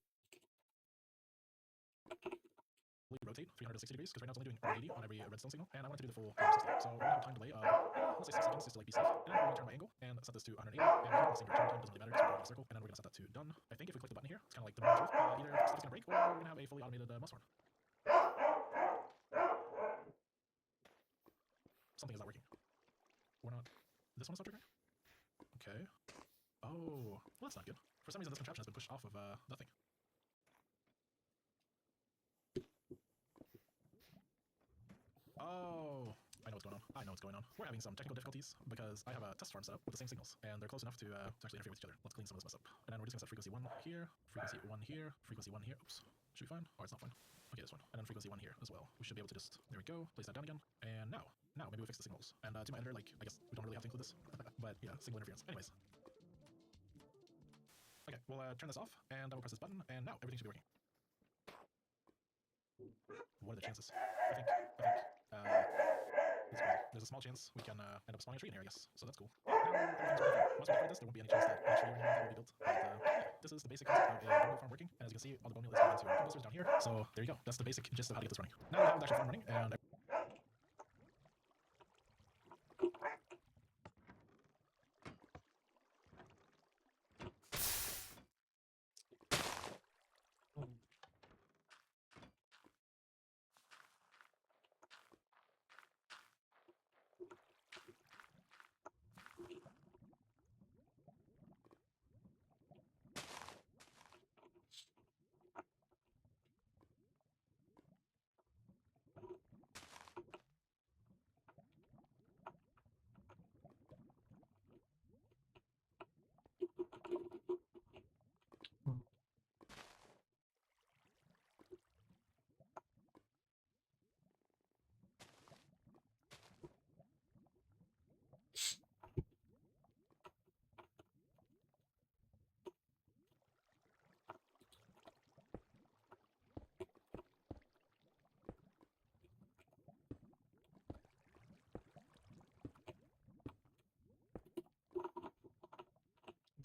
Rotate 360 degrees, because right now it's only doing 180 on every redstone signal, and I want it to do the full 360. So we're going to have a time delay of, let's say 6 seconds, just to like be safe. And then we're going to turn my angle and set this to 180, and we're going to same return time, doesn't really matter, so we're going to circle, and then we're going to set that to done. I think if we click the button here, it's kind of like the moment of truth. Either stuff's going to break, or we're going to have a fully automated mouse horn. Something is not working. We're not... This one's not triggering? Okay. Oh, well that's not good. For some reason this contraption has been pushed off of that thing. Oh, I know what's going on. I know what's going on. We're having some technical difficulties because I have a test farm set up with the same signals, and they're close enough to actually interfere with each other. Let's clean some of this mess up. And then we're just gonna set frequency 1 here, frequency 1 here, frequency 1 here. Oops. Should be fine? Or it's not fine. Okay, this one. And then frequency 1 here as well. We should be able to just, there we go, place that down again. And now maybe we fix the signals. And to my editor, like, I guess we don't really have to include this, but yeah, signal interference. Anyways. Okay, we'll turn this off, and then we'll press this button, and now everything should be working. What are the chances? I think, there's a small chance we can end up spawning a tree in here, I guess. So that's cool. Now everything's working. Once we deploy this, there won't be any chance that a tree or anything like that will be built. But yeah, this is the basic concept of a bone meal farm working. And as you can see, all the bone meal is going into our composters down here. So there you go. That's the basic gist of how to get this running. Now we have the actual farm running, and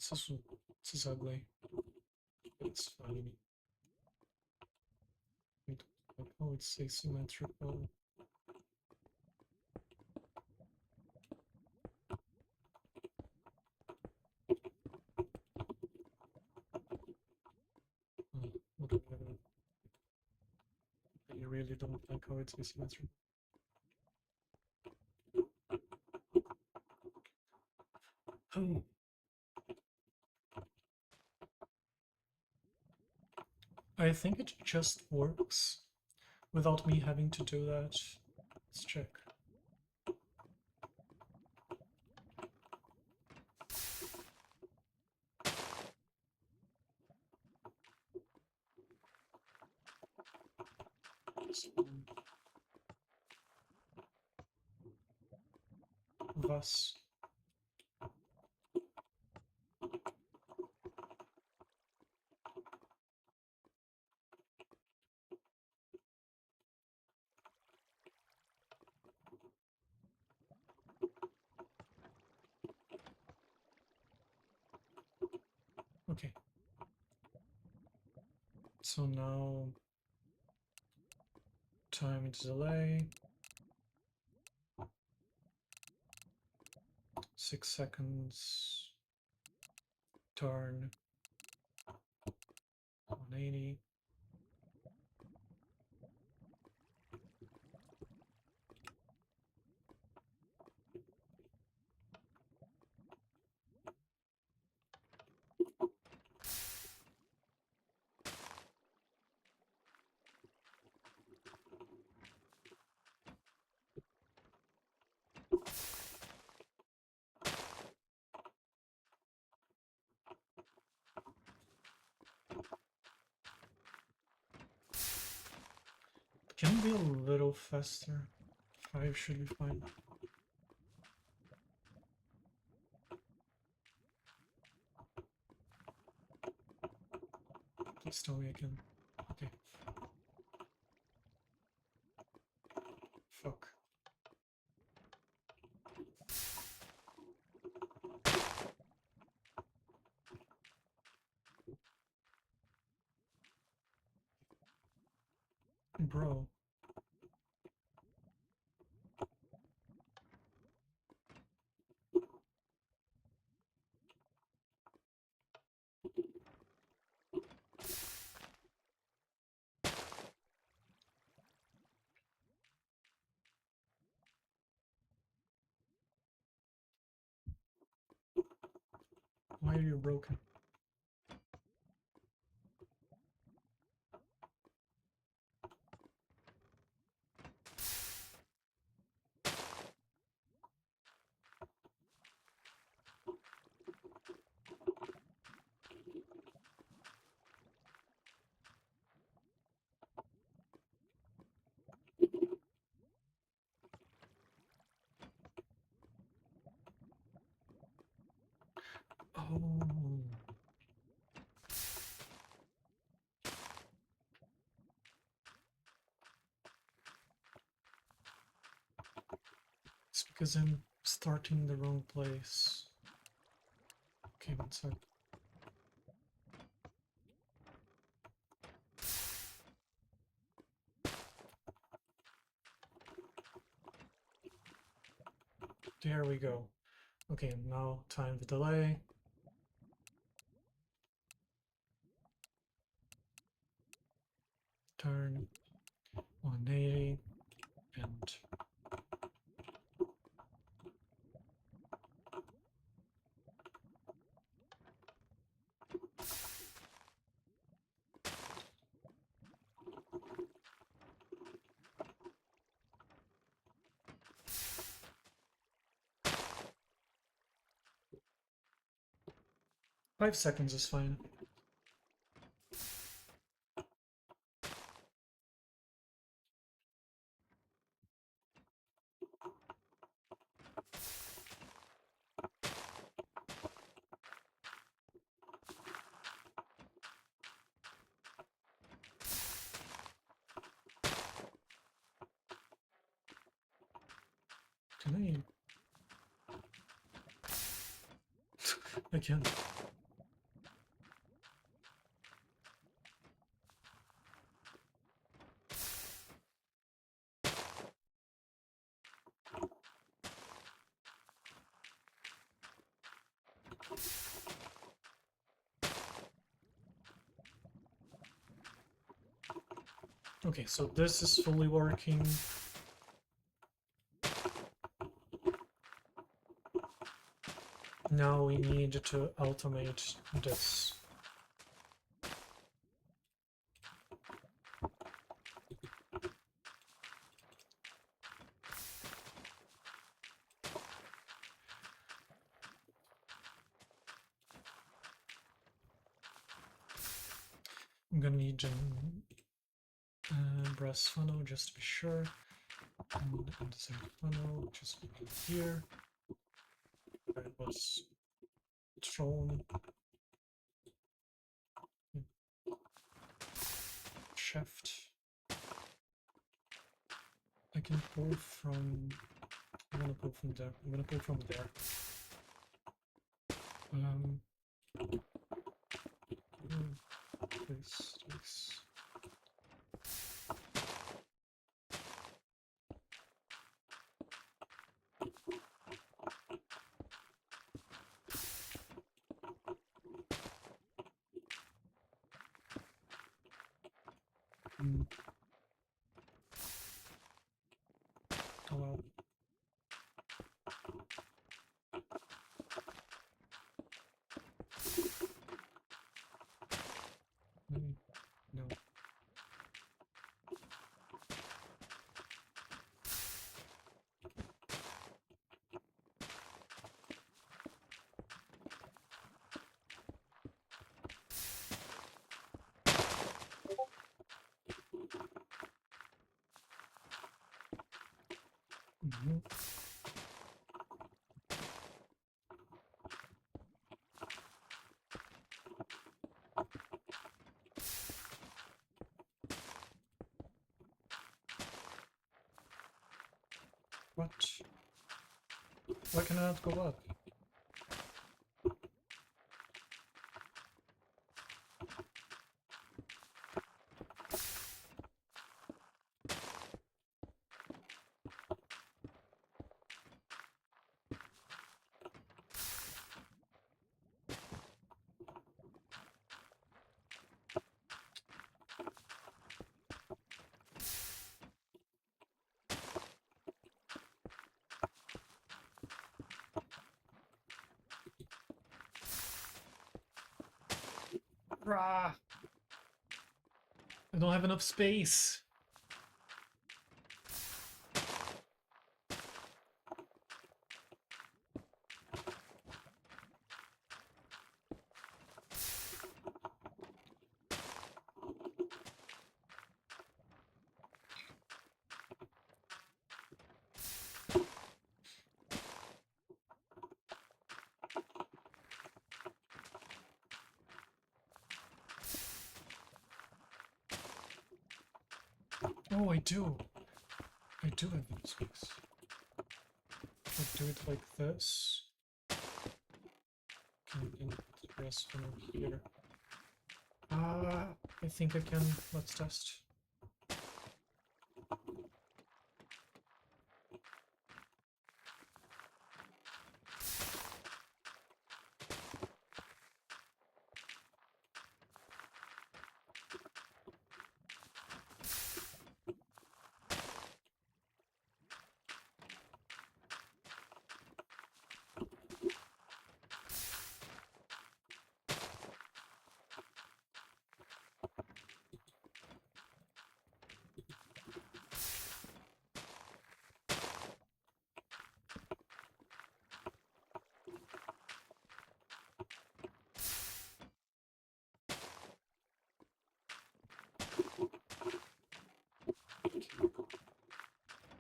This is ugly. It's fine. Oh, it's asymmetrical. Whatever. I really don't like how it's asymmetrical. Oh. I think it just works without me having to do that. Let's check. Was? Okay. So now time delay 6 seconds, turn 180. Can it be a little faster? 5 should be fine. Please tell me again. Okay. Fuck. Bro. Why are you broken? Oh. It's because I'm starting the wrong place. Okay, one sec. There we go. Okay, now time the delay. Turn 180 and five seconds is fine. Can I again? Okay, so this is fully working. Now we need to automate this. I'm gonna need a brass funnel just to be sure. And andesite funnel just here. Where it was thrown. Shaft. I can pull from. I'm gonna pull from there. I'm gonna pull from there. This. Oh well. No. Mhm. What? Why can I not go up? Rah! I don't have enough space. Oh, I do. I do have enough space. I'll do it like this. And the rest from here. I think I can. Let's test.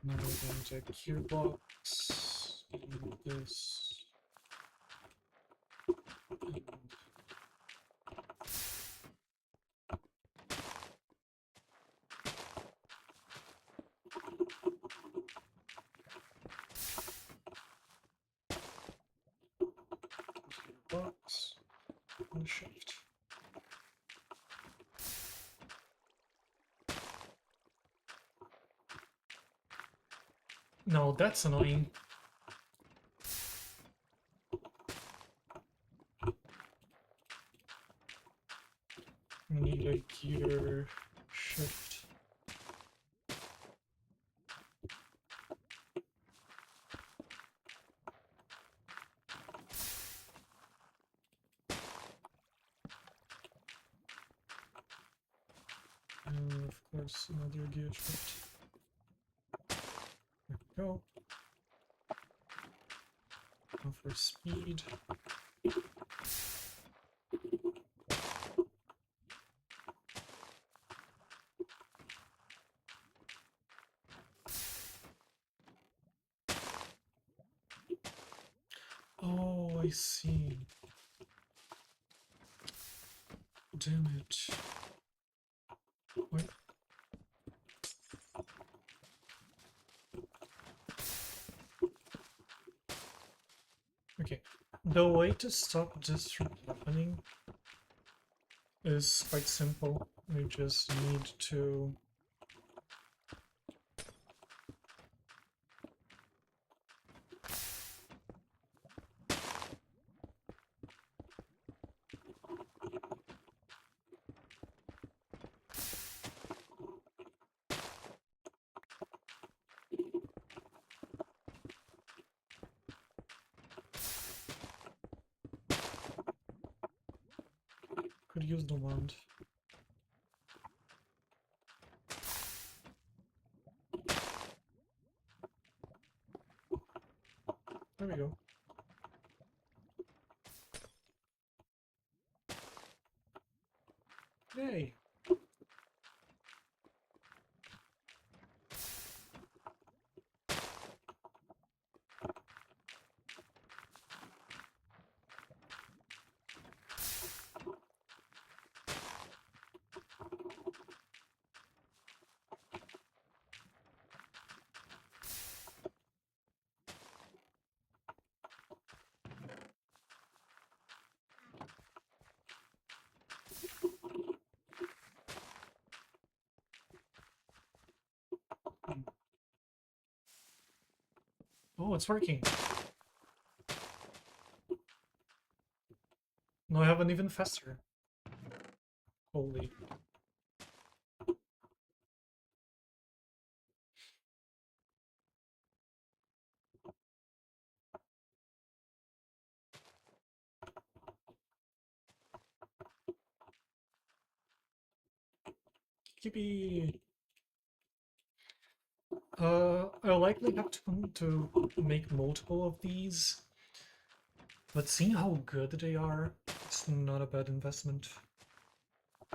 Now we're going to gearbox and this. And gearbox and shift. No, that's annoying. We need a gear shift. course, another gear shift. There we go. Go for speed. Oh, I see. Damn it. What? Okay. The way to stop this from happening is quite simple. We just need to could use the wand. There we go. Yay! Oh, it's working. Now I have an even faster. Holy. Yippee! I'll likely have to make multiple of these, but seeing how good they are, it's not a bad investment.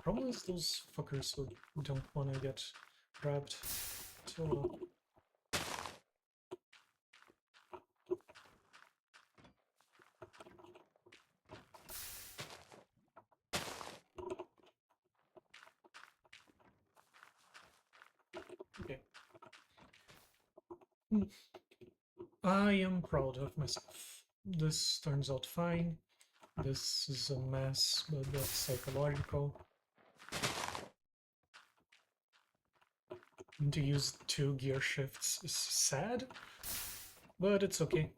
Problem is those fuckers who don't want to get grabbed. So okay. I am proud of myself. This turns out fine. This is a mess, but that's psychological. And to use 2 gear shifts is sad, but it's okay.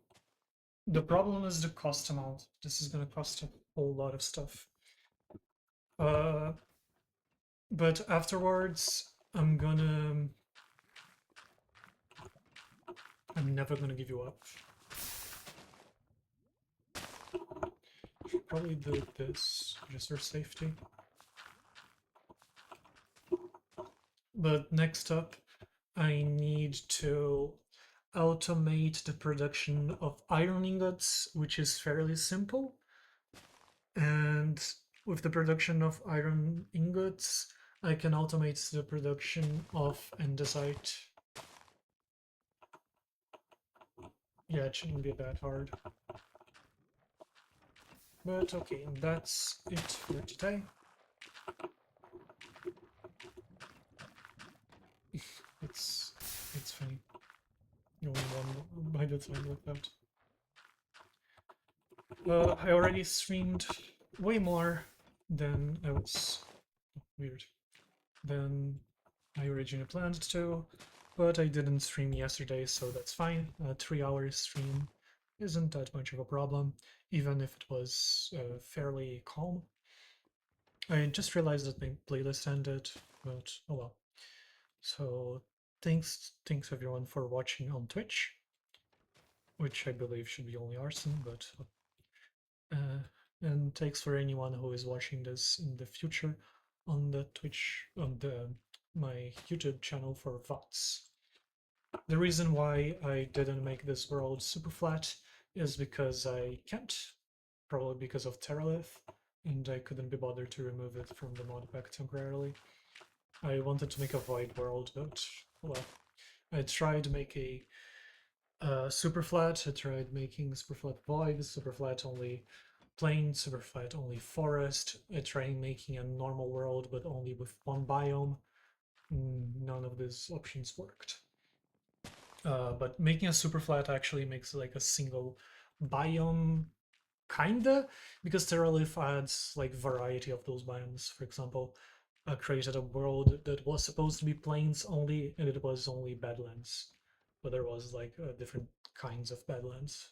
The problem is the cost amount. This is gonna cost a whole lot of stuff. But afterwards, I'm never gonna give you up. Should probably do this just for safety. But next up, I need to automate the production of iron ingots, which is fairly simple. And with the production of iron ingots, I can automate the production of andesite. Yeah, it shouldn't be that hard. But okay, that's it for today. it's fine. Only one by the time like that. I already streamed way more than I was weird than I originally planned to, but I didn't stream yesterday, so that's fine. A 3-hour stream isn't that much of a problem, even if it was fairly calm. I just realized that my playlist ended, but oh well. So thanks everyone for watching on Twitch, which I believe should be only Arson, but and thanks for anyone who is watching this in the future on the Twitch, on the my YouTube channel for VODs. The reason why I didn't make this world super flat is because I can't, probably because of Terralith, and I couldn't be bothered to remove it from the mod pack temporarily. I wanted to make a void world, but well, I tried making super flat. I tried making super flat void, super flat only plain, super flat only forest. I tried making a normal world, but only with one biome. None of these options worked. But making a super flat actually makes like a single biome, kinda, because Terralith adds like variety of those biomes. For example, I created a world that was supposed to be plains only, and it was only Badlands, but there was like different kinds of Badlands.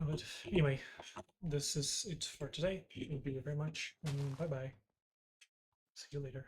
But anyway, this is it for today. Thank you very much, and bye bye. See you later.